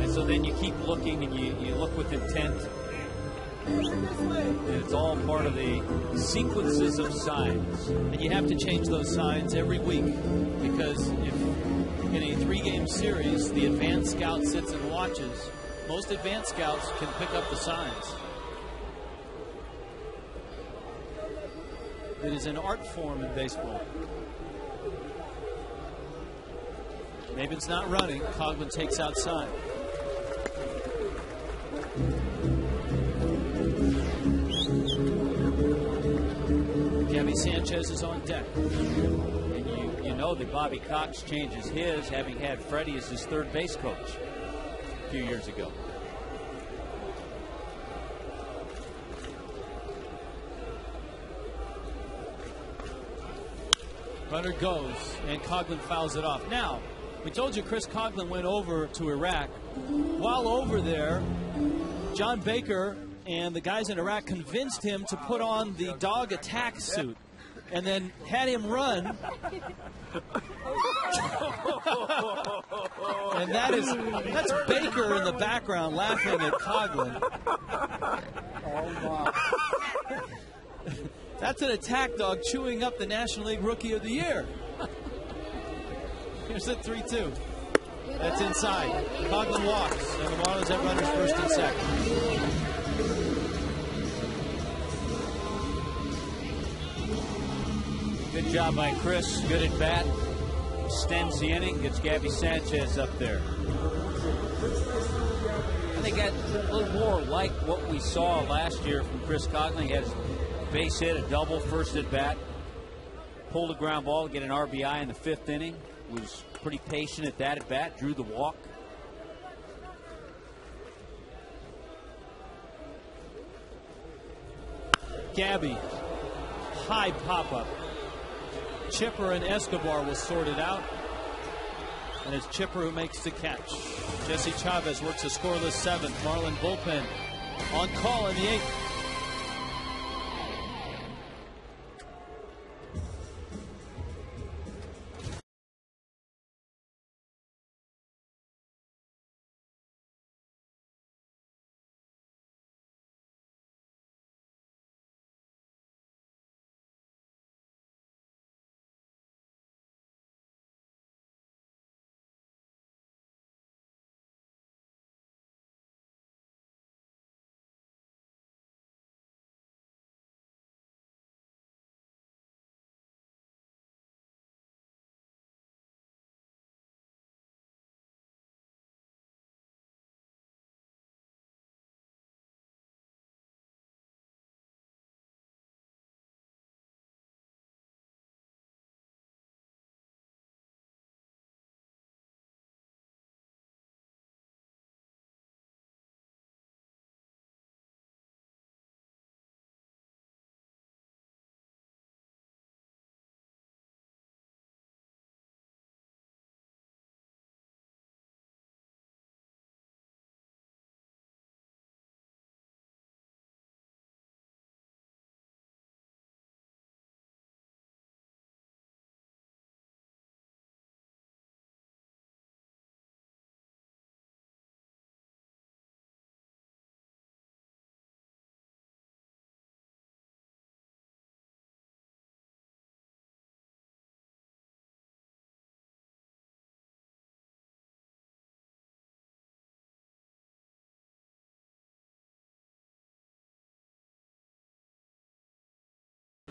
And so then you keep looking and you look with intent. And it's all part of the sequences of signs. And you have to change those signs every week because if in a 3-game series the advanced scout sits and watches, most advanced scouts can pick up the signs. It is an art form in baseball. Maybin's not running. Coghlan takes outside. Gabby Sanchez is on deck. And you know that Bobby Cox changes his, having had Freddie as his third base coach a few years ago. Runner goes, and Coughlin fouls it off. Now, we told you Chris Coughlin went over to Iraq. While over there, John Baker and the guys in Iraq convinced him to put on the dog attack suit and then had him run. And that's Baker in the background laughing at Coughlin. Oh, my. That's an attack dog chewing up the National League Rookie of the Year. Here's the 3-2. That's inside. Coughlin walks, and the Marlins have runners first and second. Good job by Chris. Good at bat. Extends the inning. Gets Gabby Sanchez up there. I think that's a little more like what we saw last year from Chris Coughlin. He had his base hit, a double first at bat. Pulled a ground ball to get an RBI in the 5th inning. Was pretty patient at that at bat. Drew the walk. Gabby, high pop-up. Chipper and Escobar will sort it out. And it's Chipper who makes the catch. Jesse Chavez works a scoreless 7th. Marlin bullpen on call in the 8th.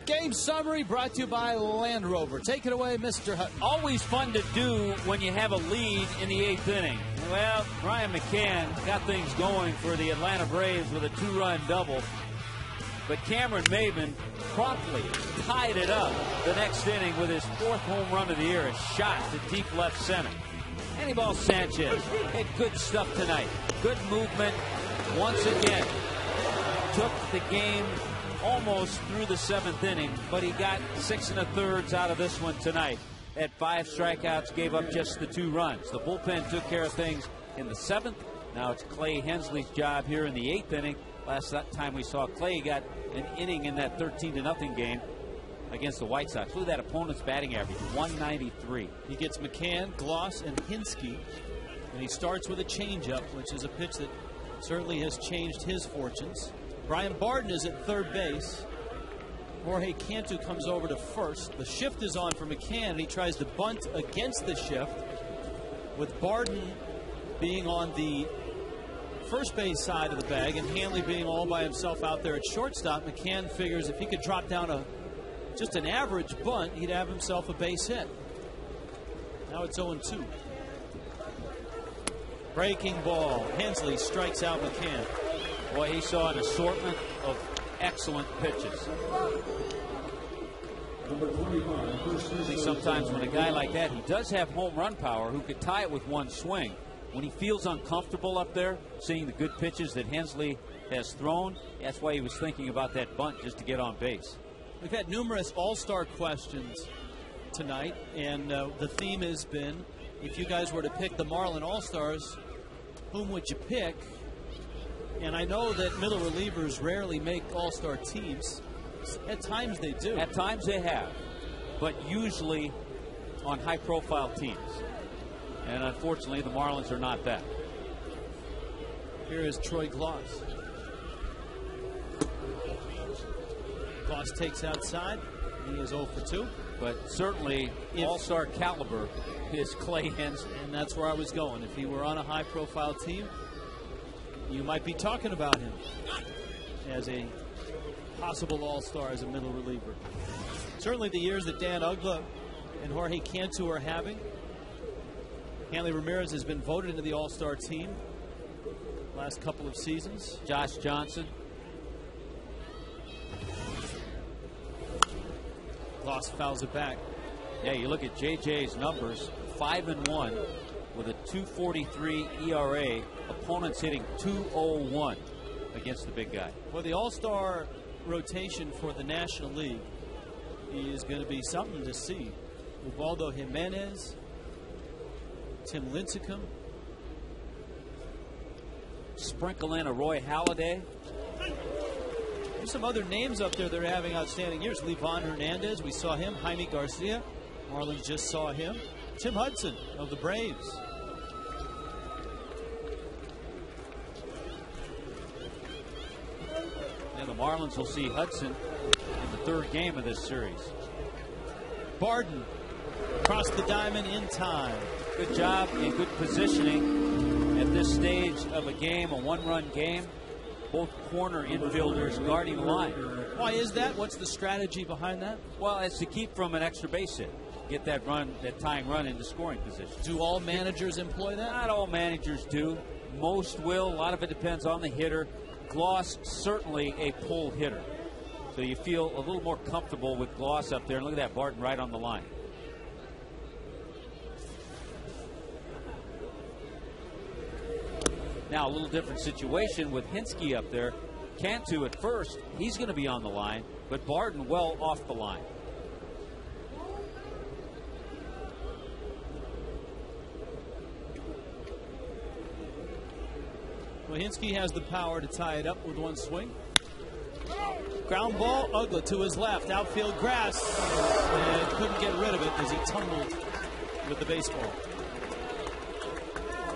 Game summary brought to you by Land Rover. Take it away, Mr. Hutton. Always fun to do when you have a lead in the 8th inning. Well, Ryan McCann got things going for the Atlanta Braves with a 2-run double. But Cameron Maben promptly tied it up the next inning with his 4th home run of the year, a shot to deep left center. Anibal Sanchez had good stuff tonight. Good movement once again. Took the game almost through the 7th inning, but he got 6 1/3 out of this one tonight. At 5 strikeouts, gave up just the 2 runs. The bullpen took care of things in the 7th. Now it's Clay Hensley's job here in the 8th inning. Last time we saw Clay got an inning in that 13-0 game against the White Sox. Look at that opponent's batting average, 193. He gets McCann, Gloss, and Hinsky, and he starts with a changeup, which is a pitch that certainly has changed his fortunes. Brian Barden is at third base. Jorge Cantu comes over to first. The shift is on for McCann, and he tries to bunt against the shift, with Barden being on the first base side of the bag and Hanley being all by himself out there at shortstop. McCann figures if he could drop down just an average bunt, he'd have himself a base hit. Now it's 0-2. Breaking ball. Hensley strikes out McCann. Boy, he saw an assortment of excellent pitches. I think sometimes when a guy like that, he does have home run power, who could tie it with one swing. When he feels uncomfortable up there, seeing the good pitches that Hensley has thrown, that's why he was thinking about that bunt just to get on base. We've had numerous all-star questions tonight, and the theme has been, if you guys were to pick the Marlin All-Stars, whom would you pick? And I know that middle relievers rarely make all-star teams. At times they do. At times they have, but usually on high-profile teams. And unfortunately, the Marlins are not that. Here is Troy Gloss. Gloss takes outside. He is 0 for 2. But certainly, all-star caliber is Clay Hensley. And that's where I was going. If he were on a high-profile team, you might be talking about him as a possible all-star as a middle reliever. Certainly the years that Dan Uggla and Jorge Cantu are having, Hanley Ramirez has been voted into the all-star team last couple of seasons. Josh Johnson. Gloss fouls it back. Yeah, you look at JJ's numbers, 5-1 with a 2.43 ERA. Opponents hitting 2.01 against the big guy. Well, the all-star rotation for the National League is going to be something to see. Ubaldo Jimenez, Tim Lincecum. Sprinkle in a Roy Halladay. There's some other names up there that are having outstanding years. Livan Hernandez, we saw him. Jaime Garcia, Marlins just saw him. Tim Hudson of the Braves. And the Marlins will see Hudson in the third game of this series. Barden crossed the diamond in time. Good job and good positioning at this stage of a game, a one-run game. Both corner infielders guarding the line. Why is that? What's the strategy behind that? Well, it's to keep from an extra base hit. Get that run, that tying run into scoring position. Do all managers employ that? Not all managers do. Most will. A lot of it depends on the hitter. Gloss, certainly a pull hitter. So you feel a little more comfortable with Gloss up there. And look at that, Barton right on the line. Now a little different situation with Hinske up there. Cantu at first, he's going to be on the line, but Barton well off the line. Well, Hinske has the power to tie it up with one swing. Ground ball, Uggla to his left, outfield grass, and couldn't get rid of it as he tumbled with the baseball.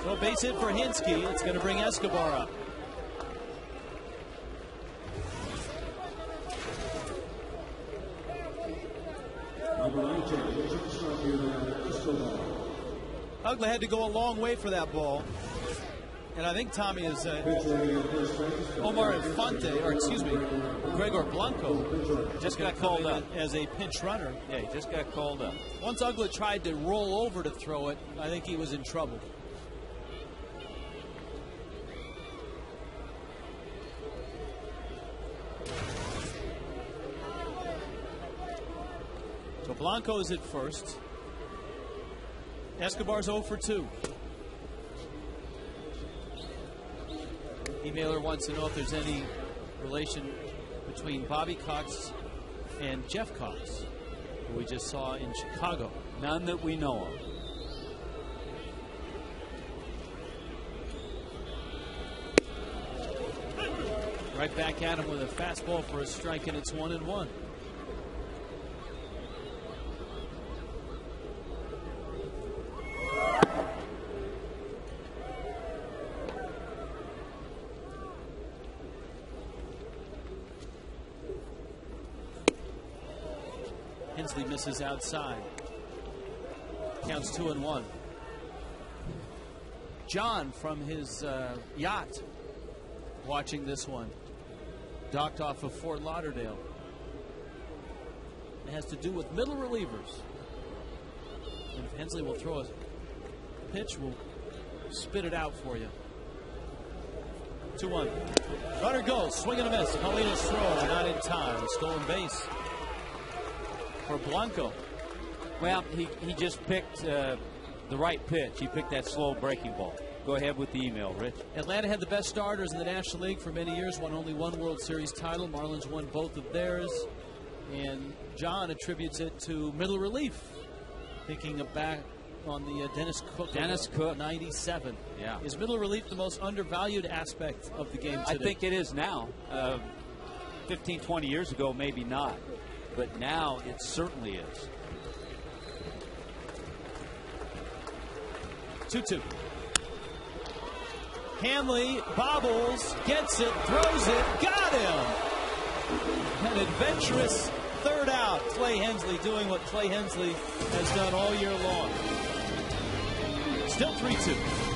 So base hit for Hinske. It's going to bring Escobar up. Uggla had to go a long way for that ball. And I think Tommy is Omar Infante, or excuse me, Gregor Blanco just got called up as a pinch runner. Yeah, he just got called up. Once Uggla tried to roll over to throw it, I think he was in trouble. So Blanco's at first. Escobar's 0 for 2. Emailer wants to know if there's any relation between Bobby Cox and Jeff Cox, who we just saw in Chicago. None that we know of. Right back at him with a fastball for a strike, and it's 1-1. Hensley misses outside. Counts 2-1. John from his yacht watching this one. Docked off of Fort Lauderdale. It has to do with middle relievers. And if Hensley will throw a pitch, we'll spit it out for you. 2-1. Runner goes. Swing and a miss. Paulina's throw. Not in time. Stolen base. for Blanco. Well, he just picked the right pitch. He picked that slow breaking ball. Go ahead with the email, Rich. Atlanta had the best starters in the National League for many years, won only one World Series title. Marlins won both of theirs. And John attributes it to middle relief. Thinking back on the Dennis Cook. 97. Yeah. Is middle relief the most undervalued aspect of the game today? I think it is now. 15, 20 years ago, maybe not. But now it certainly is. 2-2. Hanley bobbles, gets it, throws it, got him! An adventurous third out. Clay Hensley doing what Clay Hensley has done all year long. Still 3-2.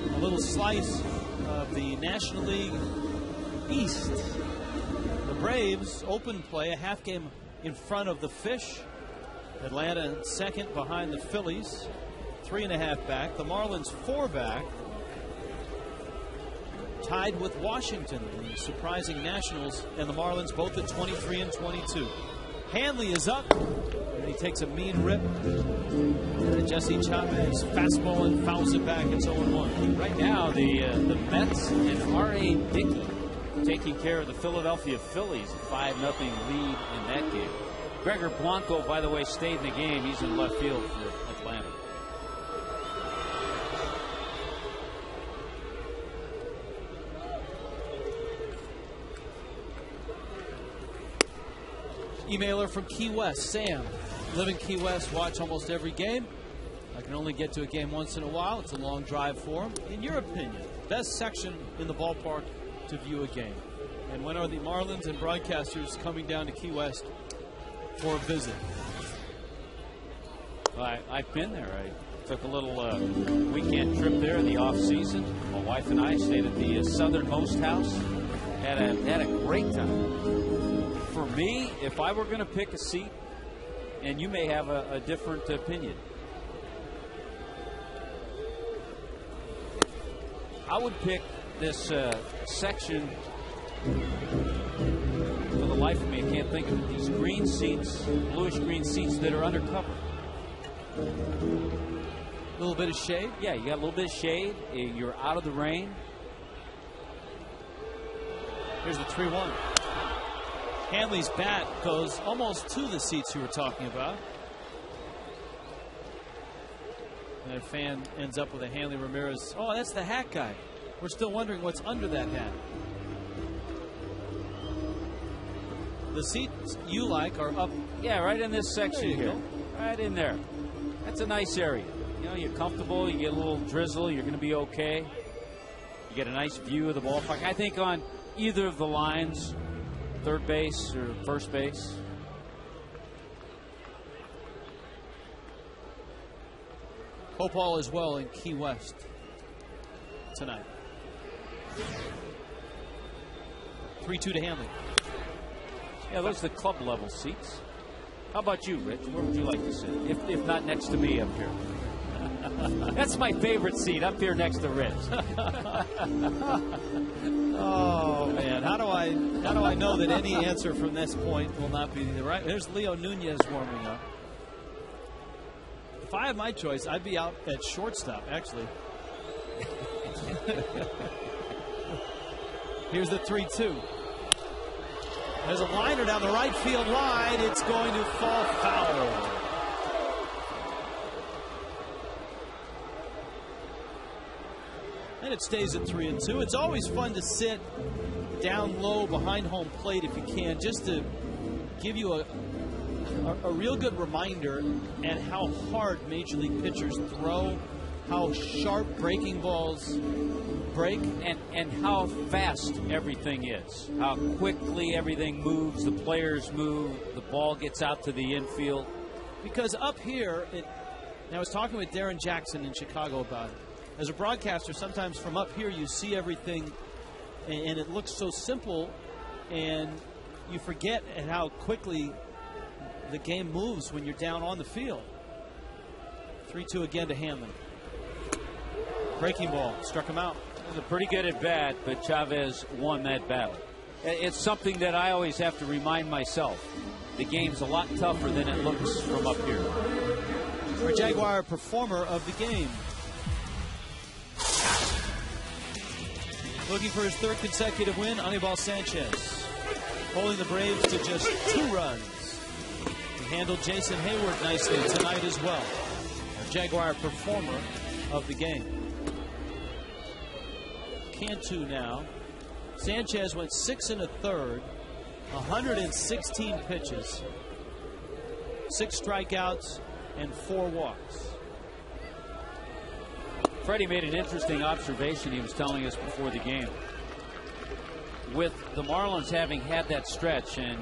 A little slice of the National League East. The Braves open play a half game in front of the Fish. Atlanta second behind the Phillies, 3.5 back. The Marlins 4 back. Tied with Washington, the surprising Nationals, and the Marlins both at 23 and 22. Hanley is up, and he takes a mean rip. Jesse Chavez fastball and fouls it back. It's 0-1. Right now, the Mets and R.A. Dickey taking care of the Philadelphia Phillies, a 5-0 lead in that game. Gregor Blanco, by the way, stayed in the game. He's in left field for Atlanta. Emailer from Key West, Sam. Live in Key West, watch almost every game. I can only get to a game once in a while. It's a long drive for him. In your opinion, best section in the ballpark to view a game? And when are the Marlins and broadcasters coming down to Key West for a visit? I've been there. I took a little weekend trip there in the off season. My wife and I stayed at the southernmost house. Had a great time. For me, if I were going to pick a seat, and you may have a different opinion, I would pick this section. For the life of me, I can't think of it. These green seats, bluish green seats that are undercover. A little bit of shade? Yeah, you got a little bit of shade. You're out of the rain. Here's the 3-1. Hanley's bat goes almost to the seats you were talking about. And a fan ends up with a Hanley Ramirez. Oh, that's the hat guy. We're still wondering what's under that hat. The seats you like are up. Yeah, right in this section here. Right in there. That's a nice area. You know, you're comfortable, you get a little drizzle, you're going to be okay. You get a nice view of the ballpark. I think on either of the lines, third base or first base. Hope all is well in Key West tonight. 3-2 to Hanley. Yeah, those are the club level seats. How about you, Rich? Where would you like to sit? If not next to me up here. That's my favorite seat, up here next to Rich. Oh man, how do I know that any answer from this point will not be the right? There's Leo Nunez warming up. If I had my choice, I'd be out at shortstop, actually. Here's the 3-2. There's a liner down the right field line. It's going to fall foul. And it stays at 3-2. It's always fun to sit down low behind home plate if you can, just to give you a real good reminder and how hard Major League pitchers throw, how sharp breaking balls break, and how fast everything is, how quickly everything moves, the players move, the ball gets out to the infield. Because up here, I was talking with Darren Jackson in Chicago about it. As a broadcaster, sometimes from up here you see everything and it looks so simple, and you forget at how quickly the game moves when you're down on the field. 3-2 again to Hanley. Breaking ball, struck him out. It was a pretty good at bat, but Chavez won that battle. It's something that I always have to remind myself. The game's a lot tougher than it looks from up here. Our Jaguar performer of the game. Looking for his third consecutive win, Anibal Sanchez. Holding the Braves to just 2 runs. He handled Jason Hayward nicely tonight as well. Our Jaguar performer of the game. Cantu now. Sanchez went 6 1/3, 116 pitches, 6 strikeouts, and 4 walks. Freddie made an interesting observation he was telling us before the game. With the Marlins having had that stretch, and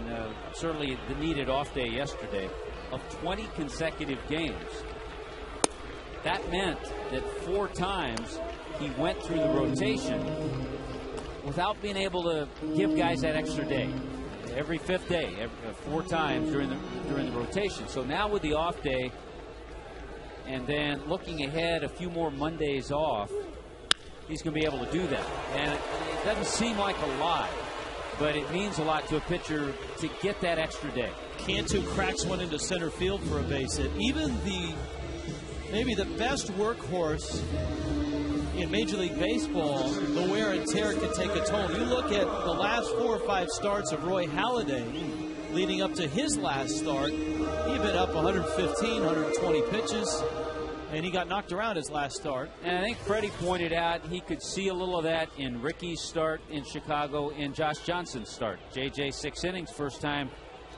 certainly the needed off day yesterday, of 20 consecutive games, that meant that 4 times he went through the rotation without being able to give guys that extra day. Every 5th day, 4 times during the rotation. So now with the off day, and then looking ahead a few more Mondays off, he's going to be able to do that. And it doesn't seem like a lot, but it means a lot to a pitcher to get that extra day. Cantu cracks one into center field for a base hit. Even maybe the best workhorse in Major League Baseball, the wear and tear can take a toll. You look at the last 4 or 5 starts of Roy Halladay leading up to his last start. He'd been up 115, 120 pitches, and he got knocked around his last start. And I think Freddie pointed out he could see a little of that in Ricky's start in Chicago, in Josh Johnson's start. JJ 6 innings, first time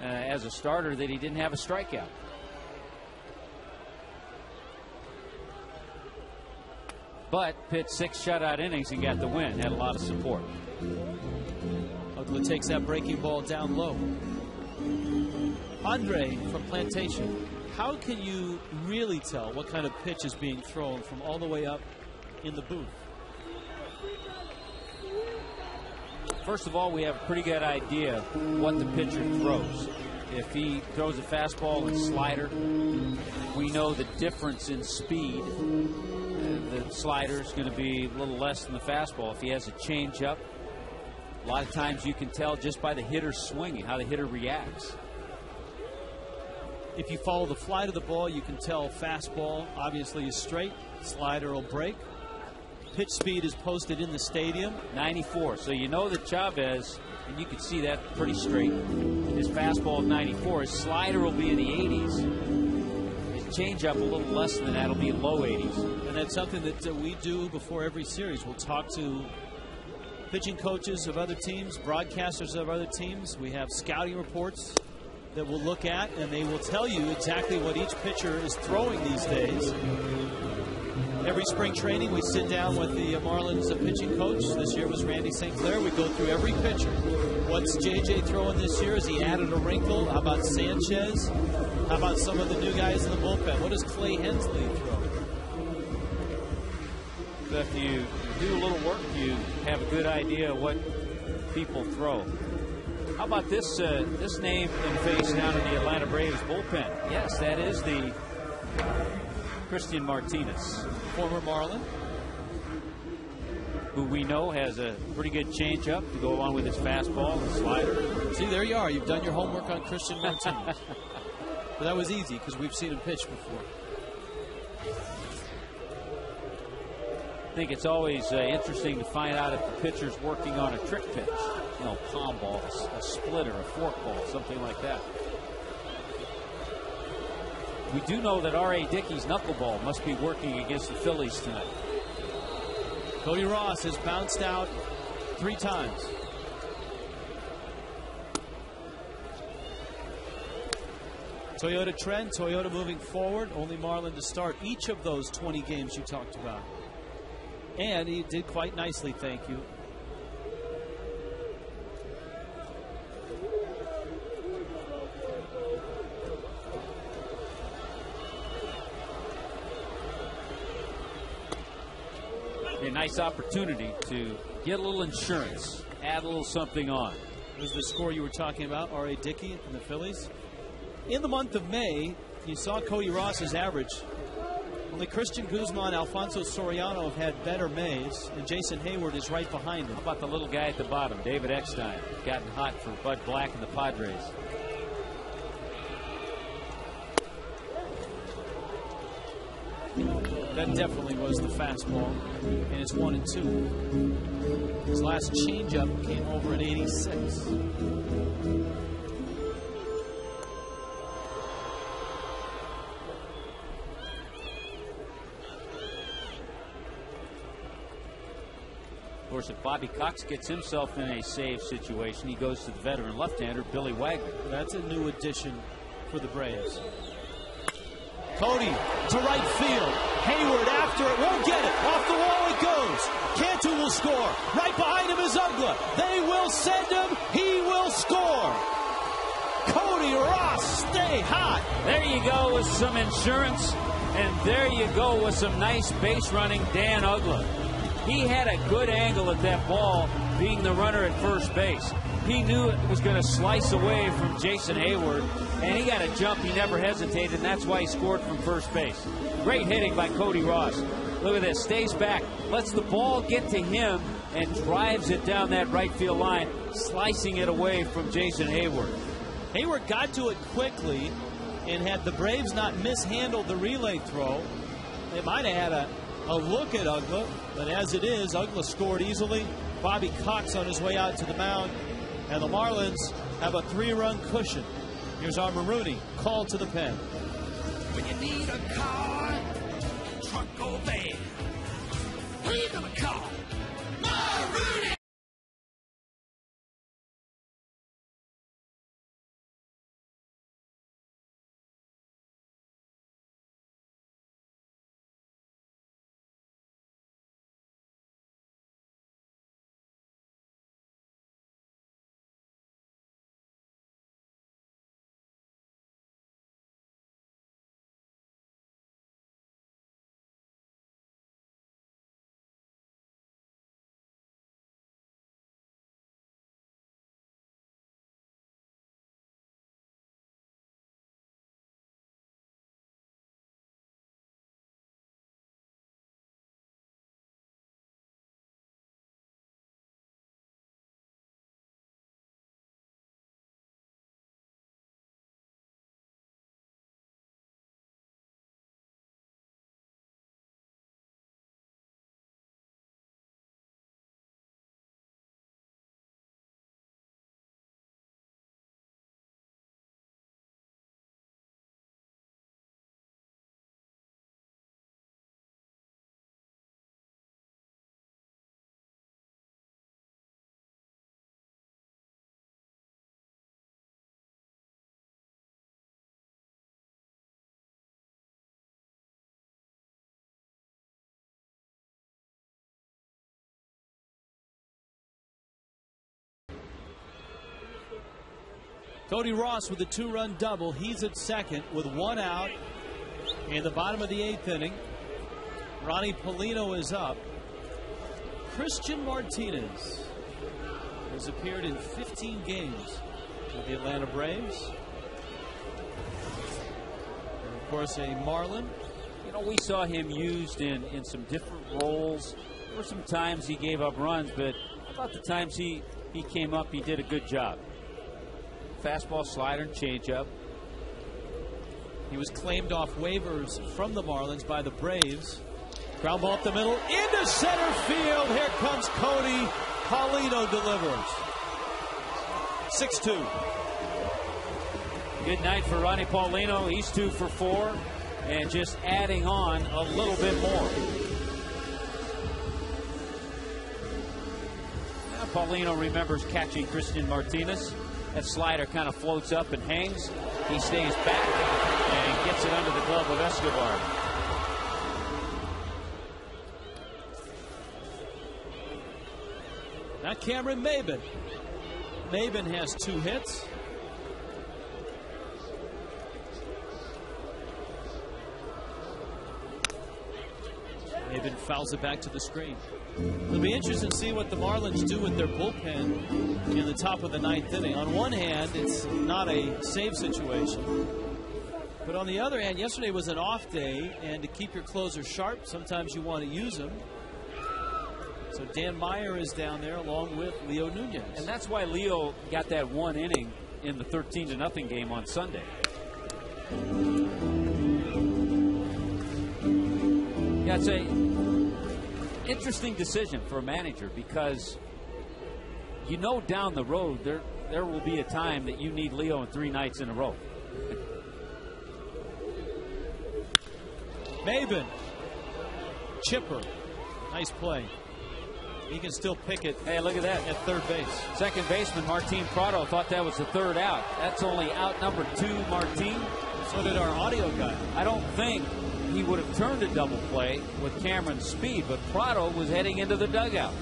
as a starter that he didn't have a strikeout. But pitched 6 shutout innings and got the win. Had a lot of support. Ugla takes that breaking ball down low. Andre from Plantation, how can you really tell what kind of pitch is being thrown from all the way up in the booth? First of all, we have a pretty good idea what the pitcher throws. If he throws a fastball and slider, we know the difference in speed. The slider is going to be a little less than the fastball. If he has a changeup, a lot of times you can tell just by the hitter swinging, how the hitter reacts. If you follow the flight of the ball, you can tell fastball obviously is straight, slider will break. Pitch speed is posted in the stadium. 94. So you know that Chavez, and you can see that pretty straight. His fastball of 94. His slider will be in the 80s. His changeup a little less than that will be low 80s. And that's something that we do before every series. We'll talk to pitching coaches of other teams, broadcasters of other teams. We have scouting reports that we'll look at, and they will tell you exactly what each pitcher is throwing these days. Every spring training, we sit down with the Marlins pitching coach. This year was Randy St. Clair. We go through every pitcher. What's J.J. throwing this year? Has he added a wrinkle? How about Sanchez? How about some of the new guys in the bullpen? What does Clay Hensley throw? So if you do a little work, you have a good idea of what people throw. How about this this name and face down in the Atlanta Braves bullpen? Yes, that is the Christian Martinez, former Marlin, who we know has a pretty good changeup to go along with his fastball and slider. See, there you are. You've done your homework on Christian Martinez. But that was easy because we've seen him pitch before. I think it's always interesting to find out if the pitcher's working on a trick pitch. You know, palm ball, a splitter, a fork ball, something like that. We do know that R.A. Dickey's knuckleball must be working against the Phillies tonight. Cody Ross has bounced out 3 times. Toyota trend, Toyota moving forward. Only Marlin to start each of those 20 games you talked about. And he did quite nicely, thank you. A nice opportunity to get a little insurance, add a little something on. Was the score you were talking about, R.A. Dickey and the Phillies? In the month of May, you saw Cody Ross's average. Only Christian Guzman, Alfonso Soriano have had better Mays, and Jason Hayward is right behind him. How about the little guy at the bottom, David Eckstein, gotten hot for Bud Black and the Padres. That definitely was the fastball, and it's 1-2. His last changeup came over at 86. Of course, if Bobby Cox gets himself in a save situation, he goes to the veteran left-hander, Billy Wagner. That's a new addition for the Braves. Cody to right field. Hayward after it. Won't get it. Off the wall it goes. Cantu will score. Right behind him is Ugla. They will send him. He will score. Cody Ross, stay hot. There you go with some insurance. And there you go with some nice base running, Dan Ugla. He had a good angle at that ball, being the runner at first base. He knew it was going to slice away from Jason Hayward, and he got a jump. He never hesitated, and that's why he scored from first base. Great hitting by Cody Ross. Look at this, stays back, lets the ball get to him, and drives it down that right field line, slicing it away from Jason Hayward. Hayward got to it quickly, and had the Braves not mishandled the relay throw, they might have had a look at Ugla, but as it is, Ugla scored easily. Bobby Cox on his way out to the mound, and the Marlins have a 3-run cushion. Here's our Marooney called to the pen. When you need a car, truck, or van, who you gonna call? Marooney! Cody Ross with a 2-run double. He's at second with 1 out in the bottom of the 8th inning. Ronnie Paulino is up. Christian Martinez has appeared in 15 games with the Atlanta Braves. And of course, a Marlin. You know, we saw him used in some different roles. There were some times he gave up runs, but about the times he came up, he did a good job. Fastball, slider, and changeup. He was claimed off waivers from the Marlins by the Braves. Ground ball up the middle, into center field. Here comes Cody. Paulino delivers. 6-2. Good night for Ronnie Paulino. He's 2 for 4 and just adding on a little bit more. Now Paulino remembers catching Christian Martinez. That slider kind of floats up and hangs. He stays back and gets it under the glove of Escobar. Now Cameron Maben. Maben has 2 hits. Maben fouls it back to the screen. It'll be interesting to see what the Marlins do with their bullpen in the top of the 9th inning. On one hand, it's not a save situation. But on the other hand, yesterday was an off day, and to keep your closers sharp, sometimes you want to use them. So Dan Meyer is down there along with Leo Nunez. And that's why Leo got that 1 inning in the 13-0 game on Sunday. Yeah, it's an interesting decision for a manager because you know down the road there will be a time that you need Leo in 3 nights in a row. Maben. Chipper. Nice play. He can still pick it. Hey, look at that. At third base. Second baseman Martin Prado thought that was the 3rd out. That's only out number 2, Martin. So did our audio guy. I don't think he would have turned a double play with Cameron's speed, but Prado was heading into the dugout.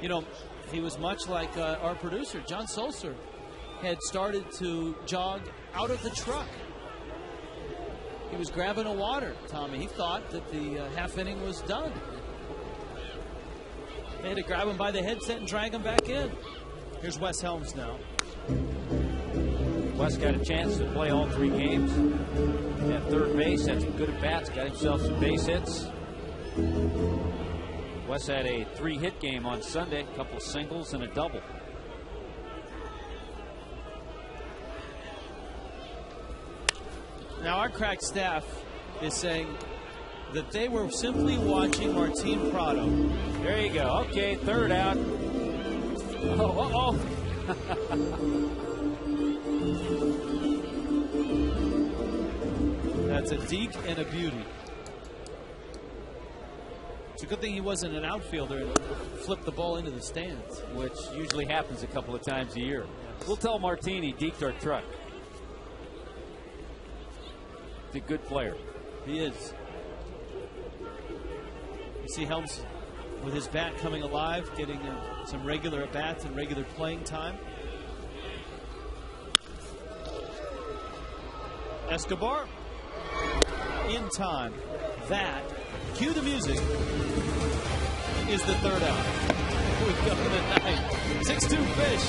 You know, he was much like our producer, John Sulser, had started to jog out of the truck. He was grabbing a water, Tommy. He thought that the half inning was done. They had to grab him by the headset and drag him back in. Here's Wes Helms now. Wes got a chance to play all 3 games. At third base, had some good at-bats, got himself some base hits. Wes had a 3-hit game on Sunday, a couple of singles and a double. Now our crack staff is saying that they were simply watching Martin Prado. There you go. Okay, 3rd out. Oh. That's a deke and a beauty. It's a good thing he wasn't an outfielder and flipped the ball into the stands. Which usually happens a couple of times a year. We'll tell Martin he deked our truck. He's a good player. He is. You see Helms with his bat coming alive, getting some regular at-bats and regular playing time. Escobar in time. That, cue the music, is the 3rd out. We go to the 9th. 6-2 Fish.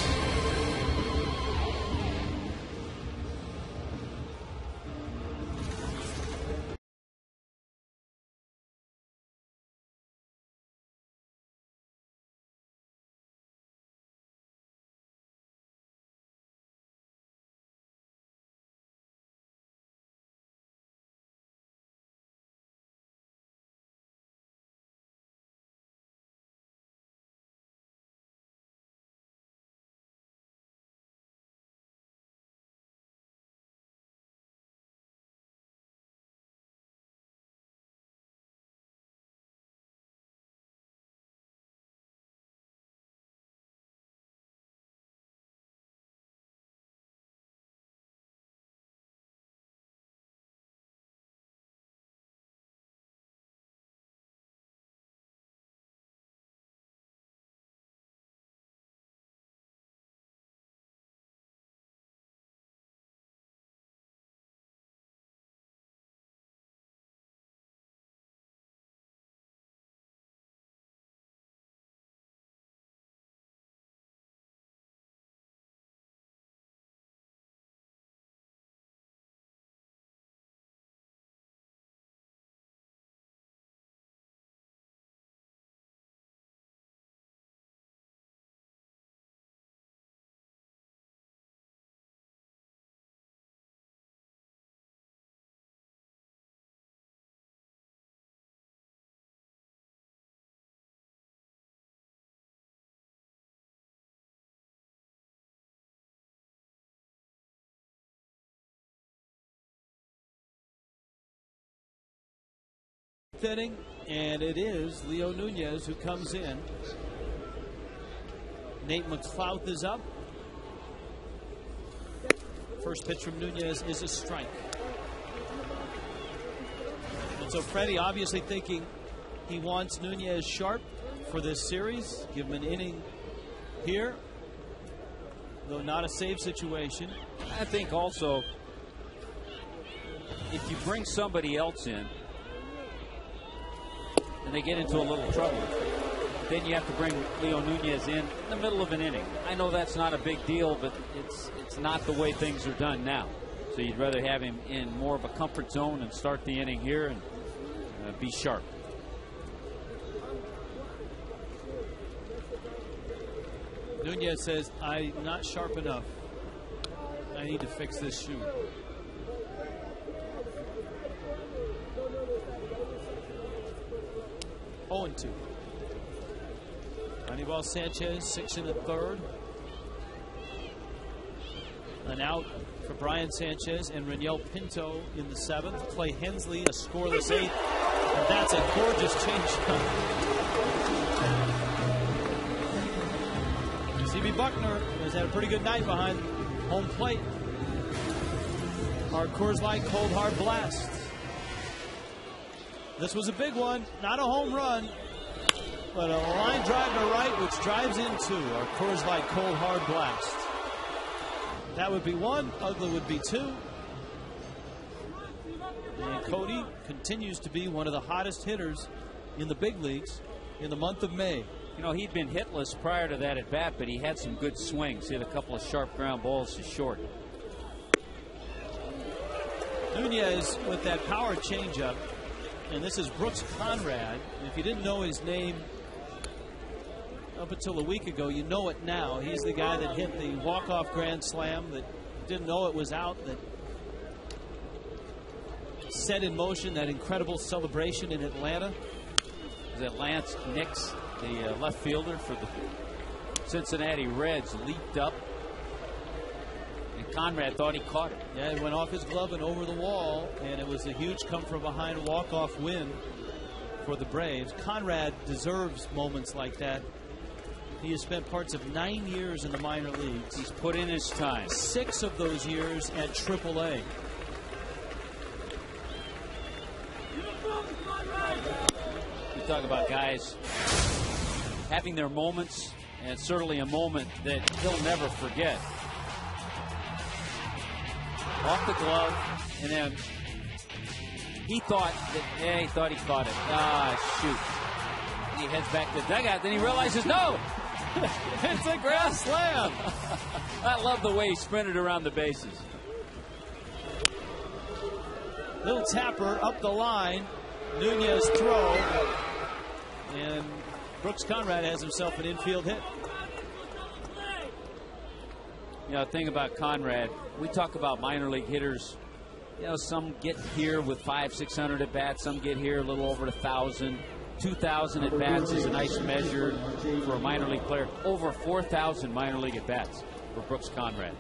inning, and it is Leo Nunez who comes in. Nate McLouth is up. First pitch from Nunez is a strike. And so Freddie obviously thinking he wants Nunez sharp for this series. Give him an inning here, though not a save situation. I think also if you bring somebody else in and they get into a little trouble, then you have to bring Leo Nunez in the middle of an inning. I know that's not a big deal, but it's not the way things are done now. So you'd rather have him in more of a comfort zone and start the inning here and be sharp. Nunez says, I'm not sharp enough. I need to fix this shoe. Oh, and 2. Anibal Sanchez, 6 in the third. An out for Brian Sanchez and Reniel Pinto in the 7th. Clay Hensley, a scoreless 8th. And that's a gorgeous changeup. CB Buckner has had a pretty good night behind home plate. Our Coors Light Cold Hard Blast. This was a big one, not a home run, but a line drive to right, which drives into our Coors Light Cold Hard Blast. That would be 1. Ugly would be 2. And Cody continues to be one of the hottest hitters in the big leagues in the month of May. You know, he'd been hitless prior to that at bat, but he had some good swings. He had a couple of sharp ground balls to short. Nunez with that power changeup, and this is Brooks Conrad. And if you didn't know his name up until a week ago, you know it now. He's the guy that hit the walk-off grand slam that didn't know it was out, that set in motion that incredible celebration in Atlanta. Is that Lance Nix, the left fielder for the Cincinnati Reds, leaped up, and Conrad thought he caught it. Yeah, it went off his glove and over the wall, and it was a huge come-from-behind walk-off win for the Braves. Conrad deserves moments like that. He has spent parts of 9 years in the minor leagues. He's put in his time. 6 of those years at AAA. You talk about guys having their moments, and it's certainly a moment that he'll never forget. Off the glove, and then he thought that, he thought he caught it. Ah, shoot. He heads back to the dugout, then he realizes, no! It's a ground slam! I love the way he sprinted around the bases. Little tapper up the line. Nunez throw. And Brooks Conrad has himself an infield hit. You know, the thing about Conrad, we talk about minor league hitters. You know, some get here with 500-600 at bats. Some get here a little over 1,000. 2,000 at bats is a nice measure for a minor league player. Over 4,000 minor league at bats for Brooks Conrad.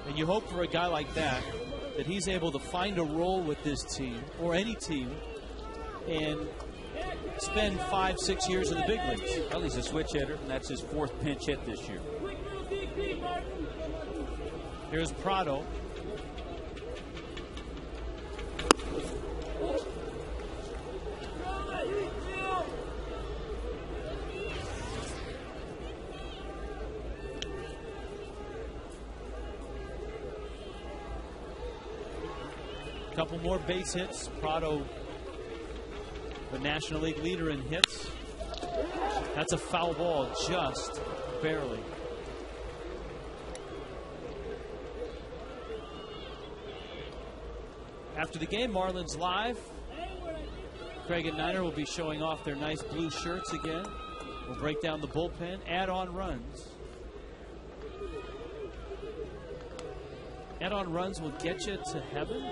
And you hope for a guy like that he's able to find a role with this team or any team and spend 5-6 years in the big leagues. Well, he's a switch hitter, and that's his 4th pinch hit this year. Here's Prado. Couple more base hits. Prado, the National League leader in hits. That's a foul ball, just barely. After the game, Marlins Live. Craig and Niner will be showing off their nice blue shirts again. We'll break down the bullpen, add-on runs. Add-on runs will get you to heaven.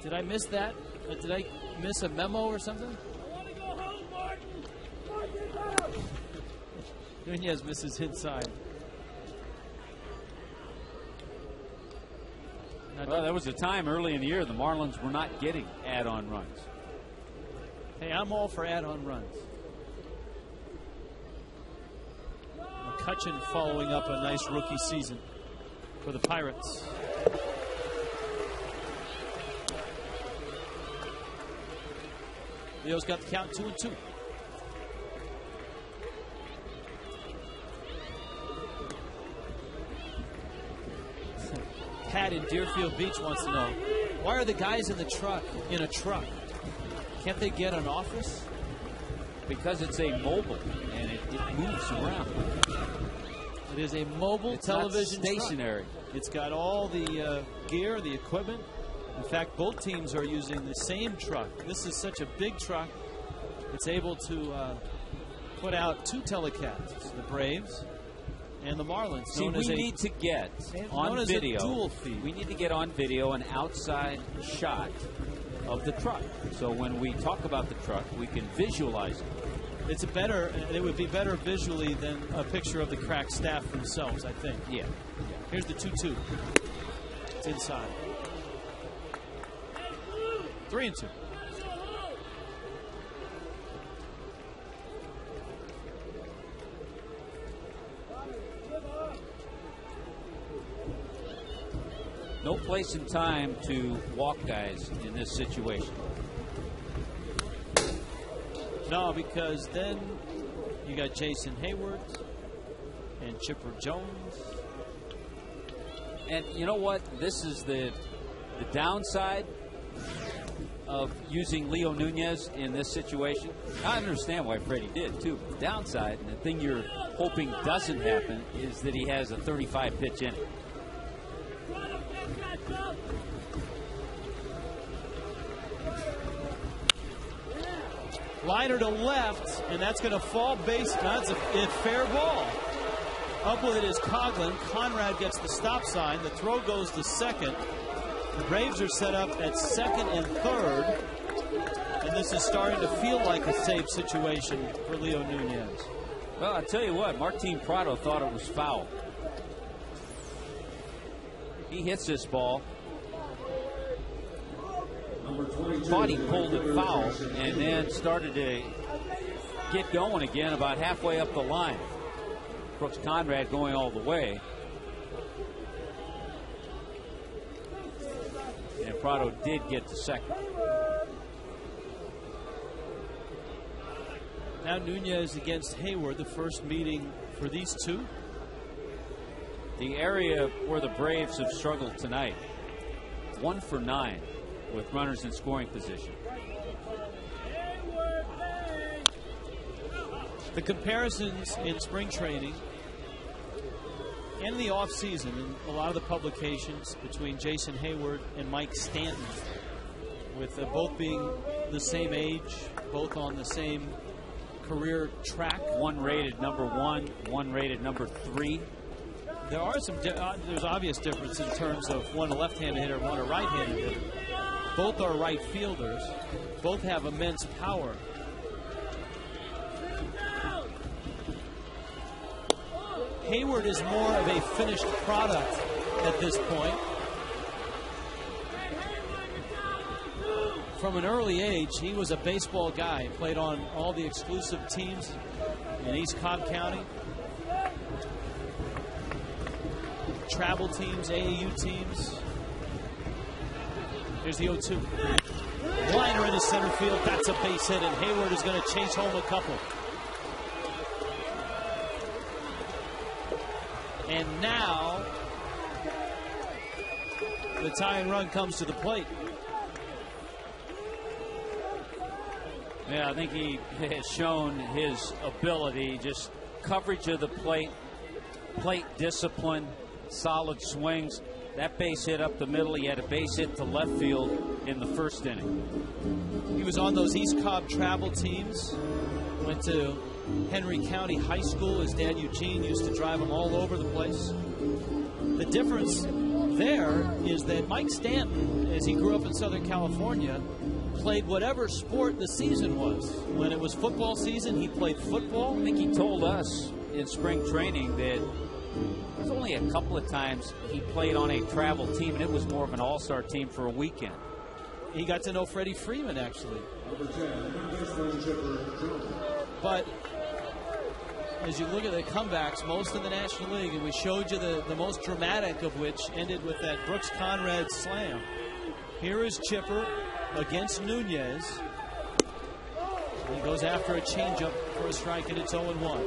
Did I miss that? Did I miss a memo or something? Nunez misses inside. Well, there was a time early in the year the Marlins were not getting add-on runs. Hey, I'm all for add-on runs. McCutchen following up a nice rookie season for the Pirates. Leo's got the count 2-2. Pat in Deerfield Beach wants to know, why are the guys in the truck in a truck? Can't they get an office? Because it's a mobile and it moves around. It is a mobile television stationary. Truck. It's got all the gear, the equipment. In fact, both teams are using the same truck. This is such a big truck. It's able to put out 2 telecasts, the Braves and the Marlins. See, we need to get on video. Dual feed. We need to get on video an outside shot of the truck. So when we talk about the truck, we can visualize it. It would be better visually than a picture of the crack staff themselves, I think. Yeah. Here's the 2-2. It's inside. 3-2. No place and time to walk guys in this situation. No, because then you got Jason Hayward and Chipper Jones. And you know what? This is the downside of using Leo Nunez in this situation. I understand why Freddie did, too. The downside, and the thing you're hoping doesn't happen, is that he has a 35-pitch inning. Liner to left, and that's going to fall base. That's a fair ball. Up with it is Coughlin. Conrad gets the stop sign. The throw goes to second. The Braves are set up at second and third. And this is starting to feel like a safe situation for Leo Nunez. Well, I tell you what, Martin Prado thought it was foul. He hits this ball. Thought he pulled it foul and then started to get going again about halfway up the line. Brooks Conrad going all the way. And Prado did get to second. Now Nunez against Hayward, the first meeting for these two. The area where the Braves have struggled tonight, 1 for 9 with runners in scoring position. The comparisons in spring training and the offseason in a lot of the publications between Jason Hayward and Mike Stanton, with both being the same age, both on the same career track. One rated number 1, one rated number 3. There are some there's obvious difference in terms of one a left-handed hitter, one a right-handed hitter. Both are right fielders. Both have immense power. Hayward is more of a finished product at this point. From an early age, he was a baseball guy. Played on all the exclusive teams in East Cobb County. Travel teams, AAU teams. Here's the 0-2. Liner into center field. That's a base hit, and Hayward is going to chase home a couple. And now the tying run comes to the plate. Yeah, I think he has shown his ability, just coverage of the plate, plate discipline, solid swings. That base hit up the middle. He had a base hit to left field in the first inning. He was on those East Cobb travel teams. Went to Henry County High School. His dad, Eugene, used to drive him all over the place. The difference there is that Mike Stanton, as he grew up in Southern California, played whatever sport the season was. When it was football season, he played football. I think he told us in spring training that There's only a couple of times he played on a travel team, and it was more of an all-star team for a weekend. He got to know Freddie Freeman, actually. But as you look at the comebacks, most in the National League, and we showed you the most dramatic of which ended with that Brooks Conrad slam. Here is Chipper against Nunez. He goes after a changeup for a strike, and it's 0-1.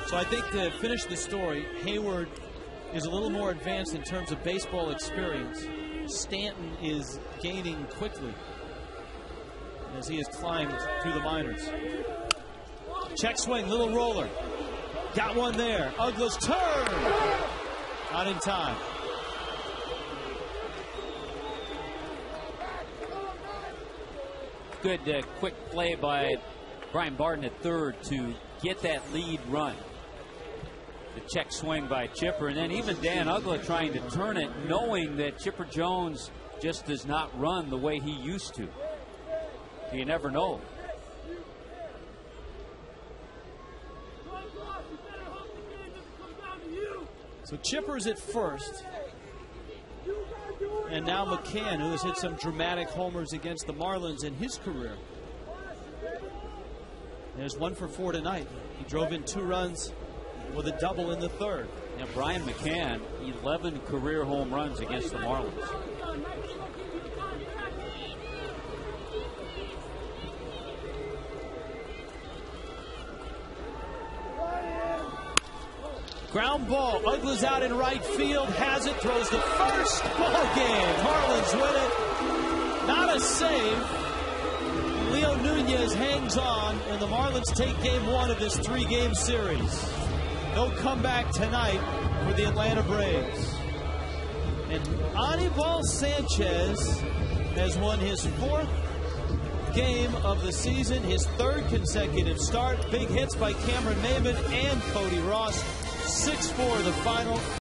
So I think to finish the story, Hayward is a little more advanced in terms of baseball experience. Stanton is gaining quickly as he has climbed through the minors. Check swing, little roller. Got one there. Uggla's turn. Not in time. Good quick play by Brian Barton at third to get that lead run. The check swing by Chipper, and then even Dan Uggla trying to turn it, knowing that Chipper Jones just does not run the way he used to. You never know. So Chipper's at first. And now McCann, who has hit some dramatic homers against the Marlins in his career. There's 1 for 4 tonight. He drove in 2 runs with a double in the third. Now Brian McCann, 11 career home runs against the Marlins. Ground ball. Uggla's out in right field. Has it. Throws to first. Ball game. Marlins win it. Not a save. Leo Nunez hangs on, and the Marlins take game 1 of this 3-game series. No comeback tonight for the Atlanta Braves. And Anibal Sanchez has won his 4th game of the season, his 3rd consecutive start. Big hits by Cameron Maybin and Cody Ross. 6-4 the final.